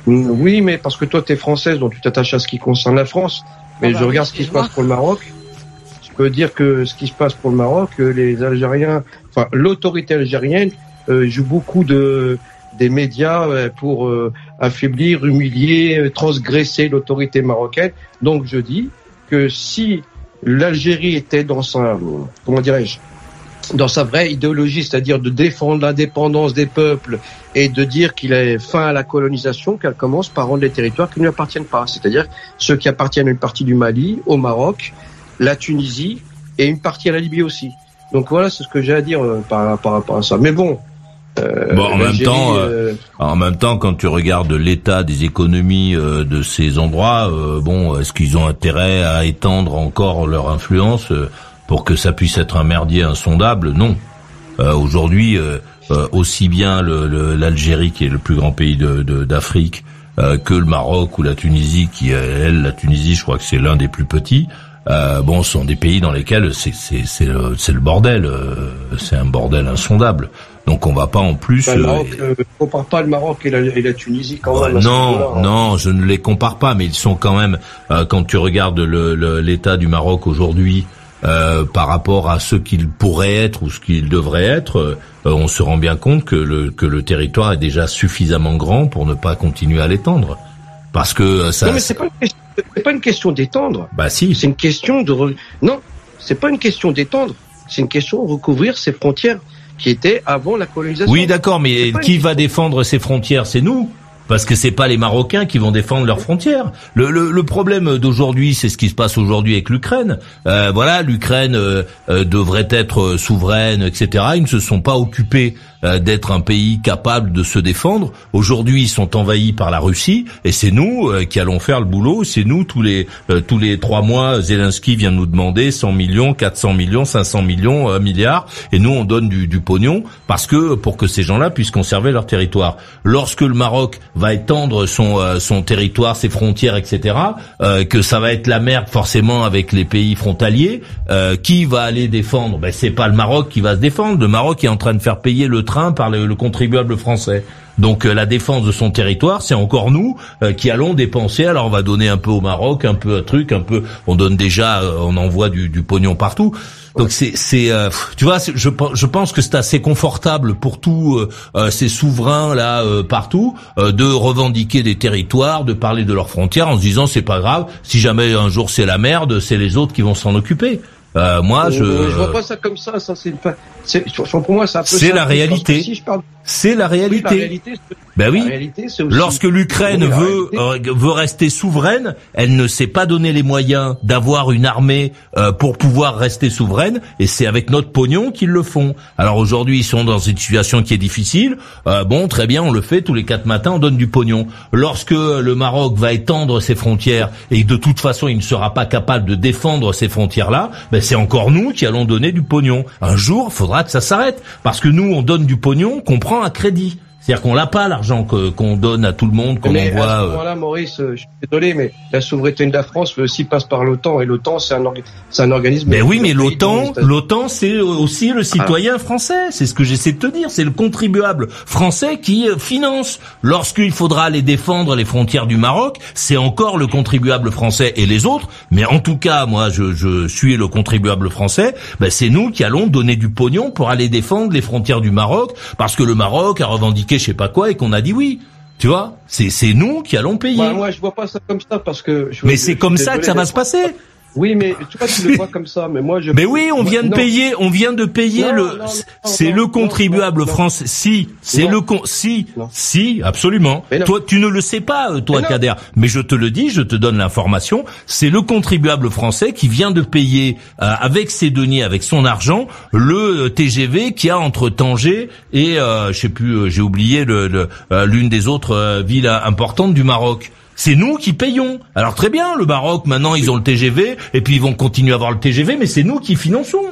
Oui, mais parce que toi, t'es française, donc tu t'attaches à ce qui concerne la France. Mais je regarde ce qui se passe pour le Maroc. Je peux dire que ce qui se passe pour le Maroc, les Algériens, l'autorité algérienne joue beaucoup des médias pour affaiblir, humilier, transgresser l'autorité marocaine. Donc je dis que si l'Algérie était dans sa vraie idéologie, c'est-à-dire de défendre l'indépendance des peuples et de dire qu'il est fin à la colonisation, qu'elle commence par rendre les territoires qui ne lui appartiennent pas, c'est-à-dire ceux qui appartiennent à une partie du Mali, au Maroc, la Tunisie et une partie à la Libye aussi. Donc voilà, c'est ce que j'ai à dire par rapport à ça. Mais bon. En même temps, quand tu regardes l'état des économies de ces endroits, est-ce qu'ils ont intérêt à étendre encore leur influence pour que ça puisse être un merdier insondable? Non. Aujourd'hui, aussi bien l'Algérie, qui est le plus grand pays d'Afrique, que le Maroc ou la Tunisie, la Tunisie, je crois que c'est l'un des plus petits. Sont des pays dans lesquels c'est le bordel, c'est un bordel insondable. Donc on va pas en plus. Compare pas le Maroc et la Tunisie quand même. Non, je ne les compare pas, mais ils sont quand même. Quand tu regardes l'état du Maroc aujourd'hui par rapport à ce qu'il pourrait être ou ce qu'il devrait être, on se rend bien compte que le territoire est déjà suffisamment grand pour ne pas continuer à l'étendre. Parce que ça. Non, mais c'est pas une question c'est pas une question d'étendre. Bah si. C'est une question non, c'est pas une question d'étendre. C'est une question de recouvrir ces frontières qui étaient avant la colonisation. Oui, d'accord, mais qui va défendre ces frontières? C'est nous. Parce que c'est pas les Marocains qui vont défendre leurs frontières. Le problème d'aujourd'hui, c'est ce qui se passe aujourd'hui avec l'Ukraine. Voilà, l'Ukraine devrait être souveraine, etc. Ils ne se sont pas occupés d'être un pays capable de se défendre. Aujourd'hui, ils sont envahis par la Russie, et c'est nous qui allons faire le boulot. C'est nous tous les 3 mois. Zelensky vient de nous demander 100 millions, 400 millions, 500 millions, 1 milliard, et nous on donne du pognon pour que ces gens-là puissent conserver leur territoire. Lorsque le Maroc va étendre son territoire, ses frontières, etc., que ça va être la merde forcément avec les pays frontaliers, qui va aller défendre? Ben c'est pas le Maroc qui va se défendre. Le Maroc est en train de faire payer le train par le contribuable français. Donc la défense de son territoire, c'est encore nous qui allons dépenser. Alors on va donner un peu au Maroc, un peu on donne déjà, on envoie du pognon partout. Donc tu vois, je pense que c'est assez confortable pour tous ces souverains là partout de revendiquer des territoires, de parler de leurs frontières en se disant c'est pas grave, si jamais un jour c'est la merde, c'est les autres qui vont s'en occuper. Moi, je vois pas ça comme ça. Ça, pour moi, c'est un peu. C'est la réalité. C'est la réalité. Oui, la réalité, ben oui. La réalité, c'est aussi... Lorsque l'Ukraine veut rester souveraine, elle ne s'est pas donné les moyens d'avoir une armée pour pouvoir rester souveraine, et c'est avec notre pognon qu'ils le font. Alors aujourd'hui, ils sont dans une situation qui est difficile. Bon, très bien, on le fait tous les 4 matins, on donne du pognon. Lorsque le Maroc va étendre ses frontières et de toute façon, il ne sera pas capable de défendre ces frontières-là, ben c'est encore nous qui allons donner du pognon. Un jour, il faudra que ça s'arrête, parce que nous, on donne du pognon qu'on prend à crédit. C'est-à-dire qu'on l'a pas, l'argent qu'on donne à tout le monde, qu'on envoie. À ce moment-là, Maurice, je suis désolé, mais la souveraineté de la France aussi passe par l'OTAN, et l'OTAN, c'est un organisme. Mais oui, mais l'OTAN, c'est aussi le citoyen français. C'est ce que j'essaie de te dire. C'est le contribuable français qui finance. Lorsqu'il faudra aller défendre les frontières du Maroc, c'est encore le contribuable français et les autres. Mais en tout cas, moi, je suis le contribuable français. Ben, c'est nous qui allons donner du pognon pour aller défendre les frontières du Maroc, parce que le Maroc a revendiqué je sais pas quoi et qu'on a dit oui. Tu vois, c'est nous qui allons payer. Moi, je vois pas ça comme ça parce que. Mais c'est comme ça que ça va se passer. Oui, mais tu vois, tu le vois comme ça, mais moi je. Mais oui, on vient de payer c'est le contribuable français. Si, absolument. Toi, tu ne le sais pas, toi, Kader. Mais je te le dis, je te donne l'information. C'est le contribuable français qui vient de payer avec ses deniers, avec son argent, le TGV qui a entre Tanger et je sais plus, j'ai oublié l'une des autres villes importantes du Maroc. C'est nous qui payons. Alors très bien, le Maroc, maintenant, ils ont le TGV, et puis ils vont continuer à avoir le TGV, mais c'est nous qui finançons.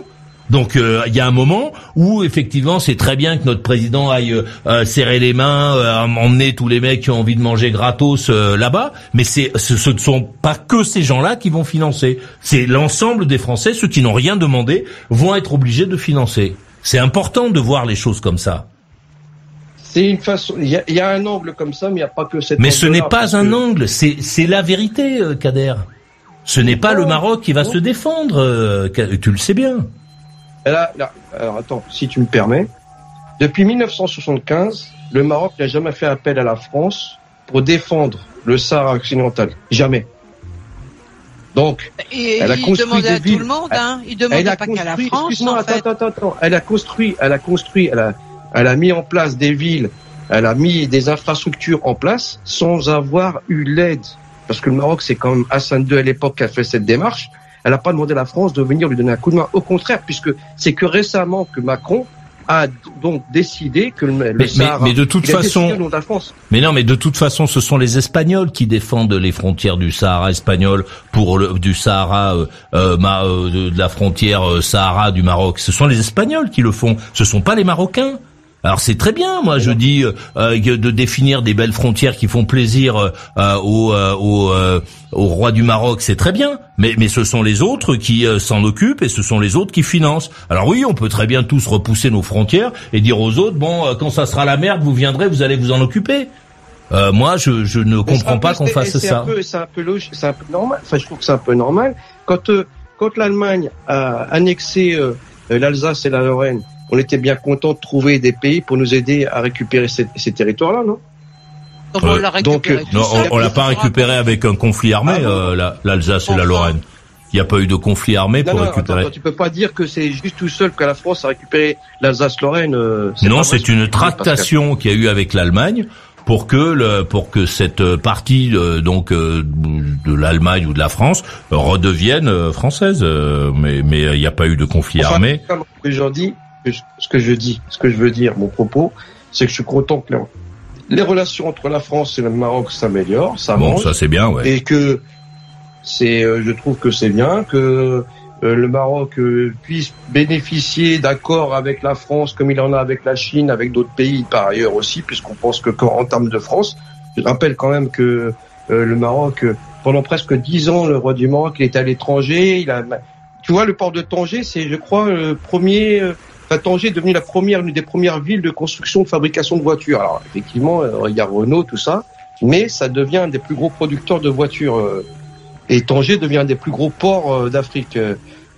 Donc il y a un moment où effectivement c'est très bien que notre président aille serrer les mains, emmener tous les mecs qui ont envie de manger gratos là-bas, mais ce ne sont pas que ces gens-là qui vont financer. C'est l'ensemble des Français, ceux qui n'ont rien demandé, vont être obligés de financer. C'est important de voir les choses comme ça. C'est une façon. Il y a un angle comme ça, mais il n'y a pas que cette. Mais ce n'est pas un angle, c'est la vérité, Kader. Ce n'est pas le Maroc qui va se défendre. Tu le sais bien. Alors attends, si tu me permets, depuis 1975, le Maroc n'a jamais fait appel à la France pour défendre le Sahara occidental. Jamais. Donc, elle a construit des villes. Il demandait à tout le monde, hein. Il demandait pas qu'à la France. Attends. Elle a mis en place des villes, elle a mis des infrastructures en place sans avoir eu l'aide. Parce que le Maroc, c'est quand même Hassan II à l'époque qui a fait cette démarche. Elle n'a pas demandé à la France de venir lui donner un coup de main. Au contraire, puisque c'est que récemment que Macron a donc décidé que le Sahara... Mais de toute façon... Mais non, mais de toute façon, ce sont les Espagnols qui défendent les frontières du Sahara espagnol du Sahara, de la frontière Sahara du Maroc. Ce sont les Espagnols qui le font. Ce sont pas les Marocains. Alors c'est très bien, moi je dis de définir des belles frontières qui font plaisir au roi du Maroc, c'est très bien, mais ce sont les autres qui s'en occupent et ce sont les autres qui financent. Alors oui, on peut très bien tous repousser nos frontières et dire aux autres quand ça sera la merde, vous viendrez, vous allez vous en occuper. Moi je ne comprends pas qu'on fasse ça. C'est un peu logique, c'est un peu normal. Enfin, je trouve que c'est un peu normal quand l'Allemagne a annexé l'Alsace et la Lorraine. On était bien content de trouver des pays pour nous aider à récupérer ces territoires-là, non? Comment on l'a récupéré on l'a pas récupéré avec un conflit armé, l'Alsace et la Lorraine. Il n'y a pas eu de conflit armé pour récupérer. Attends, tu peux pas dire que c'est juste tout seul que la France a récupéré l'Alsace-Lorraine. Non, c'est une tractation qu'il y a eu avec l'Allemagne pour que cette partie de l'Allemagne ou de la France redevienne française. Mais il n'y a pas eu de conflit armé. Ce que je veux dire, mon propos, c'est que je suis content que les relations entre la France et le Maroc s'améliorent, ça avance. Bon, ça c'est bien, ouais. Et que je trouve que c'est bien que le Maroc puisse bénéficier d'accords avec la France comme il en a avec la Chine, avec d'autres pays par ailleurs aussi, puisqu'on pense que en termes de France, je rappelle quand même que le Maroc, pendant presque 10 ans, le roi du Maroc, il était à l'étranger. Tu vois, le port de Tanger, c'est, je crois, le premier. Tanger est devenu l'une des premières villes de construction, de fabrication de voitures. Alors effectivement, il y a Renault, tout ça, mais ça devient un des plus gros producteurs de voitures. Et Tanger devient un des plus gros ports d'Afrique.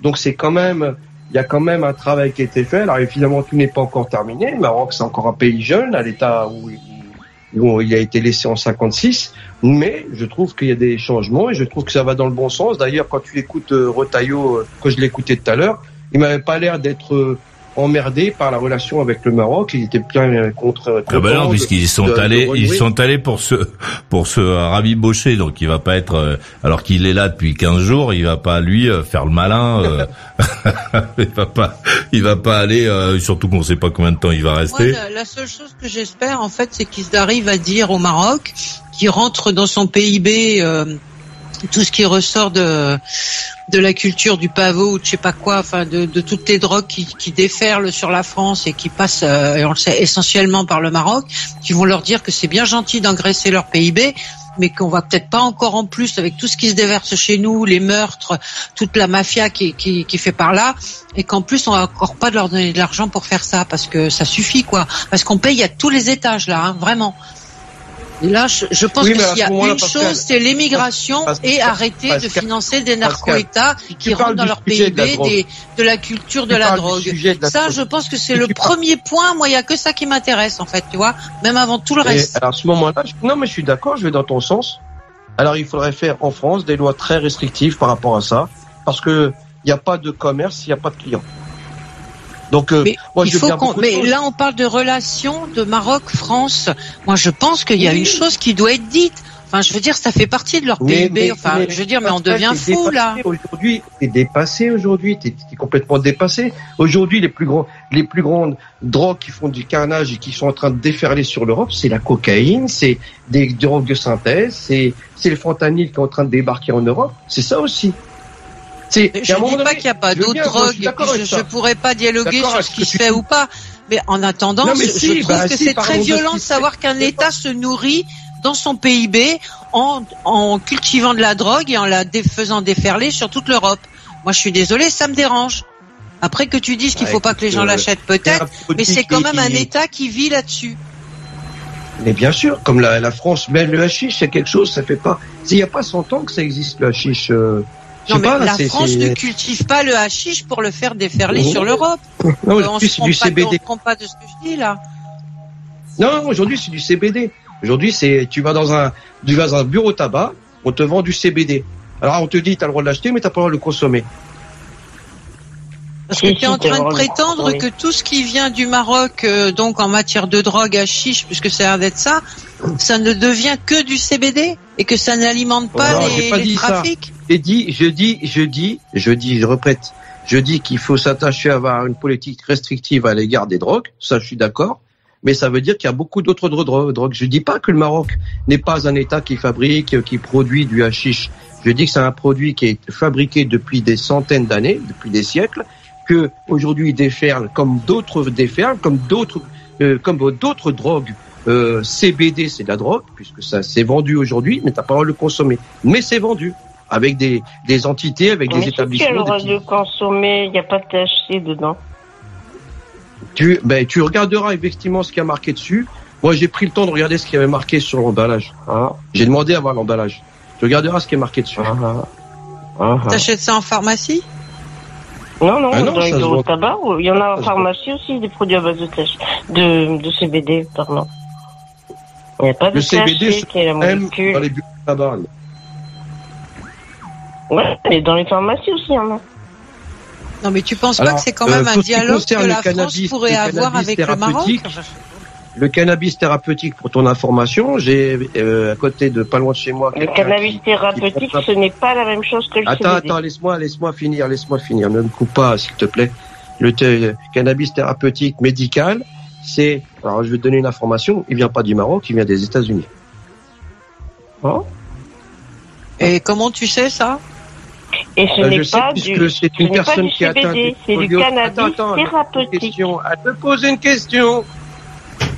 Donc il y a quand même un travail qui a été fait. Alors évidemment, tout n'est pas encore terminé. Le Maroc, c'est encore un pays jeune, à l'état où il a été laissé en 56. Mais je trouve qu'il y a des changements et je trouve que ça va dans le bon sens. D'ailleurs, quand tu écoutes Retailleau, quand je l'ai écouté tout à l'heure, il m'avait pas l'air d'être emmerdé par la relation avec le Maroc. Il était bien contre. Ah ben non, puisqu'ils sont allés pour se rabibocher, donc il va pas être, alors qu'il est là depuis 15 jours, il va pas lui faire le malin. il va pas aller, surtout qu'on sait pas combien de temps il va rester. Moi, la seule chose que j'espère, en fait, c'est qu'ils arrivent à dire au Maroc, qu'il rentre dans son PIB tout ce qui ressort de la culture du pavot ou de je sais pas quoi, enfin de toutes les drogues qui déferlent sur la France et qui passent, et on le sait, essentiellement par le Maroc, qui vont leur dire que c'est bien gentil d'engraisser leur PIB, mais qu'on va peut-être pas encore en plus avec tout ce qui se déverse chez nous, les meurtres, toute la mafia qui fait par là, et qu'en plus on va encore pas leur donner de l'argent pour faire ça, parce que ça suffit quoi, parce qu'on paye à tous les étages là, hein, vraiment. Et là, je pense que s'il y a une chose, c'est l'émigration et arrêter de financer des narco-États qui rentrent dans leur PIB de la culture de la drogue. Ça, je pense que c'est le premier point. Moi, il y a que ça qui m'intéresse, en fait, tu vois, même avant tout le reste. Alors, à ce moment-là, non, mais je suis d'accord, je vais dans ton sens. Alors, il faudrait faire en France des lois très restrictives par rapport à ça, parce que il n'y a pas de commerce, il n'y a pas de clients. Donc, mais là, on parle de relations de Maroc-France. Moi, je pense qu'il y a une chose qui doit être dite. Enfin, je veux dire, ça fait partie de leur PIB. Je veux dire, mais on devient fou, là. Aujourd'hui, t'es dépassé, t'es complètement dépassé. Aujourd'hui, les plus grandes drogues qui font du carnage et qui sont en train de déferler sur l'Europe, c'est la cocaïne, c'est des drogues de synthèse, c'est le fentanyl qui est en train de débarquer en Europe. C'est ça aussi. Je ne dis pas qu'il n'y a pas d'autres drogues, je ne pourrais pas dialoguer sur ce qui se fait ou pas, mais en attendant, je trouve que c'est très violent de savoir qu'un État se nourrit dans son PIB en cultivant de la drogue et en la faisant déferler sur toute l'Europe. Moi, je suis désolée, ça me dérange. Après que tu dises qu'il ne faut pas que les gens l'achètent, peut-être, mais c'est quand même un État qui vit là-dessus. Mais bien sûr, comme la France, même le hashish, c'est quelque chose, ça fait pas. Il n'y a pas 100 ans que ça existe, le hashish. Non, mais la France ne cultive pas le hashish pour le faire déferler sur l'Europe. Non, aujourd'hui, c'est du CBD. On ne prend pas de ce que je dis, là. Non, aujourd'hui, c'est du CBD. Aujourd'hui, tu vas dans un bureau tabac, on te vend du CBD. Alors, on te dit, tu as le droit de l'acheter, mais tu n'as pas le droit de le consommer. Parce que tu es en train de prétendre que tout ce qui vient du Maroc, donc en matière de drogue, hashish, puisque ça a l'air d'être ça, ça ne devient que du CBD et que ça n'alimente pas les trafics. Je répète, je dis qu'il faut s'attacher à avoir une politique restrictive à l'égard des drogues, ça je suis d'accord, mais ça veut dire qu'il y a beaucoup d'autres drogues. Je dis pas que le Maroc n'est pas un État qui fabrique, qui produit du hashish. Je dis que c'est un produit qui est fabriqué depuis des centaines d'années, depuis des siècles, que aujourd'hui déferle comme d'autres drogues. CBD, c'est de la drogue, puisque ça c'est vendu aujourd'hui, mais t'as pas le droit de le consommer. Mais c'est vendu avec des entités, avec des établissements. Tu as le droit de le consommer, il n'y a pas de THC dedans. Tu regarderas effectivement ce qui a marqué dessus. Moi, j'ai pris le temps de regarder ce qui avait marqué sur l'emballage. Hein. J'ai demandé à voir l'emballage. Tu regarderas ce qui est marqué dessus. T'achètes ça en pharmacie ? Non, dans les bureaux de tabac. Il y en a en pharmacie aussi, des produits à base de CBD, pardon. Il n'y a pas de le CBD THC qui est la molécule. Dans les bureaux de tabac. Ouais, mais dans les pharmacies aussi, hein. Non, mais tu penses pas que c'est quand même un dialogue que la France pourrait avoir avec le Maroc? Le cannabis thérapeutique, pour ton information, j'ai à côté de pas loin de chez moi. Le cannabis thérapeutique, ce n'est pas la même chose que le CBD. Attends, laisse-moi finir. Ne me coupe pas, s'il te plaît. Le cannabis thérapeutique médical, c'est, alors je vais te donner une information, il vient pas du Maroc, il vient des États-Unis. Oh. Et comment tu sais ça? Et ce n'est pas du, c'est une personne qui atteint CBD, c'est du cannabis thérapeutique. Elle me pose une question.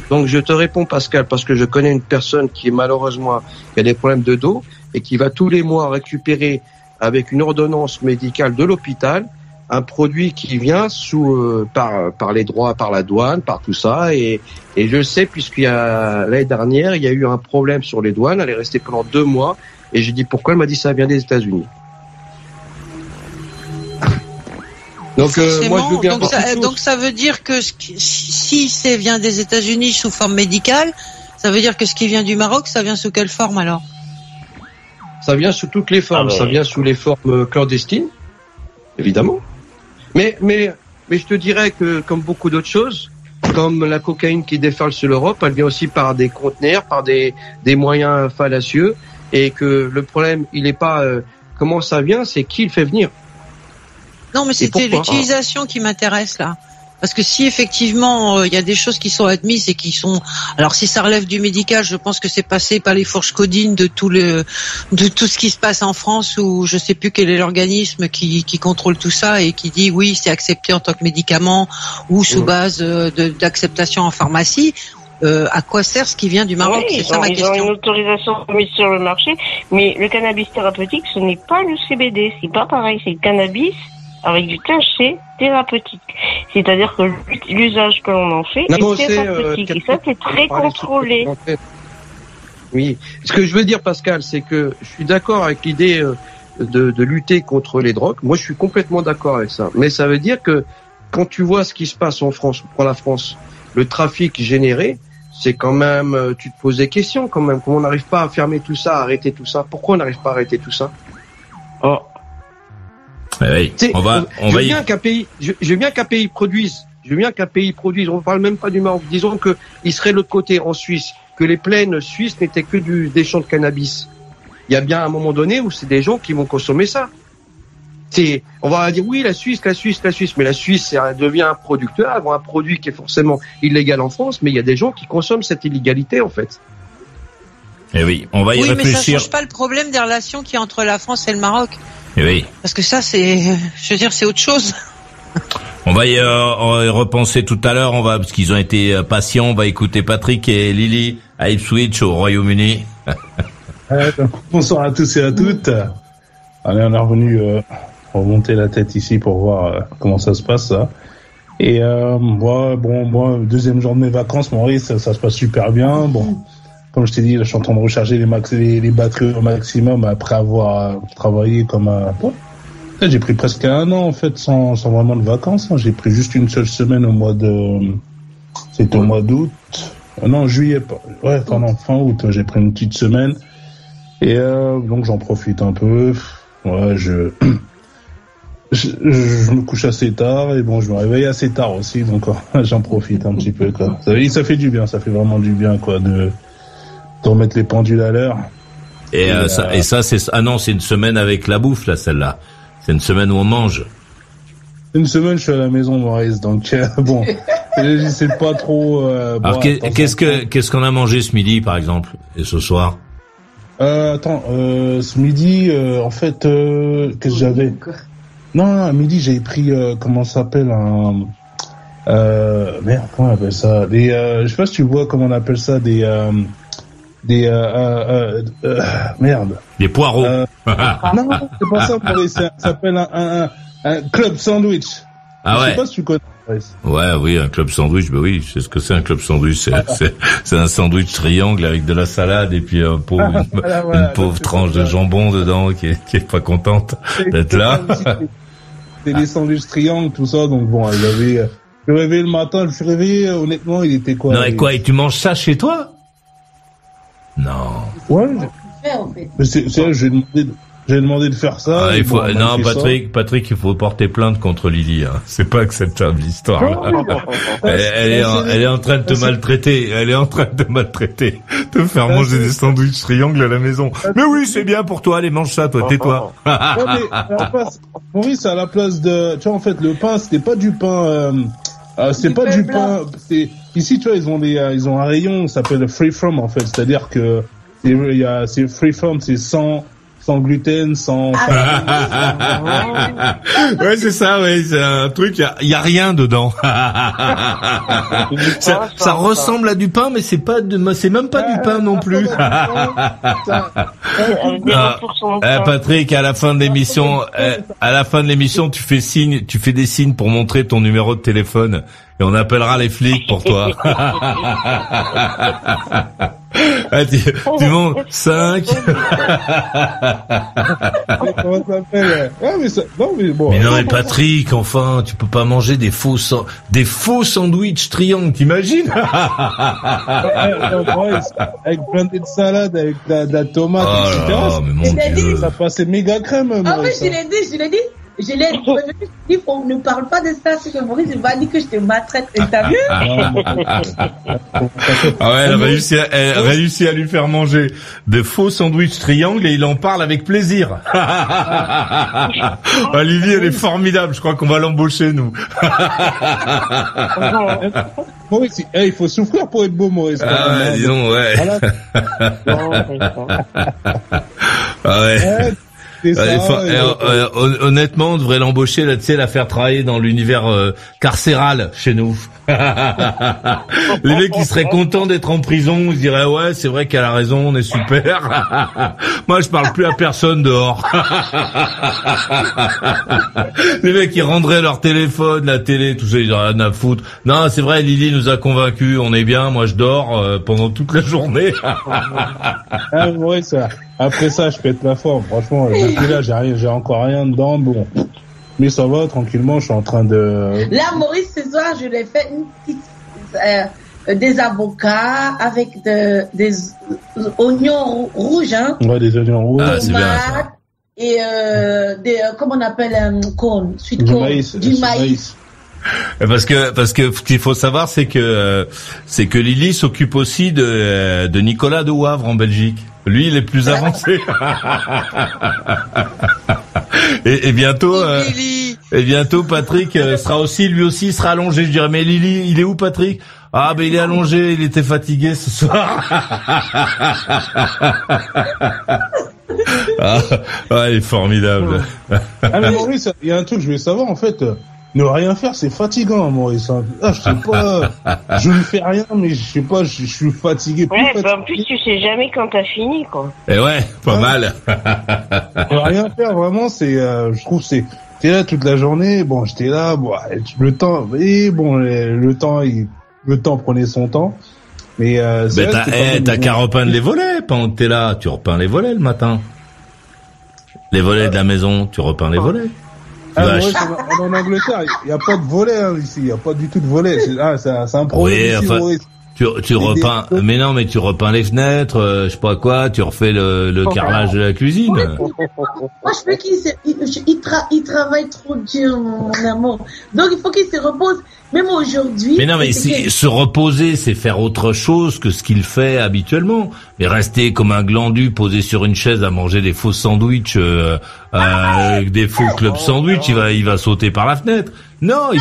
Donc je te réponds, Pascal, parce que je connais une personne qui est malheureusement qui a des problèmes de dos et qui va tous les mois récupérer avec une ordonnance médicale de l'hôpital un produit qui vient par les droits, par la douane, par tout ça. Et je sais, puisqu'il y a l'année dernière, il y a eu un problème sur les douanes. Elle est restée pendant 2 mois. Et j'ai dit pourquoi. Elle m'a dit ça vient des États-Unis. Donc moi je veux bien. Donc ça veut dire que si ça vient des États-Unis sous forme médicale, ça veut dire que ce qui vient du Maroc, ça vient sous quelle forme alors? Ça vient sous toutes les formes. Ça vient sous les formes clandestines, évidemment. Mais je te dirais que comme beaucoup d'autres choses, comme la cocaïne qui déferle sur l'Europe, elle vient aussi par des conteneurs, par des moyens fallacieux, et que le problème, il n'est pas comment ça vient, c'est qui le fait venir. Non, mais c'était l'utilisation qui m'intéresse là. Parce que si effectivement il y a des choses qui sont admises et qui sont, alors si ça relève du médical, je pense que c'est passé par les fourches codines de tout ce qui se passe en France, où je sais plus quel est l'organisme qui contrôle tout ça et qui dit oui c'est accepté en tant que médicament ou sous base d'acceptation en pharmacie. À quoi sert ce qui vient du Maroc? Oui, c'est ça ma question. Ils ont une autorisation mise sur le marché, mais le cannabis thérapeutique, ce n'est pas le CBD, c'est pas pareil, c'est le cannabis avec du THC thérapeutique. C'est-à-dire que l'usage que l'on en fait est thérapeutique. Et ça, c'est très contrôlé. Oui. Ce que je veux dire, Pascal, c'est que je suis d'accord avec l'idée de lutter contre les drogues. Moi, je suis complètement d'accord avec ça. Mais ça veut dire que quand tu vois ce qui se passe en France, pour la France, le trafic généré, c'est quand même, tu te poses des questions quand même. Comment on n'arrive pas à fermer tout ça, à arrêter tout ça? Pourquoi on n'arrive pas à arrêter tout ça? Oh. Oui, je veux bien qu'un pays produise. On ne parle même pas du Maroc. Disons que il serait de l'autre côté, en Suisse, que les plaines suisses n'étaient que des champs de cannabis. Il y a bien un moment donné où c'est des gens qui vont consommer ça. On va dire oui, la Suisse, mais la Suisse devient un producteur, un produit qui est forcément illégal en France, mais il y a des gens qui consomment cette illégalité en fait. Eh oui, on va y réfléchir. Oui, mais ça change pas le problème des relations qu'il y a entre la France et le Maroc. Oui. Parce que ça, c'est autre chose. On va y repenser tout à l'heure. Parce qu'ils ont été patients. On va écouter Patrick et Lily à Ipswich au Royaume-Uni. Bonsoir à tous et à toutes. Allez, on est revenu remonter la tête ici pour voir comment ça se passe. Ça. Et moi, deuxième jour de mes vacances, Maurice, ça se passe super bien. Bon. Comme je t'ai dit, là, je suis en train de recharger les batteries au maximum après avoir travaillé comme un... Bon. Là, j'ai pris presque 1 an, en fait, sans vraiment de vacances. Hein. J'ai pris juste une seule semaine au mois de... C'était au mois d'août. Non, juillet. Ouais, fin août. J'ai pris une petite semaine. Et donc, j'en profite un peu. Ouais, je me couche assez tard. Et bon, je me réveille assez tard aussi. Donc, j'en profite un petit peu, quoi. Ça fait du bien. Ça fait vraiment du bien, quoi, de remettre les pendules à l'heure. Et ça, c'est... Ah non, c'est une semaine avec la bouffe, là, celle-là. C'est une semaine où on mange. Une semaine, je suis à la maison, Maurice, donc bon, j'essaie pas trop... Alors, qu'est-ce qu'on a mangé ce midi, par exemple, et ce soir? Ce midi, en fait, qu'est-ce que j'avais? Non, à midi, j'ai pris, comment ça s'appelle, merde, comment on appelle ça? Je sais pas si tu vois comment on appelle ça, merde. Des poireaux. Non, c'est pas ça, Maurice. Ça s'appelle un club sandwich. Ah ouais. Je sais pas si tu connais. Ouais, oui, un club sandwich, bah oui, c'est ce que c'est un club sandwich. C'est un sandwich triangle avec de la salade et puis une pauvre tranche de jambon dedans qui est pas contente d'être là. C'est des sandwichs triangles, tout ça, donc bon, je me réveillé le matin, je me suis réveillé, honnêtement, il était quoi? Non, et quoi, et tu manges ça chez toi? Non. Ouais. J'ai demandé de faire ça. Ah, non, Patrick, il faut porter plainte contre Lily. Hein. C'est pas acceptable l'histoire. Elle est en train de te maltraiter. Elle est en train de te maltraiter. Te faire manger des sandwichs triangles à la maison. Mais oui, c'est bien pour toi. Allez, mange ça, toi. Tais-toi. Maurice, à la place de, tu vois, en fait, le pain, c'était pas du pain. C'est pas du pain. Ici, tu vois, ils ont un rayon, ça s'appelle Free From, en fait. C'est-à-dire que c'est Free From, c'est sans gluten, sans... Ouais, c'est ça, ouais, c'est un truc, il y a rien dedans. ça ressemble à du pain, mais c'est même pas du pain non plus. Patrick, à la fin de l'émission, tu fais des signes pour montrer ton numéro de téléphone et on appellera les flics pour toi. Tu montes 5. Comment ça s'appelle? Mais non, mais Patrick, enfin, tu peux pas manger des faux sandwichs triangles, t'imagines? Avec plein de salade, avec de la tomate, etc. Mais mon Dieu. Ça passait méga crème. Ah oui, je l'ai dit. Je l'ai dit, on ne parle pas de ça, c'est que Maurice va dire que je te maltraite, t'as vu? Elle réussit à lui faire manger de faux sandwichs triangles et il en parle avec plaisir. Lily, elle est formidable, je crois qu'on va l'embaucher, nous. Maurice, il faut souffrir pour être beau, Maurice. Disons, ouais. Honnêtement, on devrait l'embaucher là, tu sais, la faire travailler dans l'univers carcéral chez nous. Les mecs qui seraient contents d'être en prison, ils se diraient ouais, c'est vrai qu'elle a raison, on est super. Moi, je parle plus à personne dehors. Les mecs qui rendraient leur téléphone, la télé, tout ça, ils auraient rien à foutre. Non, c'est vrai, Lily nous a convaincus, on est bien. Moi, je dors pendant toute la journée. Ouais, ça. Après ça, je pète la forme. Franchement, là, j'ai encore rien dedans. Bon, mais ça va tranquillement. Je suis en train de. Là, Maurice, ce soir, je l'ai fait une petite des avocats avec des oignons rouges, hein. Ouais, des oignons rouges. Ah, c'est bien ça. Et comment on appelle sweet du corn, maïs. Du maïs. Parce que ce qu'il faut savoir, c'est que Lily s'occupe aussi de Nicolas de Wavre en Belgique. Lui, il est plus avancé. et bientôt, Patrick lui aussi sera allongé. Je dirais, mais Lily, il est où, Patrick? Ah, ben il est allongé, il était fatigué ce soir. Il est formidable. Mais Maurice, il y a un truc que je voulais savoir, en fait. Ne rien faire, c'est fatigant, Maurice. Je sais pas, je ne fais rien, mais je sais pas, je suis fatigué. En plus, tu sais jamais quand t'as fini, quoi. Et pas mal. Ne rien faire, vraiment, c'est, je trouve, t'es là toute la journée, bon, j'étais là, bon, le temps prenait son temps. Mais, t'as qu'à repeindre les volets pendant que t'es là. Tu repeins les volets le matin. Les volets de la maison, tu repeins les volets. En Angleterre, il n'y a pas de volet ici, il n'y a pas du tout de volet. C'est un problème. Oui, tu repeins, mais non, mais tu repeins les fenêtres, je sais pas quoi, tu refais le carrelage de la cuisine. Moi, je veux qu'il travaille trop dur, mon amour. Donc, il faut qu'il se repose. Même aujourd'hui. Mais non, mais se reposer, c'est faire autre chose que ce qu'il fait habituellement. Mais rester comme un glandu posé sur une chaise à manger des faux sandwichs, des faux club sandwich, il va sauter par la fenêtre. Non,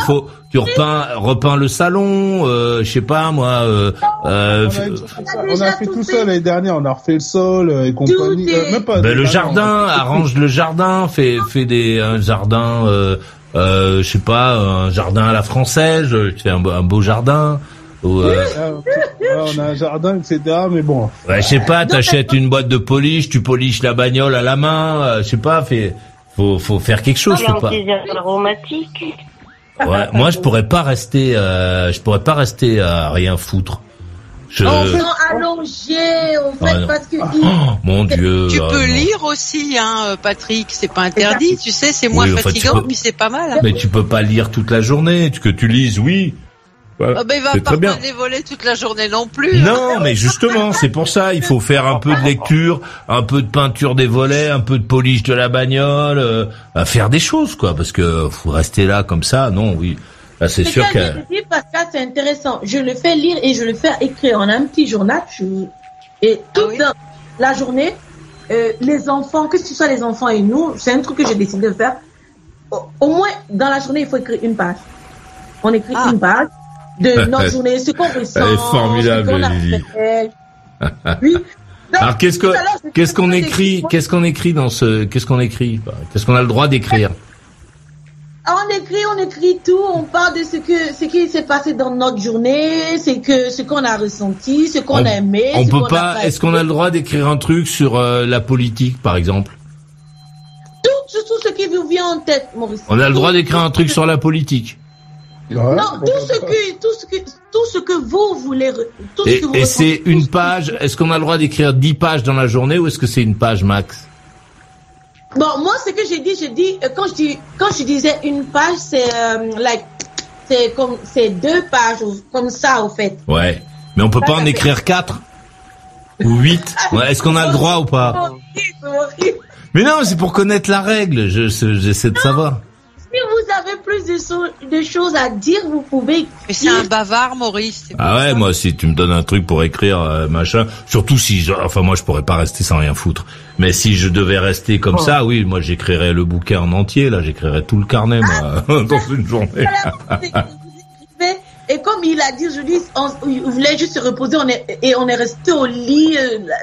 tu repeins le salon, je sais pas moi. On a fait tout ça l'année dernière, on a refait le sol et compagnie. Même pas. Le jardin, arrange le jardin, fais un jardin. Je sais pas, un jardin à la française, tu fais un beau jardin. On a un jardin, etc. Mais bon. Ouais, je sais pas, t'achètes une boîte de polish, tu poliches la bagnole à la main, je sais pas, faut faire quelque chose, faut pas. Des aromatiques. Ouais, moi je pourrais pas rester à rien foutre. Allongé, au fait, parce que... mon Dieu. Tu peux lire aussi, Patrick, c'est pas interdit, tu sais, c'est moins fatigant, mais c'est pas mal. Mais tu peux pas lire toute la journée, que tu lises, oui. Voilà. Ah ben, il va pas prendre les volets toute la journée non plus. Non, mais justement, c'est pour ça, il faut faire un peu de lecture, un peu de peinture des volets, un peu de polish de la bagnole, faire des choses, quoi, parce que faut rester là comme ça, non, oui. Là, c'est sûr que... Pascal, c'est intéressant. Je le fais lire et je le fais écrire. On a un petit journal, et toute la journée, les enfants, que ce soit les enfants et nous, c'est un truc que j'ai décidé de faire. Au moins, dans la journée, il faut écrire une page. On écrit une page de notre journée, ce qu'on ressent, elle est formidable, ce qu'on a fait. Oui. Donc, alors qu'est-ce qu'on écrit qu'est-ce qu'on a le droit d'écrire? On écrit tout, on parle de ce qui s'est passé dans notre journée, ce qu'on a ressenti, ce qu'on a aimé. On peut pas. Est-ce qu'on a le droit d'écrire un truc sur la politique, par exemple? Tout ce qui vous vient en tête, Maurice. On a le droit d'écrire un truc sur la politique. Non, tout ce que vous voulez. Et c'est une page. Est-ce qu'on a le droit d'écrire 10 pages dans la journée ou est-ce que c'est une page max? Bon, moi, ce que j'ai dit, quand je disais une page, c'est 2 pages, comme ça, au fait. Ouais. Mais on peut pas en écrire 4 ou 8. Ouais, est-ce qu'on a le droit ou pas? Mais non, c'est pour connaître la règle. J'essaie de savoir. Si vous avez plus de choses à dire, vous pouvez. Mais c'est un bavard, Maurice. Ah ouais, moi, si tu me donnes un truc pour écrire, machin, surtout si, moi, je pourrais pas rester sans rien foutre. Mais si je devais rester comme ça, oui, moi, j'écrirais le bouquin en entier, là, j'écrirais tout le carnet, moi, dans une journée. Et comme il a dit, Julie, il voulait juste se reposer, on est resté au lit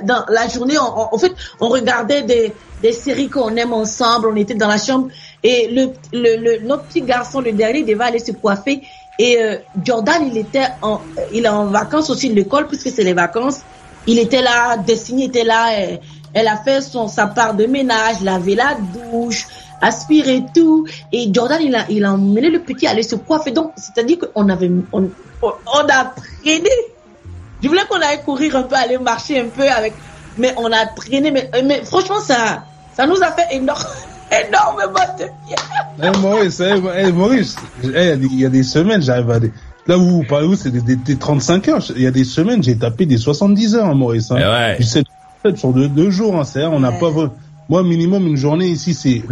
dans la journée. En fait, on regardait des séries qu'on aime ensemble. On était dans la chambre et notre petit garçon, le dernier, devait aller se coiffer. Et Jordan, il est en vacances aussi de l'école puisque c'est les vacances. Il était là, Destiny était là. Elle a fait sa part de ménage, laver la douche, aspirer tout. Et Jordan, il a emmené le petit aller se coiffer. Donc, c'est-à-dire qu'on a traîné. Je voulais qu'on aille courir un peu, aller marcher un peu mais on a traîné. Mais franchement, ça nous a fait énormément de bien. Maurice, il y a des semaines, j'arrive à là où vous parlez, c'est des 35 heures. Il y a des semaines, j'ai tapé des 70 heures, Maurice. Hein. Ouais. 7 sur 2 jours, hein. C'est-à-dire, on n'a pas, moi, minimum, une journée ici, si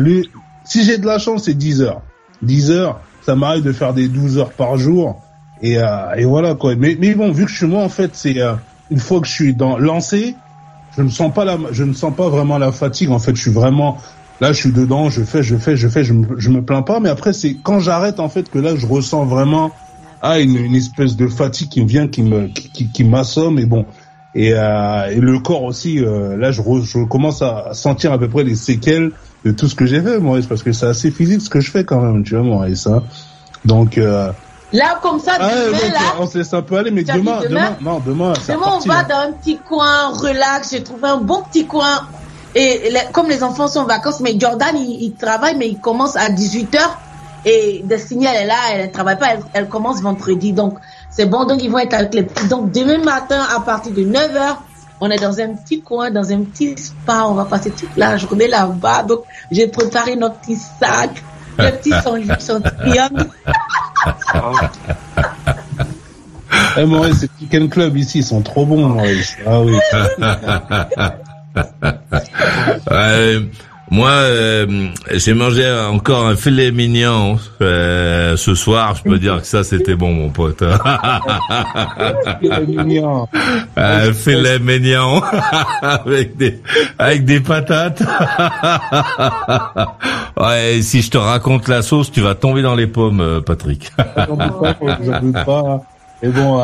j'ai de la chance, c'est 10 heures. 10 heures, ça m'arrive de faire des 12 heures par jour. Et voilà, quoi. Mais bon, vu que je suis moi, en fait, c'est, une fois que je suis lancé, je ne sens pas vraiment la fatigue. En fait, je suis vraiment, là, je suis dedans, je fais, je me plains pas. Mais après, c'est quand j'arrête, en fait, que là, je ressens vraiment, une espèce de fatigue qui me vient, qui m'assomme. Et bon. Et le corps aussi, là, je commence à sentir à peu près les séquelles de tout ce que j'ai fait, Maurice, parce que c'est assez physique ce que je fais quand même, tu vois, Maurice. Hein. Donc, là, comme ça, demain, on se laisse un peu aller, mais demain, on va dans un petit coin, relax, j'ai trouvé un bon petit coin. Et comme les enfants sont en vacances, mais Jordan, il travaille, mais il commence à 18h. Et Destiny, elle est là, elle ne travaille pas, elle commence vendredi. Donc, c'est bon, donc ils vont être avec les petits. Donc, demain matin, à partir de 9h, on est dans un petit coin, dans un petit spa. On va passer toute la journée là-bas. Donc, j'ai préparé notre petit sac. Le petit son triangle. Maurice, ces Chicken Club ici, ils sont trop bons, Maurice. Ah oui. Moi, j'ai mangé encore un filet mignon ce soir. Je peux dire que ça, c'était bon, mon pote. Filet mignon. Filet mignon avec des patates. Ouais, si je te raconte la sauce, tu vas tomber dans les pommes, Patrick. J'en doute pas. Et bon,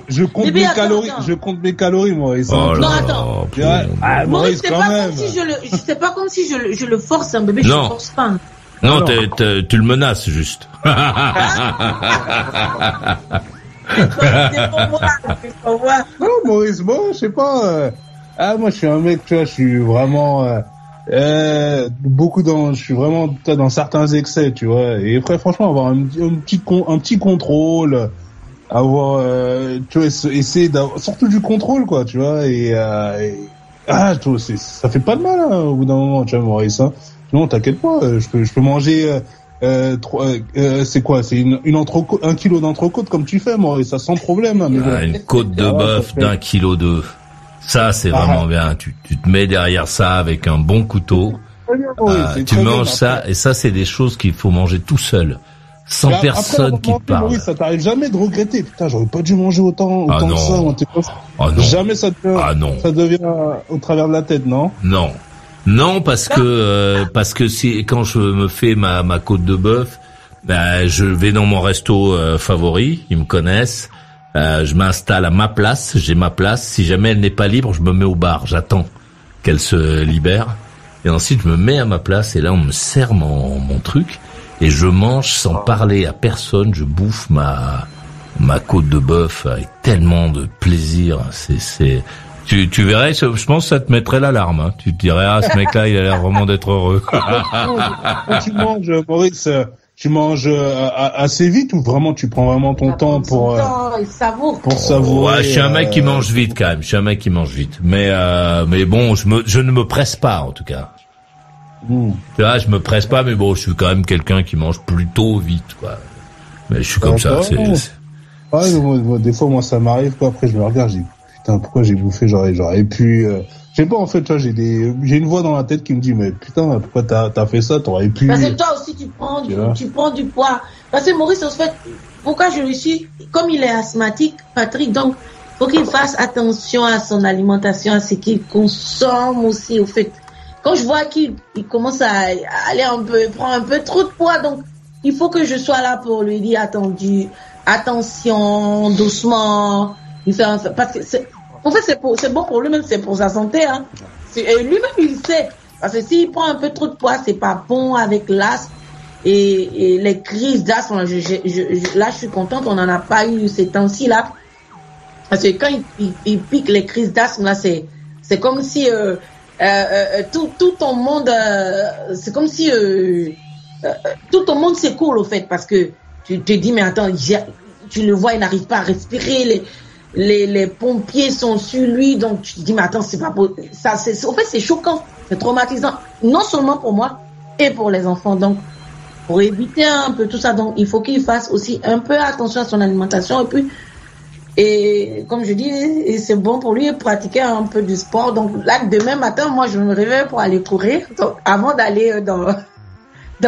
je compte mes calories. Je compte mes calories, Maurice. Oh non, attends. Maurice, quand même. C'est pas comme si je le force, un bébé. Je le force pas. Non, tu le menaces juste. Non, Maurice, bon, je sais pas. Moi, je suis un mec, tu vois, je suis vraiment. Je suis vraiment dans certains excès, tu vois. Et après, franchement, avoir un petit contrôle, avoir, tu vois, essayer d'avoir surtout du contrôle, quoi, tu vois. Tu vois, ça fait pas de mal, hein, au bout d'un moment, tu vois, Maurice. Hein. Non, t'inquiète pas, je peux manger c'est quoi? C'est une entrecôte, 1 kilo d'entrecôte comme tu fais, Maurice, ça sans problème. Hein, mais bon. Une côte de bœuf d'1,2 kg. Ça, c'est vraiment bien. Tu te mets derrière ça avec un bon couteau. Tu manges ça, et ça, c'est des choses qu'il faut manger tout seul. Sans personne qui te parle. Maurice, ça t'arrive jamais de regretter. Putain, j'aurais pas dû manger autant que ça. Non. Jamais ça devient au travers de la tête, non? Non, parce que quand je me fais ma côte de bœuf, je vais dans mon resto favori, ils me connaissent. Je m'installe à ma place, j'ai ma place. Si jamais elle n'est pas libre, je me mets au bar, j'attends qu'elle se libère. Et ensuite, je me mets à ma place et là, on me sert mon truc et je mange sans parler à personne. Je bouffe ma côte de bœuf avec tellement de plaisir. Tu verrais, je pense que ça te mettrait l'alarme. Hein. Tu te dirais, ce mec-là, il a l'air vraiment d'être heureux. Quand tu manges, Maurice, tu manges assez vite ou vraiment tu prends vraiment ton temps pour savourer? Ouais, je suis un mec qui mange vite quand même. Mais bon, je ne me presse pas en tout cas. Tu vois, je me presse pas, mais bon, je suis quand même quelqu'un qui mange plutôt vite, quoi. Mais je suis comme ça. Ouais, des fois, moi, ça m'arrive, quoi. Après, je me regarde, je dis, putain, pourquoi j'ai bouffé? J'aurais pu. Je sais pas, en fait, tu vois, j'ai une voix dans la tête qui me dit, mais putain, pourquoi t'as fait ça? T'aurais pu. Parce que toi aussi, tu prends du poids. Parce que Maurice, en fait, pourquoi je le suis, comme il est asthmatique, Patrick, donc, faut qu'il fasse attention à son alimentation, à ce qu'il consomme aussi, au fait. Quand je vois qu'il commence à aller prendre un peu trop de poids, donc, il faut que je sois là pour lui dire, attention, doucement, parce que en fait, c'est bon pour lui-même, c'est pour sa santé, hein. Et lui-même, il sait. Parce que s'il prend un peu trop de poids, c'est pas bon avec l'asthme et les crises d'asthme. Là, je suis contente, on n'en a pas eu ces temps-ci, là. Parce que quand il pique les crises d'asthme, là, c'est comme si, tout ton monde, c'est comme si, tout ton monde s'écoule, au fait, parce que tu te dis, mais attends, tu le vois, il n'arrive pas à respirer, les pompiers sont sur lui, donc tu te dis, mais attends, c'est pas possible. Ça, en fait, c'est choquant, c'est traumatisant, non seulement pour moi, et pour les enfants. Donc, pour éviter un peu tout ça, donc, il faut qu'il fasse aussi un peu attention à son alimentation, et comme je dis, c'est bon pour lui pratiquer un peu du sport. Donc, là, demain matin, moi, je me réveille pour aller courir. Donc, avant d'aller dans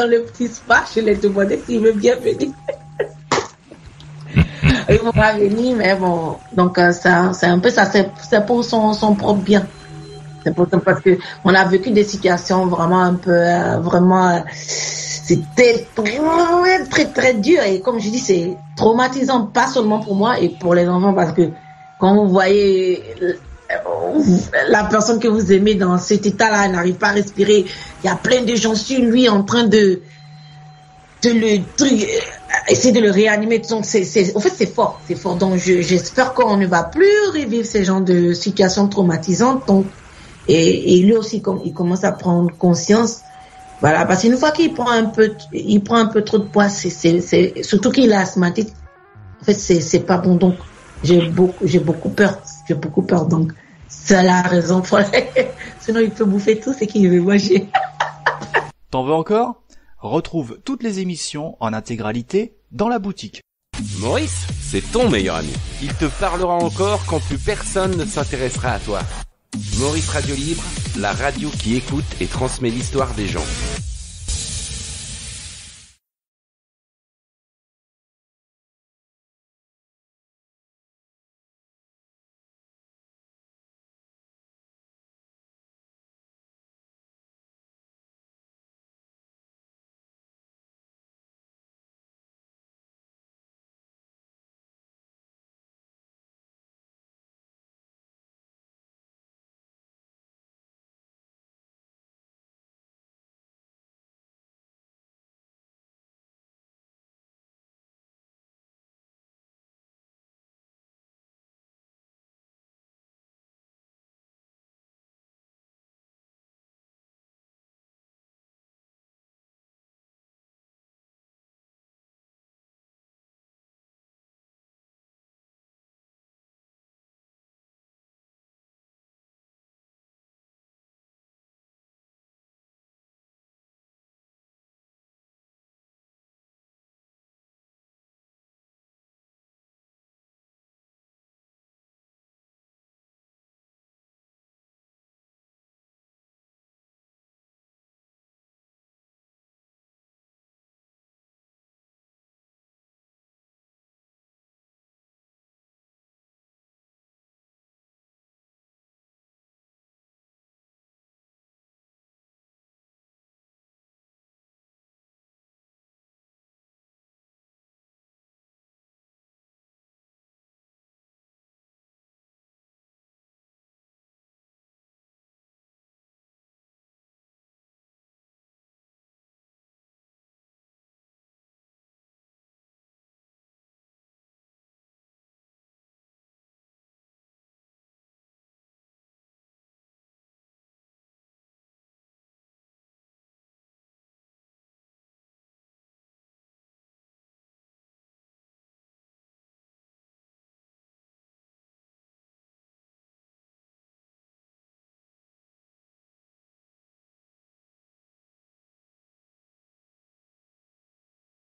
le petit spa, je l'ai demandé s'il veut bien venir. Il ne va pas venir, mais bon. Donc, ça, c'est un peu ça, c'est pour son propre bien. C'est pour ça, parce que on a vécu des situations vraiment un peu, c'était très, très, très dur. Et comme je dis, c'est traumatisant, pas seulement pour moi et pour les enfants, parce que quand vous voyez la personne que vous aimez dans cet état-là, elle n'arrive pas à respirer, il y a plein de gens sur lui en train de essayer de le réanimer. Donc, en fait, c'est fort. Donc, j'espère qu'on ne va plus revivre ces genres de situations traumatisantes. Donc, et lui aussi, il commence à prendre conscience. Voilà, parce qu'une fois qu'il prend un peu trop de poids, c'est surtout qu'il est asthmatique. En fait, c'est pas bon. Donc, j'ai beaucoup peur. Donc, c'est la raison pour laquelle, sinon il peut bouffer tout ce qu'il veut manger. T'en veux encore? Retrouve toutes les émissions en intégralité dans la boutique. Maurice, c'est ton meilleur ami. Il te parlera encore quand plus personne ne s'intéressera à toi. Maurice Radio Libre, la radio qui écoute et transmet l'histoire des gens.